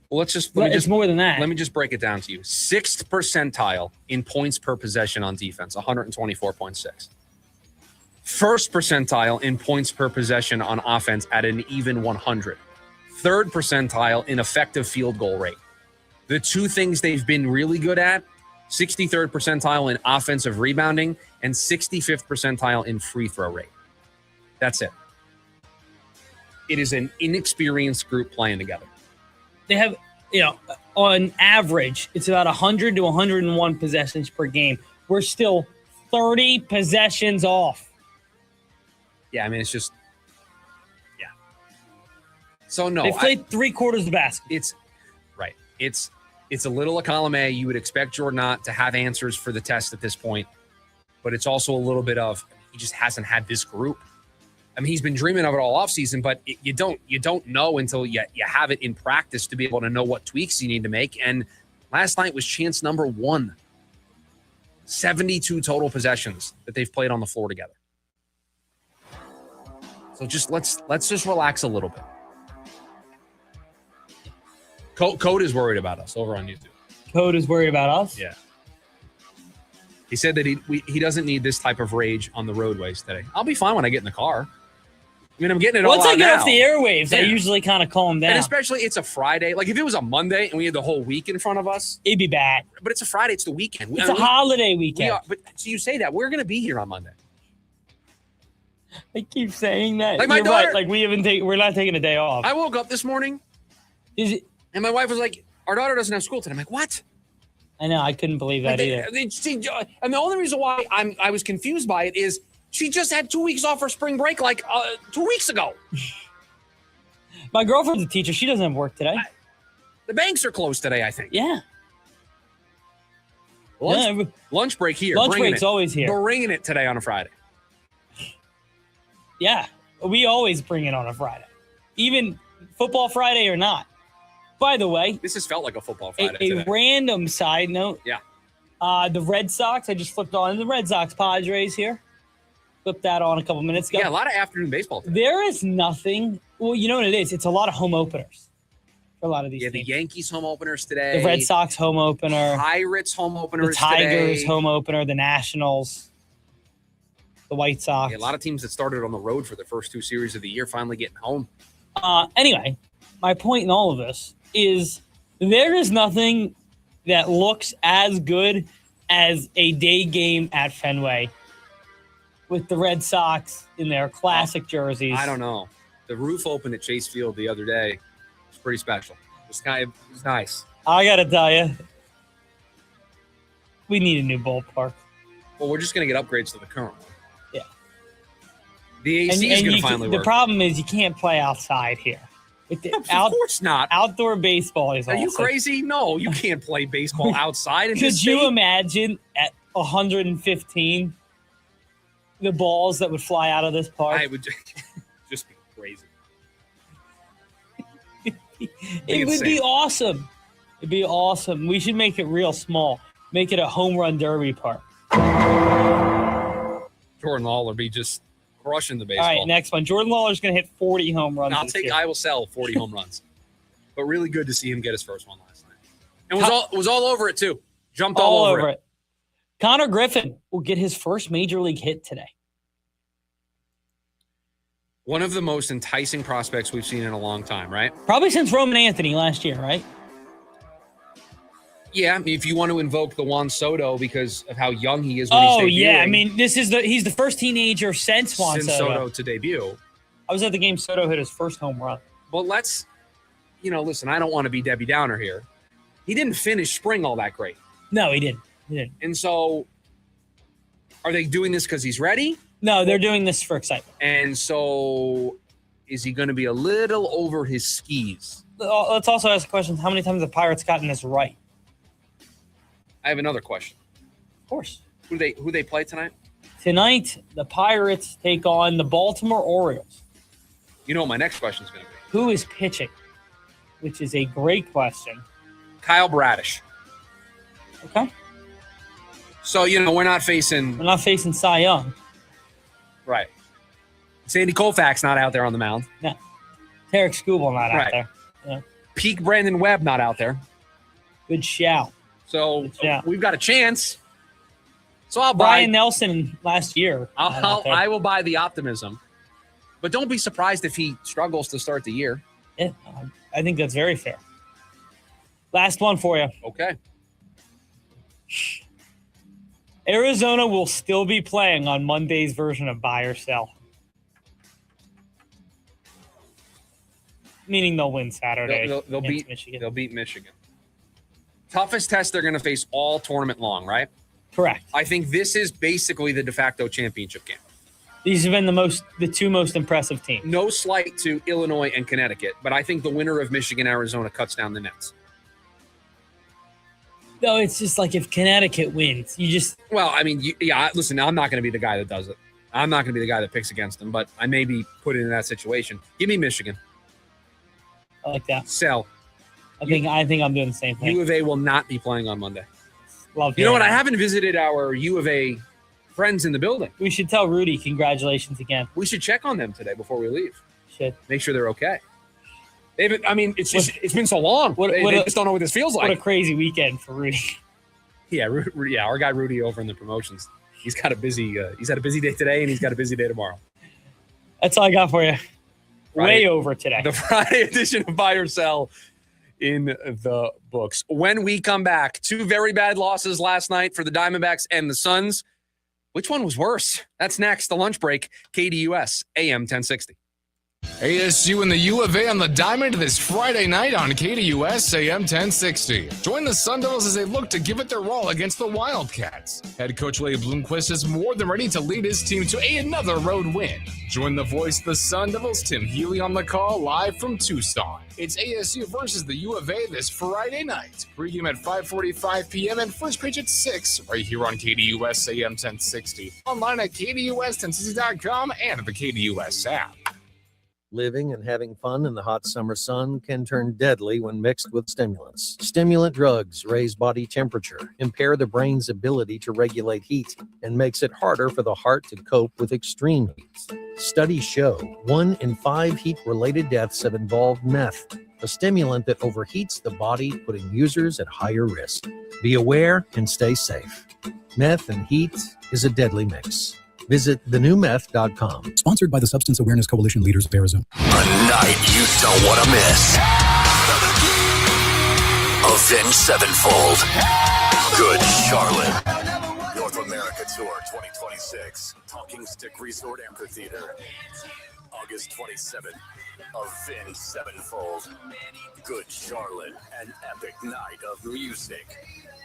[SPEAKER 8] Well,
[SPEAKER 9] It's more than that.
[SPEAKER 8] Let me just break it down to you. 6th percentile in points per possession on defense, 124.6. 1st percentile in points per possession on offense at an even 100. 3rd percentile in effective field goal rate. The two things they've been really good at, 63rd percentile in offensive rebounding and 65th percentile in free throw rate. That's it. It is an inexperienced group playing together.
[SPEAKER 9] They have, on average, it's about 100 to 101 possessions per game. We're still 30 possessions off.
[SPEAKER 8] Yeah, I mean, it's just, yeah. So, no.
[SPEAKER 9] They played 3/4 of basketball.
[SPEAKER 8] It's, right. It's a little a column A. You would expect Jordan Ott to have answers for the test at this point, but it's also a little bit of, he just hasn't had this group. I mean, he's been dreaming of it all offseason, but you don't know until you have it in practice to be able to know what tweaks you need to make. And last night was chance number 1. 72 total possessions that they've played on the floor together. So just let's just relax a little bit. Code is worried about us over on YouTube.
[SPEAKER 9] Code is worried about us?
[SPEAKER 8] Yeah. He said that he doesn't need this type of rage on the roadways today. I'll be fine when I get in the car. I mean, I'm getting it all out now.
[SPEAKER 9] Once I get off the airwaves, I usually kind of calm down.
[SPEAKER 8] And especially it's a Friday. Like if it was a Monday and we had the whole week in front of us,
[SPEAKER 9] it'd be bad.
[SPEAKER 8] But it's a Friday. It's the weekend.
[SPEAKER 9] It's a holiday weekend.
[SPEAKER 8] But so you say that. We're going to be here on Monday.
[SPEAKER 9] I keep saying that.
[SPEAKER 8] Like my
[SPEAKER 9] You're
[SPEAKER 8] daughter,
[SPEAKER 9] right. Like we're not taking a day off.
[SPEAKER 8] I woke up this morning. And my wife was like, our daughter doesn't have school today. I'm like, what?
[SPEAKER 9] I know. I couldn't believe that either.
[SPEAKER 8] And the only reason why I was confused by it is she just had 2 weeks off for spring break 2 weeks ago.
[SPEAKER 9] My girlfriend's a teacher. She doesn't have work today.
[SPEAKER 8] The banks are closed today, I think.
[SPEAKER 9] Yeah.
[SPEAKER 8] Lunch break here.
[SPEAKER 9] Lunch break's always here.
[SPEAKER 8] Bringing it today on a Friday.
[SPEAKER 9] Yeah. We always bring it on a Friday. Even football Friday or not. By the way,
[SPEAKER 8] this has felt like a football Friday.
[SPEAKER 9] A random side note.
[SPEAKER 8] Yeah.
[SPEAKER 9] The Red Sox, I just flipped on the Red Sox Padres here. Flipped that on a couple minutes ago.
[SPEAKER 8] Yeah, a lot of afternoon baseball today.
[SPEAKER 9] There is nothing. Well, you know what it is? It's a lot of home openers for a lot of these teams.
[SPEAKER 8] The Yankees home openers today.
[SPEAKER 9] The Red Sox home opener.
[SPEAKER 8] Pirates home openers
[SPEAKER 9] The Tigers
[SPEAKER 8] today.
[SPEAKER 9] home opener. The Nationals. The White Sox.
[SPEAKER 8] Yeah, a lot of teams that started on the road for the first 2 series of the year finally getting home.
[SPEAKER 9] Anyway, my point in all of this is there is nothing that looks as good as a day game at Fenway with the Red Sox in their classic jerseys.
[SPEAKER 8] I don't know. The roof opened at Chase Field the other day. It's pretty special. It was nice.
[SPEAKER 9] I got to tell you, We need a new ballpark.
[SPEAKER 8] Well, we're just going to get upgrades to the current one.
[SPEAKER 9] Yeah.
[SPEAKER 8] The AC is going to finally work.
[SPEAKER 9] The problem is you can't play outside here.
[SPEAKER 8] Of course not.
[SPEAKER 9] Outdoor baseball is
[SPEAKER 8] Are you
[SPEAKER 9] awesome.
[SPEAKER 8] crazy? No, you can't play baseball outside.
[SPEAKER 9] Could you imagine at 115 the balls that would fly out of this park?
[SPEAKER 8] I would just be crazy.
[SPEAKER 9] It would be awesome. It'd be awesome. We should make it real small. Make it a home run derby park.
[SPEAKER 8] Jordan Lawler be just crushing the baseball.
[SPEAKER 9] All right, next one. Jordan Lawler's going to hit 40 home runs.
[SPEAKER 8] I will sell 40 home runs. But really good to see him get his first one last night. And was all over it too. Jumped all over it.
[SPEAKER 9] Connor Griffin will get his first major league hit today.
[SPEAKER 8] One of the most enticing prospects we've seen in a long time, right?
[SPEAKER 9] Probably since Roman Anthony last year, right?
[SPEAKER 8] Yeah, if you want to invoke the Juan Soto because of how young he is when he's debuting.
[SPEAKER 9] Oh, yeah. I mean, he's the first teenager since Juan
[SPEAKER 8] Soto to debut.
[SPEAKER 9] I was at the game Soto hit his first home run.
[SPEAKER 8] But let's, listen, I don't want to be Debbie Downer here. He didn't finish spring all that great.
[SPEAKER 9] No, he didn't.
[SPEAKER 8] And so, are they doing this because he's ready?
[SPEAKER 9] No, they're doing this for excitement.
[SPEAKER 8] And so, is he going to be a little over his skis?
[SPEAKER 9] Let's also ask the question, how many times have the Pirates gotten this right?
[SPEAKER 8] I have another question.
[SPEAKER 9] Of course.
[SPEAKER 8] Who they play tonight?
[SPEAKER 9] Tonight, the Pirates take on the Baltimore Orioles.
[SPEAKER 8] You know what my next question is going to be.
[SPEAKER 9] Who is pitching? Which is a great question.
[SPEAKER 8] Kyle Bradish.
[SPEAKER 9] Okay.
[SPEAKER 8] So, we're not facing
[SPEAKER 9] Cy Young.
[SPEAKER 8] Right. Sandy Koufax not out there on the mound.
[SPEAKER 9] No. Tarek Skubal not out there. Yeah.
[SPEAKER 8] Peak Brandon Webb not out there.
[SPEAKER 9] Good shout.
[SPEAKER 8] So we've got a chance. So I'll
[SPEAKER 9] buy
[SPEAKER 8] Ryne
[SPEAKER 9] Nelson last year.
[SPEAKER 8] I will buy the optimism. But don't be surprised if he struggles to start the year.
[SPEAKER 9] Yeah, I think that's very fair. Last one for you.
[SPEAKER 8] Okay.
[SPEAKER 9] Arizona will still be playing on Monday's version of buy or sell. Meaning they'll win Saturday.
[SPEAKER 8] They'll beat Michigan. They'll beat Michigan. Toughest test they're going to face all tournament long, right?
[SPEAKER 9] Correct.
[SPEAKER 8] I think this is basically the de facto championship game.
[SPEAKER 9] These have been the two most impressive teams.
[SPEAKER 8] No slight to Illinois and Connecticut, but I think the winner of Michigan-Arizona cuts down the nets.
[SPEAKER 9] No, it's just like if Connecticut wins, you just...
[SPEAKER 8] Well, I mean, listen, I'm not going to be the guy that does it. I'm not going to be the guy that picks against them, but I may be put in that situation. Give me Michigan.
[SPEAKER 9] I like that.
[SPEAKER 8] Sell.
[SPEAKER 9] I think I'm doing the same thing.
[SPEAKER 8] U of A will not be playing on Monday.
[SPEAKER 9] Love
[SPEAKER 8] you know what? I haven't visited our U of A friends in the building.
[SPEAKER 9] We should tell Rudy congratulations again.
[SPEAKER 8] We should check on them today before we leave.
[SPEAKER 9] Should.
[SPEAKER 8] Make sure they're okay. It's been so long. They just don't know what this feels like.
[SPEAKER 9] What a crazy weekend for Rudy.
[SPEAKER 8] Yeah, our guy Rudy over in the promotions. He's got a busy. He's had a busy day today, and he's got a busy day tomorrow.
[SPEAKER 9] That's all I got for you.
[SPEAKER 8] Friday,
[SPEAKER 9] way over today.
[SPEAKER 8] The Friday edition of Buy or Sell in the books. When we come back, 2 very bad losses last night for the Diamondbacks and the Suns. Which one was worse? That's next. The lunch break. KDUS AM 1060.
[SPEAKER 3] ASU and the U of A on the Diamond this Friday night on KDUS AM 1060. Join the Sun Devils as they look to give it their all against the Wildcats. Head coach Leigh Bloomquist is more than ready to lead his team to another road win. Join the voice of the Sun Devils, Tim Healy, on the call live from Tucson. It's ASU versus the U of A this Friday night. Pregame at 5:45 p.m. and first pitch at 6 right here on KDUS AM 1060. Online at KDUS1060.com and the KDUS app.
[SPEAKER 13] Living and having fun in the hot summer sun can turn deadly when mixed with stimulants. Stimulant drugs raise body temperature, impair the brain's ability to regulate heat, and makes it harder for the heart to cope with extreme heat. Studies show 1 in 5 heat-related deaths have involved meth, a stimulant that overheats the body, putting users at higher risk. Be aware and stay safe. Meth and heat is a deadly mix. Visit thenewmeth.com.
[SPEAKER 6] Sponsored by the Substance Awareness Coalition Leaders of Arizona.
[SPEAKER 2] A night you don't want to miss. Avenged Sevenfold. Good Charlotte. North America Tour 2026. Talking Stick Resort Amphitheater. August 27th
[SPEAKER 10] Avenged Sevenfold. Good Charlotte, an epic night of music.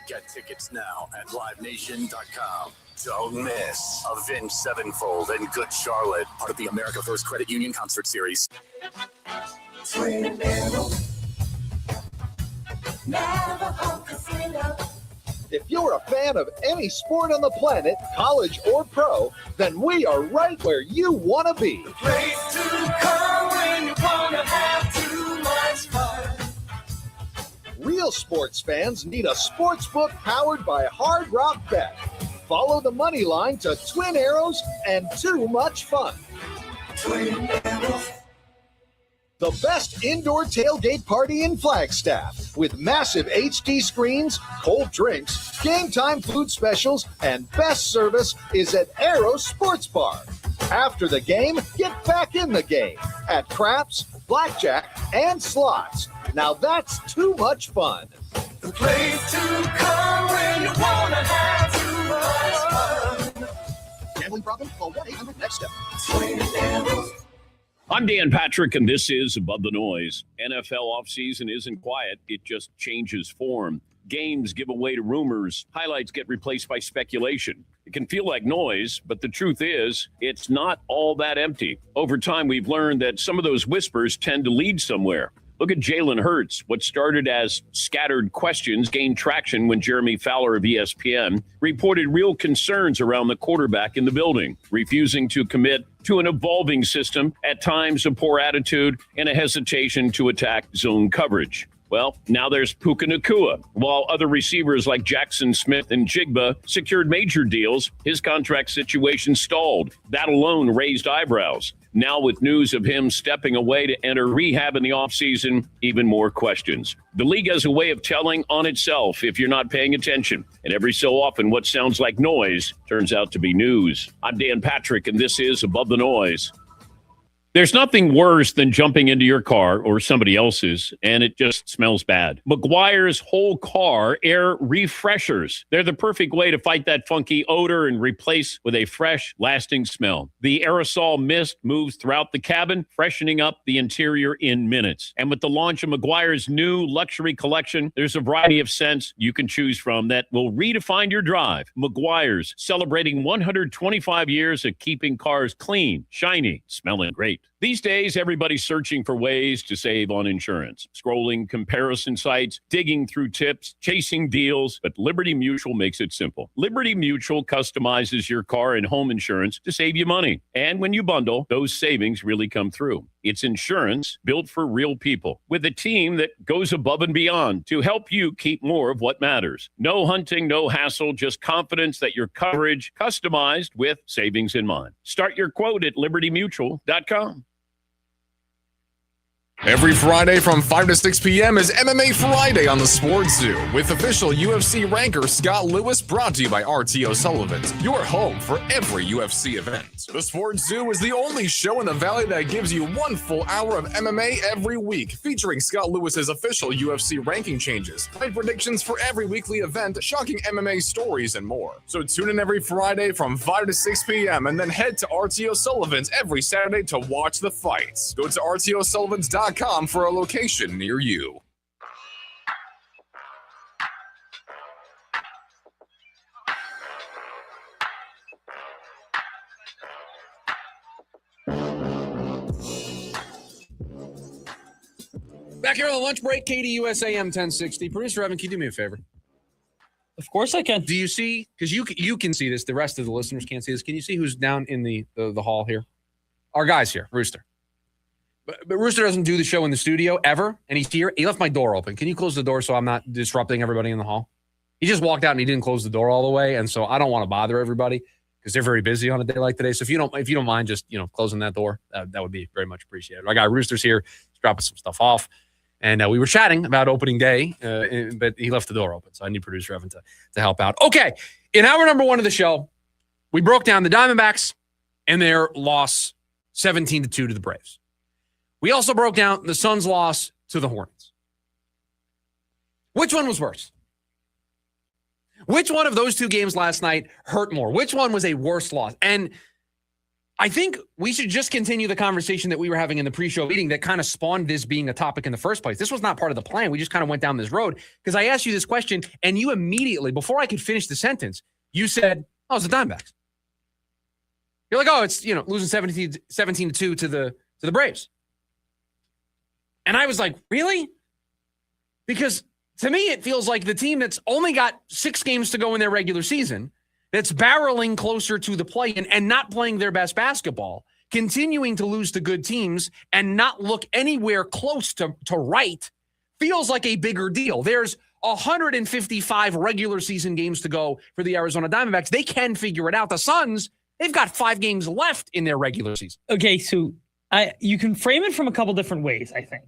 [SPEAKER 10] Get tickets now at livenation.com. Don't miss Avenged Sevenfold and Good Charlotte, part of the America First Credit Union concert series.
[SPEAKER 18] Twin Arrows. Navajo Casino.
[SPEAKER 14] If you're a fan of any sport on the planet, college or pro, then we are right where you want to be.
[SPEAKER 18] Place to come when you want to have too much fun.
[SPEAKER 14] Real sports fans need a sports book powered by Hard Rock Bet. Follow the money line to Twin Arrows and too much fun.
[SPEAKER 18] Twin Arrows.
[SPEAKER 14] The best indoor tailgate party in Flagstaff with massive HD screens, cold drinks, game time food specials, and best service is at Arrow Sports Bar. After the game, get back in the game at craps, blackjack, and slots. Now that's too much fun.
[SPEAKER 18] The place to come when you want to have too much fun.
[SPEAKER 14] Gambling problem? Call 1-800-NEXT-STEP.
[SPEAKER 18] Twin Arrows.
[SPEAKER 15] I'm Dan Patrick, and this is Above the Noise. NFL offseason isn't quiet. It just changes form. Games give way to rumors. Highlights get replaced by speculation. It can feel like noise, but the truth is, it's not all that empty. Over time, we've learned that some of those whispers tend to lead somewhere. Look at Jalen Hurts. What started as scattered questions gained traction when Jeremy Fowler of ESPN reported real concerns around the quarterback in the building, refusing to commit to an evolving system, at times a poor attitude, and a hesitation to attack zone coverage. Well, now there's Puka Nacua. While other receivers like Jackson Smith and Jigba secured major deals, his contract situation stalled. That alone raised eyebrows. Now with news of him stepping away to enter rehab in the offseason, even more questions. The league has a way of telling on itself if you're not paying attention. And every so often, what sounds like noise turns out to be news. I'm Dan Patrick, and this is Above the Noise. There's nothing worse than jumping into your car or somebody else's and it just smells bad. Meguiar's whole car air refreshers. They're the perfect way to fight that funky odor and replace with a fresh, lasting smell. The aerosol mist moves throughout the cabin, freshening up the interior in minutes. And with the launch of Meguiar's new luxury collection, there's a variety of scents you can choose from that will redefine your drive. Meguiar's, celebrating 125 years of keeping cars clean, shiny, smelling great. These days, everybody's searching for ways to save on insurance, scrolling comparison sites, digging through tips, chasing deals, but Liberty Mutual makes it simple. Liberty Mutual customizes your car and home insurance to save you money. And when you bundle, those savings really come through. It's insurance built for real people with a team that goes above and beyond to help you keep more of what matters. No hunting, no hassle, just confidence that your coverage customized with savings in mind. Start your quote at libertymutual.com.
[SPEAKER 3] Every Friday from 5 to 6 p.m. is MMA Friday on the Sports Zoo with official UFC ranker Scott Lewis, brought to you by RTO Sullivan's, your home for every UFC event. The Sports Zoo is the only show in the Valley that gives you 1 full hour of MMA every week, featuring Scott Lewis's official UFC ranking changes, fight predictions for every weekly event, shocking MMA stories, and more. So tune in every Friday from 5 to 6 p.m. and then head to RTO Sullivan's every Saturday to watch the fights. Go to RTOSullivans.com for a location near you.
[SPEAKER 8] Back here on the lunch break, KDUS AM 1060. Producer Evan, can you do me a favor?
[SPEAKER 9] Of course I can.
[SPEAKER 8] Do you see, because you can see this, the rest of the listeners can't see this. Can you see who's down in the hall here? Our guy's here, Rooster. But Rooster doesn't do the show in the studio ever, and he's here. He left my door open. Can you close the door so I'm not disrupting everybody in the hall? He just walked out and he didn't close the door all the way, and so I don't want to bother everybody because they're very busy on a day like today. So if you don't mind just closing that door, that would be very much appreciated. Our guy Rooster's here. He's dropping some stuff off, and we were chatting about opening day, but he left the door open, so I need producer Evan to help out. Okay, in hour number 1 of the show, we broke down the Diamondbacks and their loss 17-2 to the Braves. We also broke down the Suns' loss to the Hornets. Which one was worse? Which one of those two games last night hurt more? Which one was a worse loss? And I think we should just continue the conversation that we were having in the pre-show meeting that kind of spawned this being a topic in the first place. This was not part of the plan. We just kind of went down this road because I asked you this question, and you immediately, before I could finish the sentence, you said, "Oh, it's the Diamondbacks." You're like, "Oh, it's losing 17-2 to the Braves." And I was like, "Really?" Because to me, it feels like the team that's only got 6 games to go in their regular season, that's barreling closer to the play-in and not playing their best basketball, continuing to lose to good teams and not look anywhere close to right, feels like a bigger deal. There's 155 regular season games to go for the Arizona Diamondbacks. They can figure it out. The Suns, they've got 5 games left in their regular season.
[SPEAKER 9] Okay, so you can frame it from a couple different ways, I think.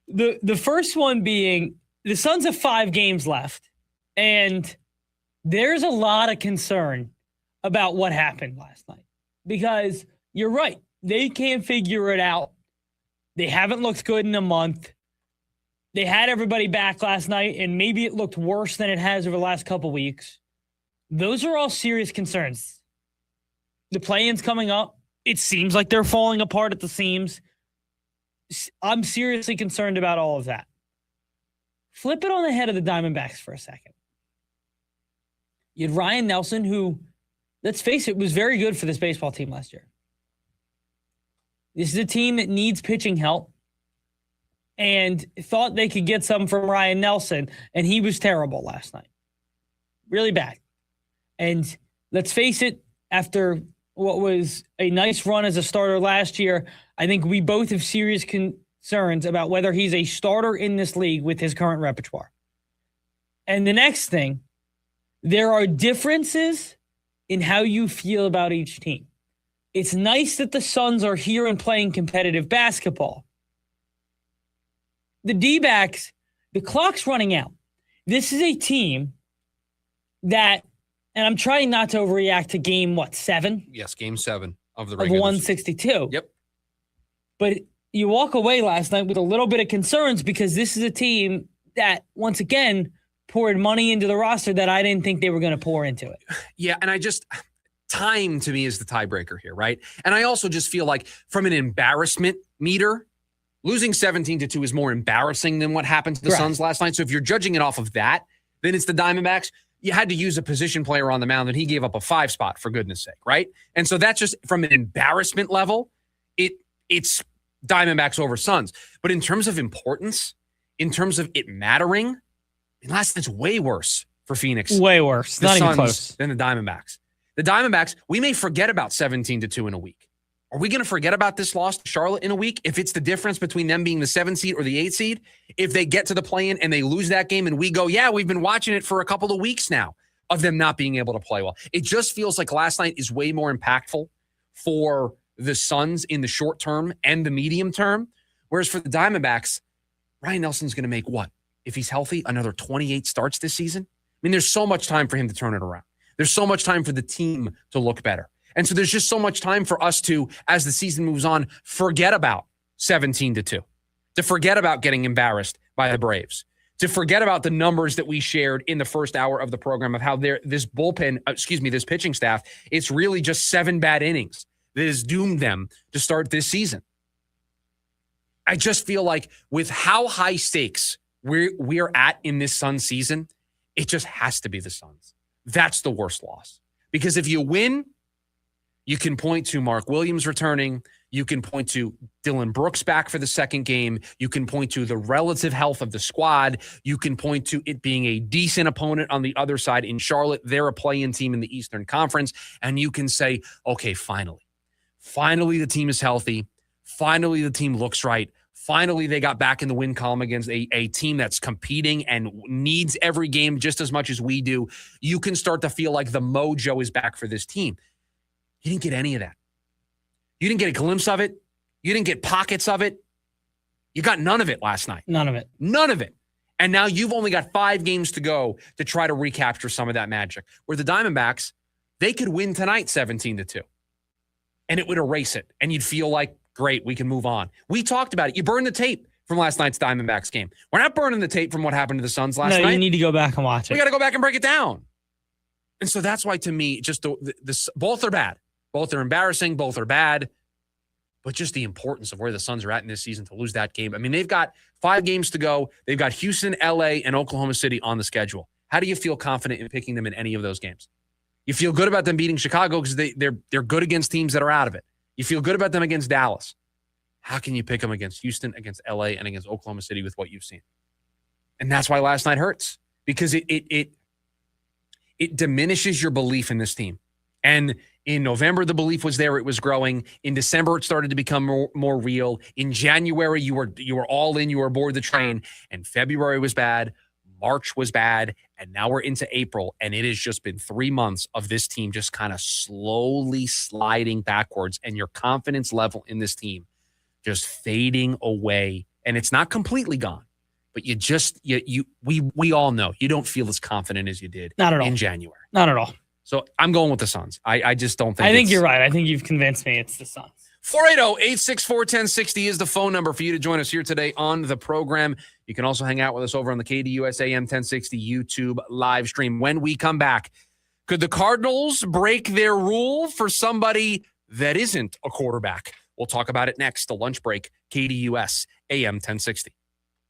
[SPEAKER 9] The first one being the Suns have 5 games left, and there's a lot of concern about what happened last night because you're right. They can't figure it out. They haven't looked good in a month. They had everybody back last night, and maybe it looked worse than it has over the last couple weeks. Those are all serious concerns. The play-in's coming up. It seems like they're falling apart at the seams. I'm seriously concerned about all of that. Flip it on the head of the Diamondbacks for a second. You had Ryne Nelson, who, let's face it, was very good for this baseball team last year. This is a team that needs pitching help and thought they could get some from Ryne Nelson, and he was terrible last night. Really bad. And let's face it, after what was a nice run as a starter last year, I think we both have serious concerns about whether he's a starter in this league with his current repertoire. And the next thing, there are differences in how you feel about each team. It's nice that the Suns are here and playing competitive basketball. The D-backs, the clock's running out. This is a team that, and I'm trying not to overreact to game, 7?
[SPEAKER 8] Yes, game 7 of the
[SPEAKER 9] Of
[SPEAKER 8] regular
[SPEAKER 9] 162.
[SPEAKER 8] Yep.
[SPEAKER 9] But you walk away last night with a little bit of concerns because this is a team that, once again, poured money into the roster that I didn't think they were going to pour into it.
[SPEAKER 8] Yeah, and time to me is the tiebreaker here, right? And I also just feel like from an embarrassment meter, losing 17-2 is more embarrassing than what happened to the Suns last night. So if you're judging it off of that, then it's the Diamondbacks. You had to use a position player on the mound, and he gave up a 5 spot, for goodness sake, right? And so that's just from an embarrassment level, it's Diamondbacks over Suns. But in terms of importance, in terms of it mattering, last night's way worse for Phoenix.
[SPEAKER 9] Way worse.
[SPEAKER 8] The
[SPEAKER 9] Not
[SPEAKER 8] Suns
[SPEAKER 9] even close.
[SPEAKER 8] than the Diamondbacks. The Diamondbacks, we may forget about 17-2 in a week. Are we going to forget about this loss to Charlotte in a week if it's the difference between them being the 7 seed or the 8 seed? If they get to the play-in and they lose that game and we go, yeah, we've been watching it for a couple of weeks now of them not being able to play well. It just feels like last night is way more impactful for the Suns in the short term and the medium term. Whereas for the Diamondbacks, Ryne Nelson's going to make what? If he's healthy, another 28 starts this season? I mean, there's so much time for him to turn it around. There's so much time for the team to look better. And so there's just so much time for us to, as the season moves on, forget about 17-2, to forget about getting embarrassed by the Braves, to forget about the numbers that we shared in the first hour of the program of how this pitching staff, it's really just 7 bad innings that has doomed them to start this season. I just feel like with how high stakes we're at in this Suns season, it just has to be the Suns. That's the worst loss. Because if you win, you can point to Mark Williams returning. You can point to Dylan Brooks back for the second game. You can point to the relative health of the squad. You can point to it being a decent opponent on the other side in Charlotte. They're a play-in team in the Eastern Conference. And you can say, okay, finally the team is healthy. Finally, the team looks right. Finally, they got back in the win column against a team that's competing and needs every game just as much as we do. You can start to feel like the mojo is back for this team. You didn't get any of that. You didn't get a glimpse of it. You didn't get pockets of it. You got none of it last night.
[SPEAKER 9] None of it.
[SPEAKER 8] None of it. And now you've only got 5 games to go to try to recapture some of that magic. Where the Diamondbacks, they could win tonight 17-2. And it would erase it. And you'd feel like, great, we can move on. We talked about it. You burned the tape from last night's Diamondbacks game. We're not burning the tape from what happened to the Suns last night.
[SPEAKER 9] No, you need to go back and watch it.
[SPEAKER 8] We got to go back and break it down. And so that's why, to me, just both are bad. Both are embarrassing. Both are bad. But just the importance of where the Suns are at in this season to lose that game. I mean, they've got 5 games to go. They've got Houston, LA, and Oklahoma City on the schedule. How do you feel confident in picking them in any of those games? You feel good about them beating Chicago because they're good against teams that are out of it. You feel good about them against Dallas. How can you pick them against Houston, against LA, and against Oklahoma City with what you've seen? And that's why last night hurts, because it diminishes your belief in this team. And in November, the belief was there. It was growing. In December, it started to become more real. In January, you were all in. You were aboard the train. And February was bad. March was bad. And now we're into April. And it has just been 3 months of this team just kind of slowly sliding backwards. And your confidence level in this team just fading away. And it's not completely gone. But we all know you don't feel as confident as you did in January.
[SPEAKER 9] Not at all.
[SPEAKER 8] So I'm going with the Suns. I just don't think.
[SPEAKER 9] I think you're right. I think you've convinced me it's the Suns.
[SPEAKER 8] 480-864-1060 is the phone number for you to join us here today on the program. You can also hang out with us over on the KDUS AM 1060 YouTube live stream. When we come back, could the Cardinals break their rule for somebody that isn't a quarterback? We'll talk about it next. The lunch break, KDUS AM 1060.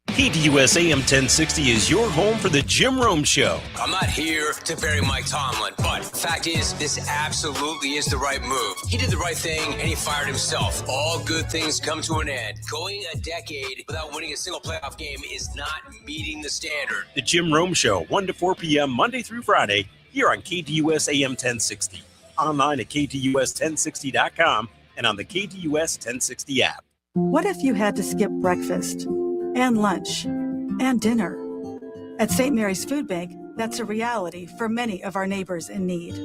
[SPEAKER 7] KDUS AM 1060 is your home for the Jim Rome Show.
[SPEAKER 17] I'm not here to bury Mike Tomlin, but the fact is, this absolutely is the right move. He did the right thing, and he fired himself. All good things come to an end. Going a decade without winning a single playoff game is not meeting the standard.
[SPEAKER 7] The Jim Rome Show, 1 to 4 p.m. Monday through Friday, here on KDUS AM 1060. Online at KDUS1060.com and on the KDUS 1060 app.
[SPEAKER 16] What if you had to skip breakfast and lunch and dinner? At St. Mary's Food Bank, that's a reality for many of our neighbors in need.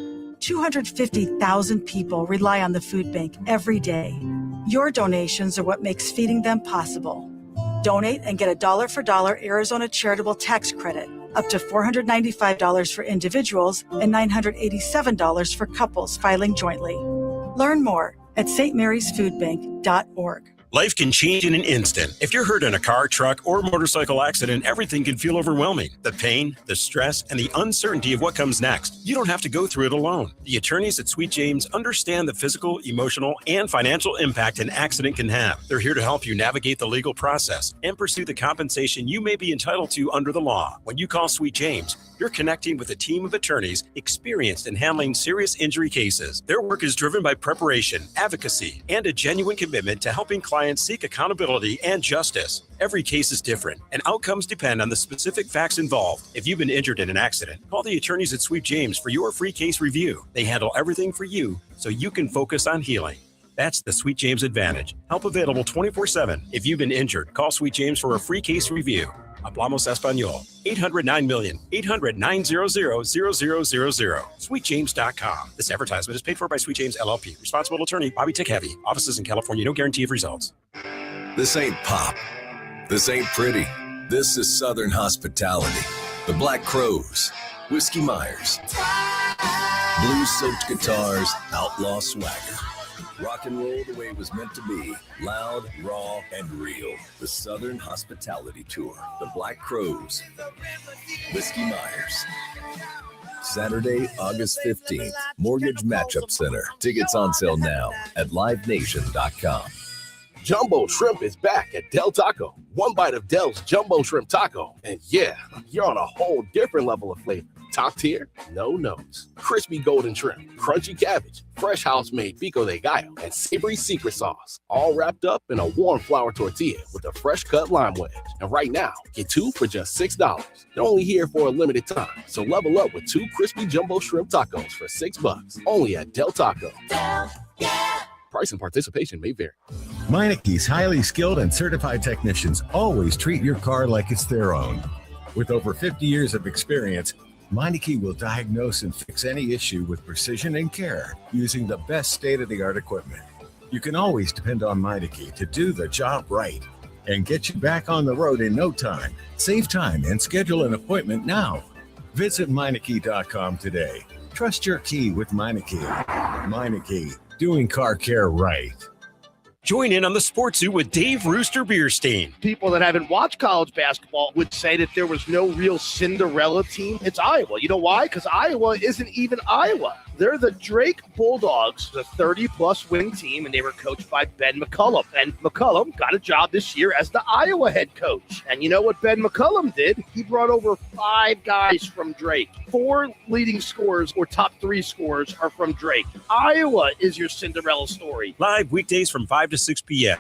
[SPEAKER 16] 250,000 people rely on the food bank every day. Your donations are what makes feeding them possible. Donate and get a $1 for $1 Arizona charitable tax credit, up to $495 for individuals and $987 for couples filing jointly. Learn more at stmarysfoodbank.org.
[SPEAKER 7] Life can change in an instant. If you're hurt in a car, truck, or motorcycle accident, everything can feel overwhelming. The pain, the stress, and the uncertainty of what comes next. You don't have to go through it alone. The attorneys at Sweet James understand the physical, emotional, and financial impact an accident can have. They're here to help you navigate the legal process and pursue the compensation you may be entitled to under the law. When you call Sweet James, you're connecting with a team of attorneys experienced in handling serious injury cases. Their work is driven by preparation, advocacy, and a genuine commitment to helping clients seek accountability and justice. Every case is different, and outcomes depend on the specific facts involved. If you've been injured in an accident, call the attorneys at Sweet James for your free case review. They handle everything for you so you can focus on healing. That's the Sweet James advantage. Help available 24/7. If you've been injured, call Sweet James for a free case review. Hablamos Español. 800-9000000. 800-900-0000. SweetJames.com. This advertisement is paid for by Sweet James LLP. Responsible attorney, Bobby Tick Heavy. Offices in California. No guarantee of results.
[SPEAKER 12] This ain't pop. This ain't pretty. This is Southern hospitality. The Black Crows, Whiskey Myers, blues-soaked guitars, outlaw swagger. Rock and roll the way it was meant to be. Loud, raw, and real. The Southern Hospitality Tour. The Black Crows. Whiskey Myers. Saturday, August 15th. Mortgage Matchup Center. Tickets on sale now at livenation.com.
[SPEAKER 19] Jumbo Shrimp is back at Del Taco. One bite of Del's Jumbo Shrimp Taco. And yeah, you're on a whole different level of flavor. Top tier, no notes. Crispy golden shrimp, crunchy cabbage, fresh house-made pico de gallo, and savory secret sauce. All wrapped up in a warm flour tortilla with a fresh-cut lime wedge. And right now, get 2 for just $6. They're only here for a limited time, so level up with 2 crispy jumbo shrimp tacos for $6. Only at Del Taco. Del, yeah. Price and participation may vary.
[SPEAKER 20] Meineke's highly skilled and certified technicians always treat your car like it's their own. With over 50 years of experience, Meineke will diagnose and fix any issue with precision and care using the best state-of-the-art equipment. You can always depend on Meineke to do the job right and get you back on the road in no time. Save time and schedule an appointment now. Visit Meineke.com today. Trust your key with Meineke. Meineke, doing car care right.
[SPEAKER 7] Join in on the Sports Zoo with Dave Rooster Beerstein.
[SPEAKER 1] People that haven't watched college basketball would say that there was no real Cinderella team. It's Iowa. You know why? Because Iowa isn't even Iowa. They're the Drake Bulldogs, the 30-plus win team, and they were coached by Ben McCullum. And McCullum got a job this year as the Iowa head coach. And you know what Ben McCullum did? He brought over 5 guys from Drake. 4 leading scorers or top 3 scorers are from Drake. Iowa is your Cinderella story.
[SPEAKER 7] Live weekdays from 5 to 6 p.m.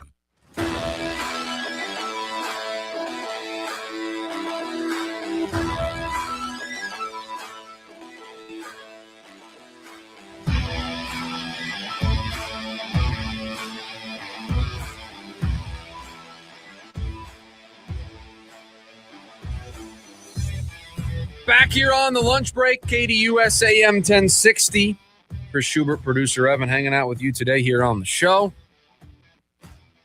[SPEAKER 8] Back here on the lunch break, KDUS AM 1060. Chris Schubert, producer Evan, hanging out with you today here on the show.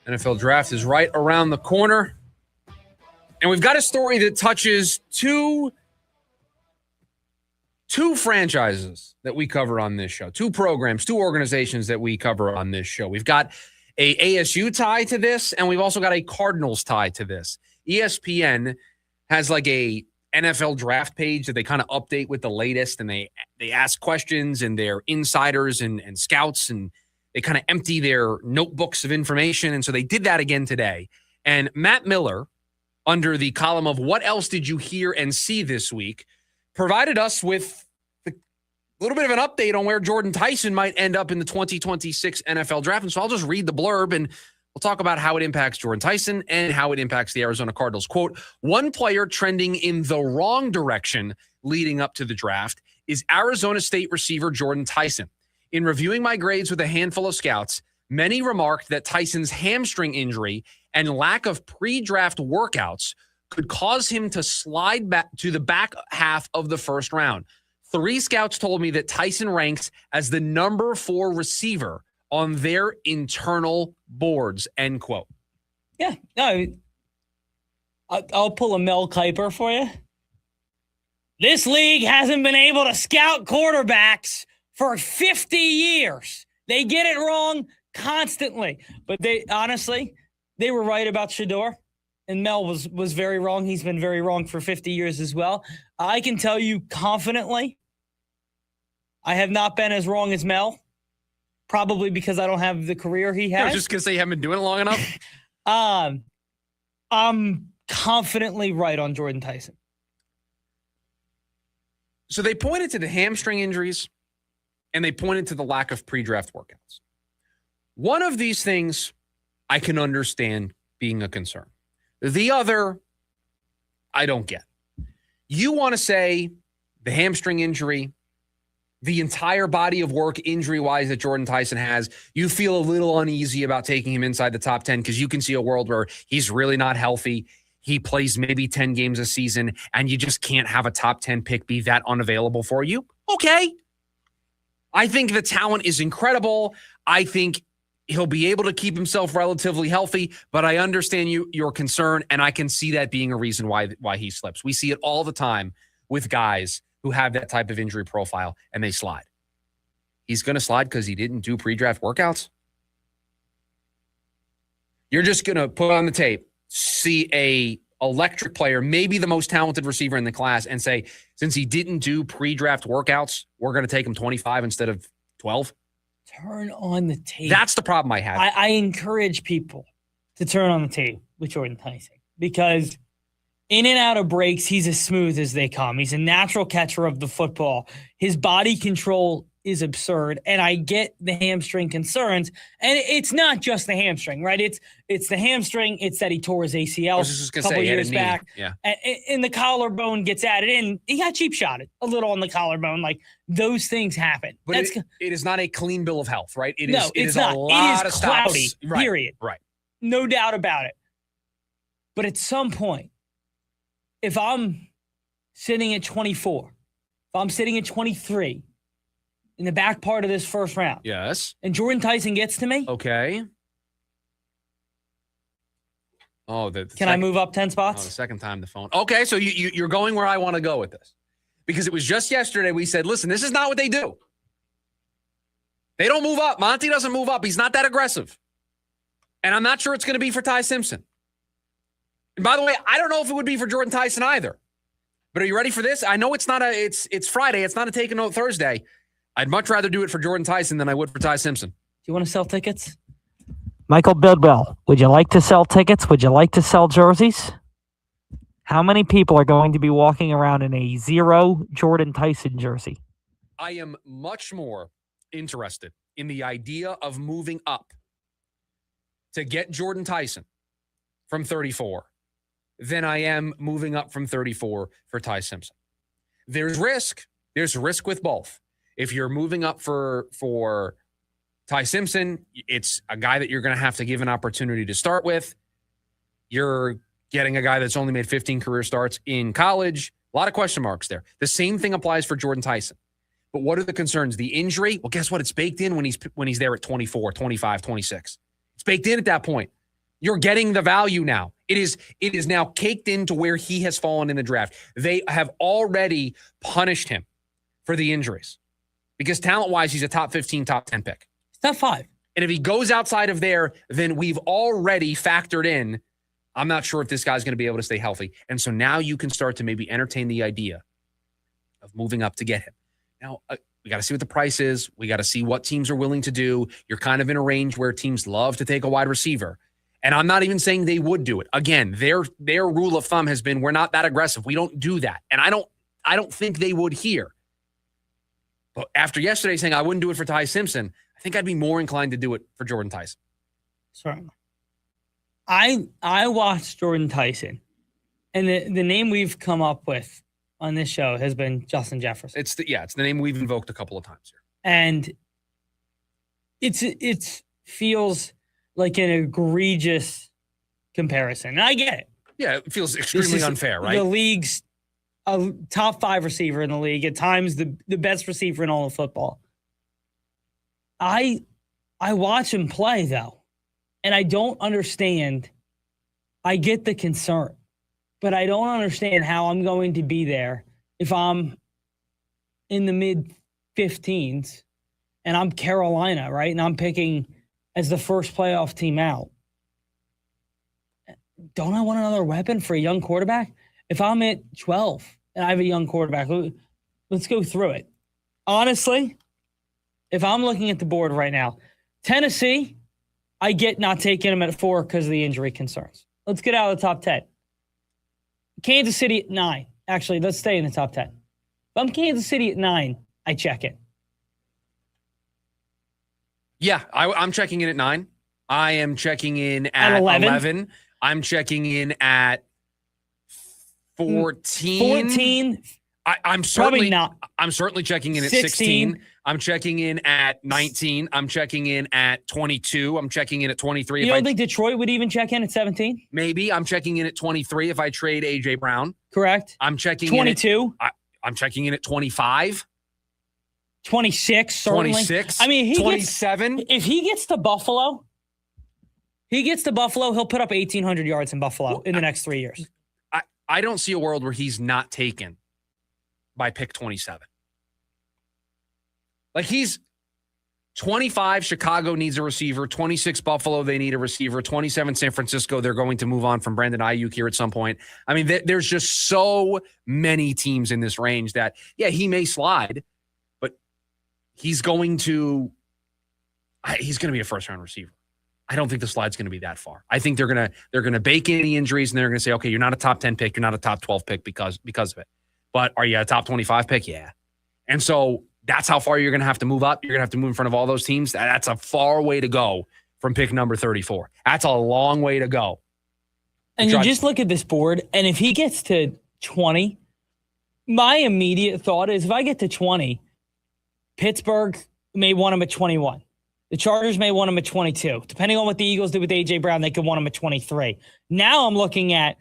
[SPEAKER 8] NFL draft is right around the corner. And we've got a story that touches two franchises that we cover on this show, 2 programs, 2 organizations that we cover on this show. We've got a ASU tie to this, and we've also got a Cardinals tie to this. ESPN has like a NFL draft page that they kind of update with the latest, and they ask questions, and they're insiders and scouts, and they kind of empty their notebooks of information. And so they did that again today. And Matt Miller, under the column of What Else Did You Hear and See This Week, provided us with a little bit of an update on where Jordan Tyson might end up in the 2026 NFL draft. And so I'll just read the blurb, and we'll talk about how it impacts Jordan Tyson and how it impacts the Arizona Cardinals. Quote, one player trending in the wrong direction leading up to the draft is Arizona State receiver Jordan Tyson. In reviewing my grades with a handful of scouts, many remarked that Tyson's hamstring injury and lack of pre-draft workouts could cause him to slide back to the back half of the first round. 3 scouts told me that Tyson ranks as the number 4 receiver on their internal boards, end quote.
[SPEAKER 9] Yeah, no, I'll pull a Mel Kiper for you. This league hasn't been able to scout quarterbacks for 50 years. They get it wrong constantly. But they were right about Shador, and Mel was very wrong. He's been very wrong for 50 years as well. I can tell you confidently, I have not been as wrong as Mel. Probably because I don't have the career he has.
[SPEAKER 8] I was just going to say you haven't been doing it long enough.
[SPEAKER 9] I'm confidently right on Jordan Tyson.
[SPEAKER 8] So they pointed to the hamstring injuries, and they pointed to the lack of pre-draft workouts. One of these things I can understand being a concern. The other, I don't get. You want to say the hamstring injury, the entire body of work injury-wise that Jordan Tyson has, you feel a little uneasy about taking him inside the top 10 because you can see a world where he's really not healthy. He plays maybe 10 games a season, and you just can't have a top 10 pick be that unavailable for you. Okay. I think the talent is incredible. I think he'll be able to keep himself relatively healthy, but I understand your concern, and I can see that being a reason why he slips. We see it all the time with guys who have that type of injury profile, and they slide. He's going to slide because he didn't do pre-draft workouts? You're just going to put on the tape, see a electric player, maybe the most talented receiver in the class, and say, since he didn't do pre-draft workouts, we're going to take him 25 instead of 12?
[SPEAKER 9] Turn on the tape.
[SPEAKER 8] That's the problem I have.
[SPEAKER 9] I encourage people to turn on the tape with Jordan Tyson because in and out of breaks, he's as smooth as they come. He's a natural catcher of the football. His body control is absurd, and I get the hamstring concerns. And it's not just the hamstring, right? It's the hamstring. It's that he tore his ACL a couple years back.
[SPEAKER 8] Yeah.
[SPEAKER 9] And the collarbone gets added in. He got cheap shotted a little on the collarbone. Like, those things happen.
[SPEAKER 8] But it is not a clean bill of health, right? It is
[SPEAKER 9] not.
[SPEAKER 8] a lot
[SPEAKER 9] it is
[SPEAKER 8] of
[SPEAKER 9] cloudy,
[SPEAKER 8] stops. Right,
[SPEAKER 9] period.
[SPEAKER 8] Right.
[SPEAKER 9] No doubt about it. But at some point, if I'm sitting at 24, if I'm sitting at 23 in the back part of this first round,
[SPEAKER 8] yes,
[SPEAKER 9] and Jordan Tyson gets to me,
[SPEAKER 8] okay.
[SPEAKER 9] Can I move up 10 spots?
[SPEAKER 8] Oh, the second time the phone. Okay, so you're going where I want to go with this. Because it was just yesterday we said, listen, this is not what they do. They don't move up. Monty doesn't move up. He's not that aggressive. And I'm not sure it's going to be for Ty Simpson. And by the way, I don't know if it would be for Jordan Tyson either. But are you ready for this? I know it's not it's Friday. It's not a take a note Thursday. I'd much rather do it for Jordan Tyson than I would for Ty Simpson.
[SPEAKER 9] Do you want to sell tickets?
[SPEAKER 4] Michael Bidwell, would you like to sell tickets? Would you like to sell jerseys? How many people are going to be walking around in a 0 Jordan Tyson jersey?
[SPEAKER 8] I am much more interested in the idea of moving up to get Jordan Tyson from 34 than I am moving up from 34 for Ty Simpson. There's risk. There's risk with both. If you're moving up for Ty Simpson, it's a guy that you're going to have to give an opportunity to start with. You're getting a guy that's only made 15 career starts in college. A lot of question marks there. The same thing applies for Jordan Tyson. But what are the concerns? The injury? Well, guess what? It's baked in when he's there at 24, 25, 26. It's baked in at that point. You're getting the value now. It is now caked into where he has fallen in the draft. They have already punished him for the injuries because talent-wise, he's a top 15, top 10 pick.
[SPEAKER 9] Top 5.
[SPEAKER 8] And if he goes outside of there, then we've already factored in, I'm not sure if this guy's going to be able to stay healthy. And so now you can start to maybe entertain the idea of moving up to get him. Now, we got to see what the price is. We got to see what teams are willing to do. You're kind of in a range where teams love to take a wide receiver. And I'm not even saying they would do it. Again, their rule of thumb has been we're not that aggressive. We don't do that. And I don't think they would here. But after yesterday saying I wouldn't do it for Ty Simpson, I think I'd be more inclined to do it for Jordan Tyson.
[SPEAKER 9] Certainly. I watched Jordan Tyson, and the name we've come up with on this show has been Justin Jefferson.
[SPEAKER 8] It's the name we've invoked a couple of times here.
[SPEAKER 9] And it feels like an egregious comparison. And I get it.
[SPEAKER 8] Yeah, it feels extremely unfair, right?
[SPEAKER 9] The league's a top 5 receiver in the league, at times the best receiver in all of football. I watch him play, though, and I don't understand. I get the concern, but I don't understand how I'm going to be there if I'm in the mid-15s and I'm Carolina, right? And I'm picking as the first playoff team out. Don't I want another weapon for a young quarterback? If I'm at 12 and I have a young quarterback, let's go through it. Honestly, if I'm looking at the board right now, Tennessee, I get not taking them at 4 because of the injury concerns. Let's get out of the top 10. Kansas City at 9. Actually, let's stay in the top 10. If I'm Kansas City at 9, I check it.
[SPEAKER 8] Yeah, I'm checking in at 9. I am checking in at 11. I'm checking in at 14.
[SPEAKER 9] 14.
[SPEAKER 8] I'm certainly
[SPEAKER 9] Probably not.
[SPEAKER 8] I'm certainly checking in at 16. I'm checking in at 19. I'm checking in at 22. I'm checking in at 23.
[SPEAKER 9] You don't think Detroit would even check in at 17?
[SPEAKER 8] Maybe. I'm checking in at 23 if I trade A.J. Brown.
[SPEAKER 9] Correct.
[SPEAKER 8] I'm checking
[SPEAKER 9] 22.
[SPEAKER 8] I'm checking in at 25.
[SPEAKER 9] 26, certainly.
[SPEAKER 8] 26.
[SPEAKER 9] I mean,
[SPEAKER 8] 27.
[SPEAKER 9] If he gets to Buffalo, he'll put up 1,800 yards in Buffalo in the next 3 years.
[SPEAKER 8] I don't see a world where he's not taken by pick 27. Like he's 25, Chicago needs a receiver. 26, Buffalo, they need a receiver. 27, San Francisco, they're going to move on from Brandon Ayuk here at some point. I mean, there's just so many teams in this range that, yeah, he may slide, but he's going to be a first-round receiver. I don't think the slide's going to be that far. I think they're gonna bake in the injuries and they're going to say, okay, you're not a top 10 pick, you're not a top 12 pick because of it. But are you a top 25 pick? Yeah. And so that's how far you're going to have to move up. You're going to have to move in front of all those teams. That's a far way to go from pick number 34. That's a long way to go.
[SPEAKER 9] And you just look at this board, and if he gets to 20, my immediate thought is if I get to 20, Pittsburgh may want him at 21. The Chargers may want him at 22. Depending on what the Eagles did with A.J. Brown, they could want him at 23. Now I'm looking at,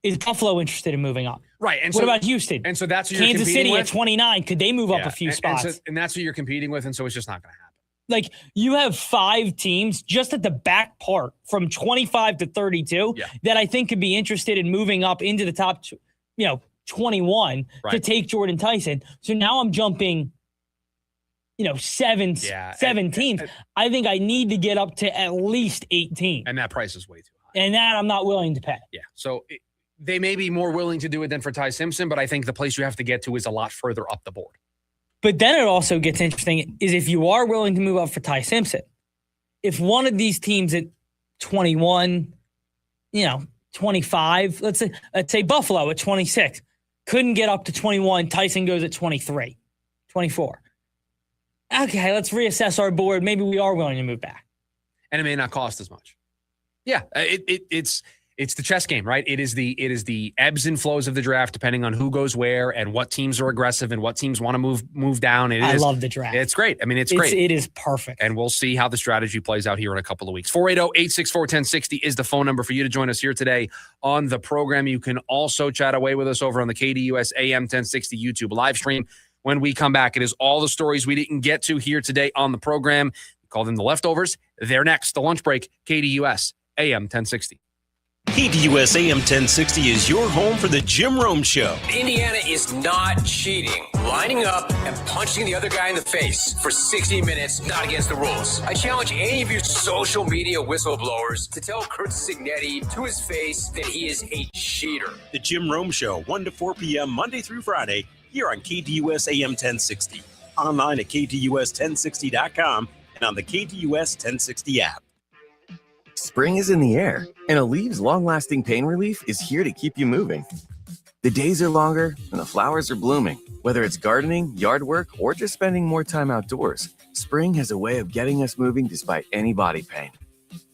[SPEAKER 9] is Buffalo interested in moving up?
[SPEAKER 8] Right. And
[SPEAKER 9] what about Houston?
[SPEAKER 8] And so that's what
[SPEAKER 9] Kansas City
[SPEAKER 8] with?
[SPEAKER 9] At 29. Could they move up a few spots?
[SPEAKER 8] And that's what you're competing with, and so it's just not going to happen.
[SPEAKER 9] Like, you have 5 teams just at the back part from 25 to 32 that I think could be interested in moving up into the top, 21 to take Jordan Tyson. So now I'm jumping seven teams. I think I need to get up to at least 18.
[SPEAKER 8] And that price is way too high.
[SPEAKER 9] And that I'm not willing to pay.
[SPEAKER 8] Yeah. So they may be more willing to do it than for Ty Simpson, but I think the place you have to get to is a lot further up the board.
[SPEAKER 9] But then it also gets interesting is if you are willing to move up for Ty Simpson, if one of these teams at 21, 25, let's say Buffalo at 26, couldn't get up to 21, Tyson goes at 23, 24. Okay, let's reassess our board. Maybe we are willing to move back.
[SPEAKER 8] And it may not cost as much. Yeah, it's the chess game, right? It is the ebbs and flows of the draft, depending on who goes where and what teams are aggressive and what teams want to move down.
[SPEAKER 9] I love the draft.
[SPEAKER 8] It's great. I mean, it's great.
[SPEAKER 9] It is perfect.
[SPEAKER 8] And we'll see how the strategy plays out here in a couple of weeks. 480-864-1060 is the phone number for you to join us here today on the program. You can also chat away with us over on the KDUS AM 1060 YouTube live stream. When we come back, it is all the stories we didn't get to here today on the program. We call them the leftovers. They're next. The lunch break, KDUS AM 1060.
[SPEAKER 7] KDUS AM 1060 is your home for the Jim Rome Show.
[SPEAKER 17] Indiana is not cheating. Lining up and punching the other guy in the face for 60 minutes, not against the rules. I challenge any of you social media whistleblowers to tell Kurt Signetti to his face that he is a cheater.
[SPEAKER 7] The Jim Rome Show, 1 to 4 p.m. Monday through Friday, here on KDUS AM 1060. Online at KDUS1060.com and on the KDUS 1060 app.
[SPEAKER 5] Spring is in the air, and Alev's long-lasting pain relief is here to keep you moving. The days are longer, and the flowers are blooming. Whether it's gardening, yard work, or just spending more time outdoors, spring has a way of getting us moving despite any body pain.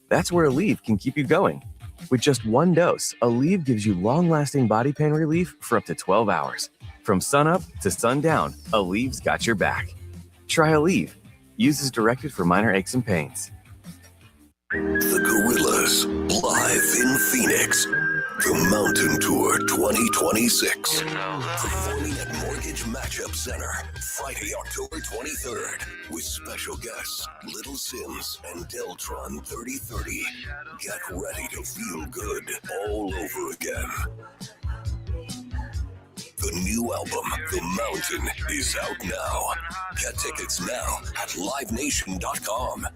[SPEAKER 5] That's where Aleve can keep you going. With just one dose, Aleve gives you long-lasting body pain relief for up to 12 hours. From sunup to sundown, Aleve's got your back. Try Aleve. Use as directed for minor aches and pains.
[SPEAKER 2] The Gorillas, live in Phoenix. The Mountain Tour 2026. Performing at Mortgage Matchup Center, Friday, October 23rd. With special guests, Little Sims and Deltron 3030. Get ready to feel good all over again. The new album, The Mountain, is out now. Get tickets now at livenation.com.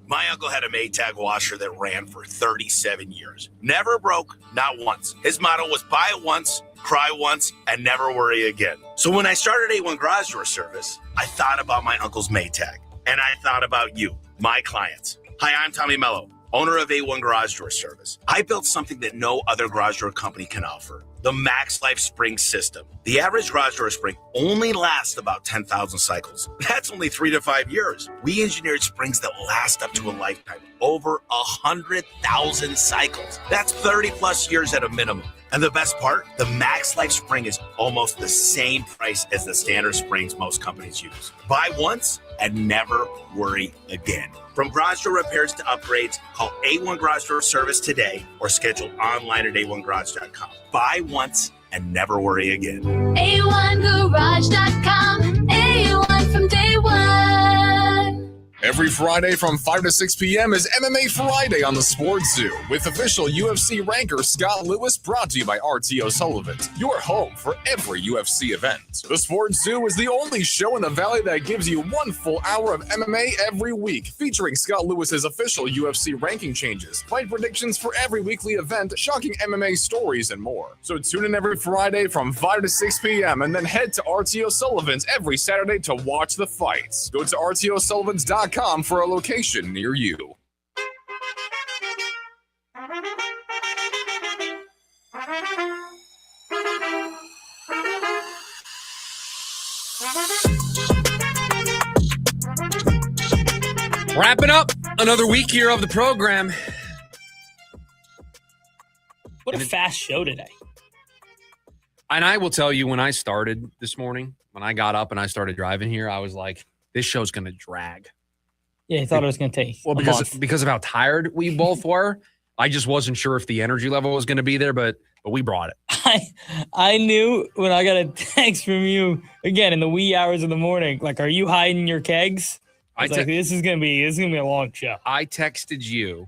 [SPEAKER 25] My uncle had a Maytag washer that ran for 37 years. Never broke, not once. His motto was buy it once, cry once, and never worry again. So when I started A1 Garage Door Service, I thought about my uncle's Maytag. And I thought about you, my clients. Hi, I'm Tommy Mello, owner of A1 Garage Door Service. I built something that no other garage door company can offer. The Max Life Spring System. The average garage door spring only lasts about 10,000 cycles. That's only 3 to 5 years. We engineered springs that last up to a lifetime, over 100,000 cycles. That's 30 plus years at a minimum. And the best part, the Max Life Spring is almost the same price as the standard springs most companies use. Buy once and never worry again. From garage door repairs to upgrades, call A1 Garage Door Service today or schedule online at a1garage.com. Buy once and never worry again.
[SPEAKER 18] A1Garage.com. A1 from day one.
[SPEAKER 3] Every Friday from 5 to 6 p.m. is MMA Friday on the Sports Zoo with official UFC ranker Scott Lewis, brought to you by RTO Sullivan's, your home for every UFC event. The Sports Zoo is the only show in the Valley that gives you 1 full hour of MMA every week, featuring Scott Lewis's official UFC ranking changes, fight predictions for every weekly event, shocking MMA stories, and more. So tune in every Friday from 5 to 6 p.m. and then head to RTO Sullivan's every Saturday to watch the fights. Go to RTOSullivans.com for a location near you.
[SPEAKER 8] Wrapping up another week here of the program.
[SPEAKER 9] What a fast show today.
[SPEAKER 8] And I will tell you, when I started this morning, when I got up and I started driving here, I was like, this show's going to drag.
[SPEAKER 9] Yeah, I thought it was going to take
[SPEAKER 8] because of how tired we both were. I just wasn't sure if the energy level was going to be there, but we brought it.
[SPEAKER 9] I knew when I got a text from you again in the wee hours of the morning, like, are you hiding your kegs? I was like, this is gonna be a long show.
[SPEAKER 8] I texted you.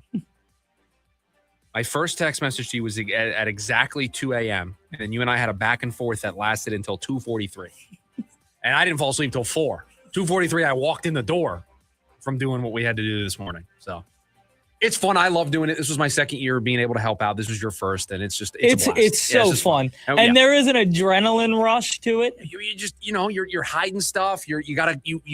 [SPEAKER 8] My first text message to you was at exactly 2 a.m. And then you and I had a back and forth that lasted until 2:43. And I didn't fall asleep till 4. 2:43, I walked in the door from doing what we had to do this morning. So it's fun. I love doing it. This was my second year being able to help out. This was your first, and it's just it's a blast.
[SPEAKER 9] It's so fun.
[SPEAKER 8] Oh,
[SPEAKER 9] And there is an adrenaline rush to it.
[SPEAKER 8] You just you're hiding stuff. You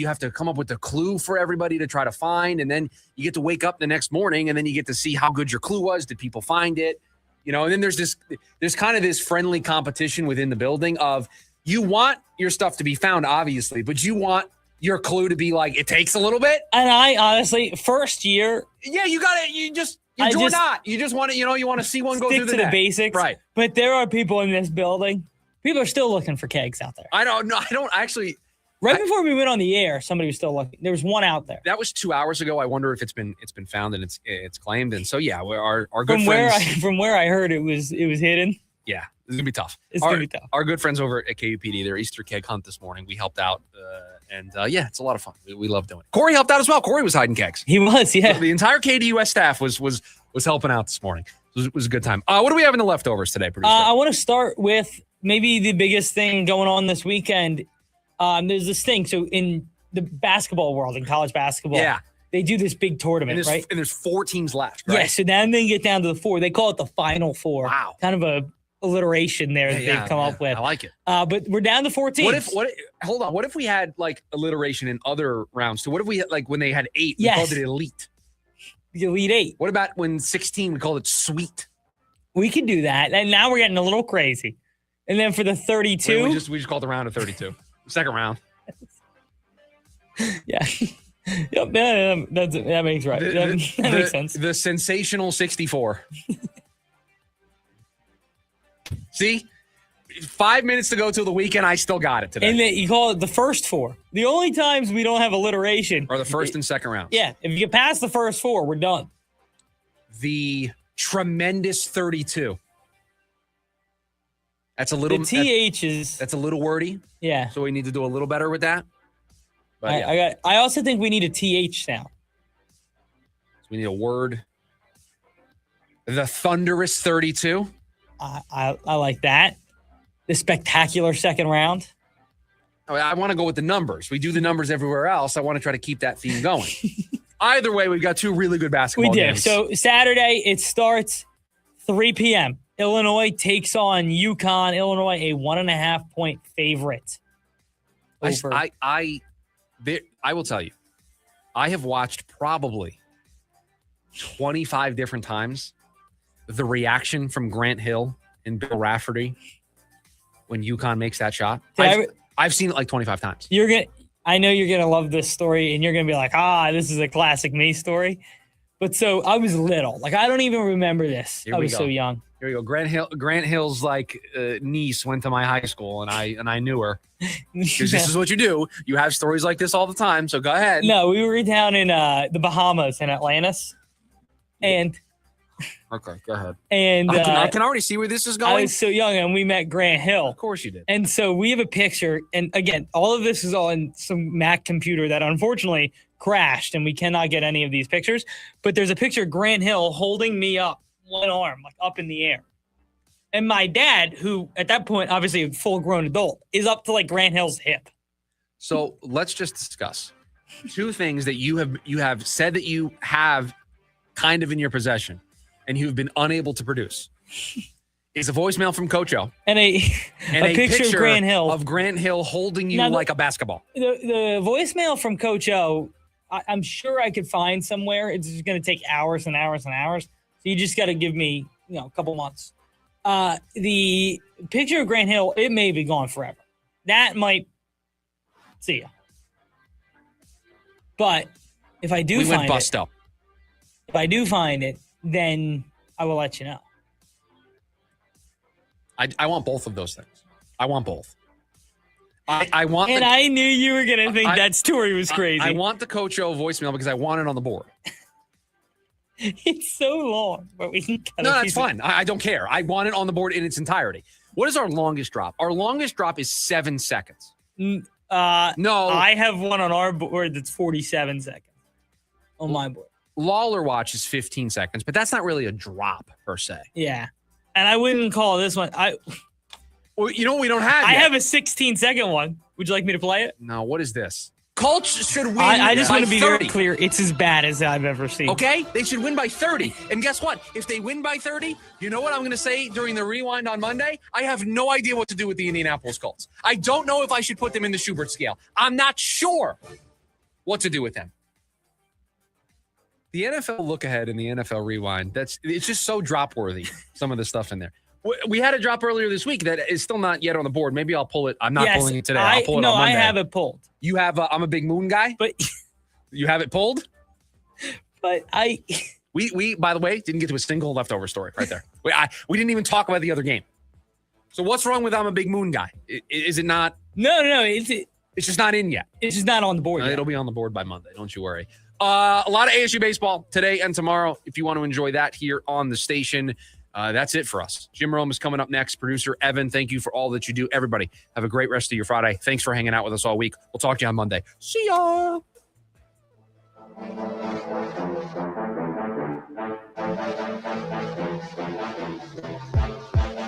[SPEAKER 8] have to come up with a clue for everybody to try to find, and then you get to wake up the next morning, and then you get to see how good your clue was. Did people find it? And then there's kind of this friendly competition within the building of you want your stuff to be found, obviously, but you want your clue to be like, it takes a little bit.
[SPEAKER 9] And I honestly, first year.
[SPEAKER 8] Yeah, you got it. You just want to, you want to see one go through the
[SPEAKER 9] net. Basics.
[SPEAKER 8] Right.
[SPEAKER 9] But there are people in this building. People are still looking for kegs out there.
[SPEAKER 8] I don't actually.
[SPEAKER 9] Right before we went on the air, somebody was still looking. There was one out there.
[SPEAKER 8] That was 2 hours ago. I wonder if it's been found and it's claimed. And so yeah, our good friends.
[SPEAKER 9] From where I heard it was hidden.
[SPEAKER 8] Yeah, it's gonna be tough.
[SPEAKER 9] It's gonna be tough.
[SPEAKER 8] Our good friends over at KUPD, their Easter keg hunt this morning. We helped out, and it's a lot of fun. We love doing it. Corey helped out as well. Corey was hiding kegs.
[SPEAKER 9] He was, yeah.
[SPEAKER 8] So the entire KDUS staff was helping out this morning. It was a good time. What do we have in the leftovers today, producer?
[SPEAKER 9] I want to start with maybe the biggest thing going on this weekend. There's this thing. So in the basketball world, in college basketball, they do this big tournament, right?
[SPEAKER 8] And there's 4 teams left, right?
[SPEAKER 9] Yeah, so then they get down to the 4. They call it the Final Four.
[SPEAKER 8] Wow.
[SPEAKER 9] Kind of a alliteration there that they've come up with.
[SPEAKER 8] I like it.
[SPEAKER 9] But we're down to 4 teams.
[SPEAKER 8] Hold on. What if we had like alliteration in other rounds too? What if we had like when they had 8, we called it elite?
[SPEAKER 9] The Elite 8.
[SPEAKER 8] What about when 16, we called it sweet?
[SPEAKER 9] We could do that. And now we're getting a little crazy. And then for the 32.
[SPEAKER 8] We just called the round of 32. Second round.
[SPEAKER 9] Yeah. Yep, that makes right. That makes sense.
[SPEAKER 8] The sensational 64. See? 5 minutes to go till the weekend. I still got it today.
[SPEAKER 9] And then you call it the first 4. The only times we don't have alliteration
[SPEAKER 8] are the first and second rounds.
[SPEAKER 9] Yeah. If you get past the first 4, we're done.
[SPEAKER 8] The tremendous 32. That's a little.
[SPEAKER 9] The TH is.
[SPEAKER 8] That's a little wordy.
[SPEAKER 9] Yeah.
[SPEAKER 8] So we need to do a little better with that. But
[SPEAKER 9] I also think we need a TH sound.
[SPEAKER 8] So we need a word. The thunderous 32.
[SPEAKER 9] I like that. The spectacular second round.
[SPEAKER 8] I want to go with the numbers. We do the numbers everywhere else. I want to try to keep that theme going. Either way, we've got 2 really good basketball games.
[SPEAKER 9] So Saturday, it starts 3 p.m. Illinois takes on UConn. Illinois, a 1.5 point favorite.
[SPEAKER 8] I will tell you, I have watched probably 25 different times the reaction from Grant Hill and Bill Rafferty when UConn makes that shot. I've seen it like 25 times.
[SPEAKER 9] I know you're gonna love this story, and you're gonna be like, this is a classic me story. But so I was little, like I don't even remember this. I was so young.
[SPEAKER 8] Here we go. Grant Hill's like niece went to my high school, and I knew her because this is what you do. You have stories like this all the time. So go ahead.
[SPEAKER 9] No, we were down in the Bahamas in Atlantis, and.
[SPEAKER 8] Okay, go ahead.
[SPEAKER 9] And
[SPEAKER 8] I can already see where this is going.
[SPEAKER 9] I was so young, and we met Grant Hill.
[SPEAKER 8] Of course you did.
[SPEAKER 9] And so we have a picture, and again, all of this is on some Mac computer that unfortunately crashed, and we cannot get any of these pictures. But there's a picture of Grant Hill holding me up, one arm, like up in the air. And my dad, who at that point, obviously a full-grown adult, is up to like Grant Hill's hip.
[SPEAKER 8] So let's just discuss 2 things that you have said that you have kind of in your possession and you've been unable to produce. Is a voicemail from Coach O.
[SPEAKER 9] And a picture of Grant Hill.
[SPEAKER 8] Of Grant Hill holding you like a basketball.
[SPEAKER 9] The voicemail from Coach O, I'm sure I could find somewhere. It's just going to take hours and hours and hours. So you just got to give me, a couple months. The picture of Grant Hill, it may be gone forever. That might see ya. But if I do
[SPEAKER 8] we
[SPEAKER 9] find
[SPEAKER 8] went bust up.
[SPEAKER 9] If I do find it, then I will let you know.
[SPEAKER 8] I want both of those things. I want both. I want.
[SPEAKER 9] And I knew you were gonna think that story was crazy.
[SPEAKER 8] I want the Coach O voicemail because I want it on the board.
[SPEAKER 9] It's so long, but we can.
[SPEAKER 8] No, that's fine. I don't care. I want it on the board in its entirety. What is our longest drop? Our longest drop is 7 seconds.
[SPEAKER 9] No, I have one on our board that's 47 seconds. On my board.
[SPEAKER 8] Lawler Watch is 15 seconds, but that's not really a drop per se.
[SPEAKER 9] Yeah. And I wouldn't call this one.
[SPEAKER 8] Well, you know what we don't have
[SPEAKER 9] I
[SPEAKER 8] yet?
[SPEAKER 9] have a 16-second one. Would you like me to play it?
[SPEAKER 8] No, what is this? Colts should win
[SPEAKER 9] I just
[SPEAKER 8] by
[SPEAKER 9] want to be
[SPEAKER 8] 30.
[SPEAKER 9] very clear. It's as bad as I've ever seen.
[SPEAKER 8] Okay? They should win by 30. And guess what? If they win by 30, you know what I'm going to say during the rewind on Monday? I have no idea what to do with the Indianapolis Colts. I don't know if I should put them in the Schubert scale. I'm not sure what to do with them. The NFL look ahead and the NFL rewind, it's just so drop worthy, some of the stuff in there. We had a drop earlier this week that is still not yet on the board. Maybe I'll pull it. I'm not pulling it today. I'll pull it on Monday.
[SPEAKER 9] I have it pulled.
[SPEAKER 8] You have I'm a big moon guy?
[SPEAKER 9] But
[SPEAKER 8] you have it pulled?
[SPEAKER 9] But
[SPEAKER 8] we by the way, didn't get to a single leftover story right there. We didn't even talk about the other game. So what's wrong with I'm a big moon guy? Is it not?
[SPEAKER 9] No. It's
[SPEAKER 8] just not in yet.
[SPEAKER 9] It's just not on the board yet.
[SPEAKER 8] It'll be on the board by Monday. Don't you worry. A lot of ASU baseball today and tomorrow. If you want to enjoy that here on the station, that's it for us. Jim Rome is coming up next. Producer Evan, thank you for all that you do. Everybody, have a great rest of your Friday. Thanks for hanging out with us all week. We'll talk to you on Monday. See ya.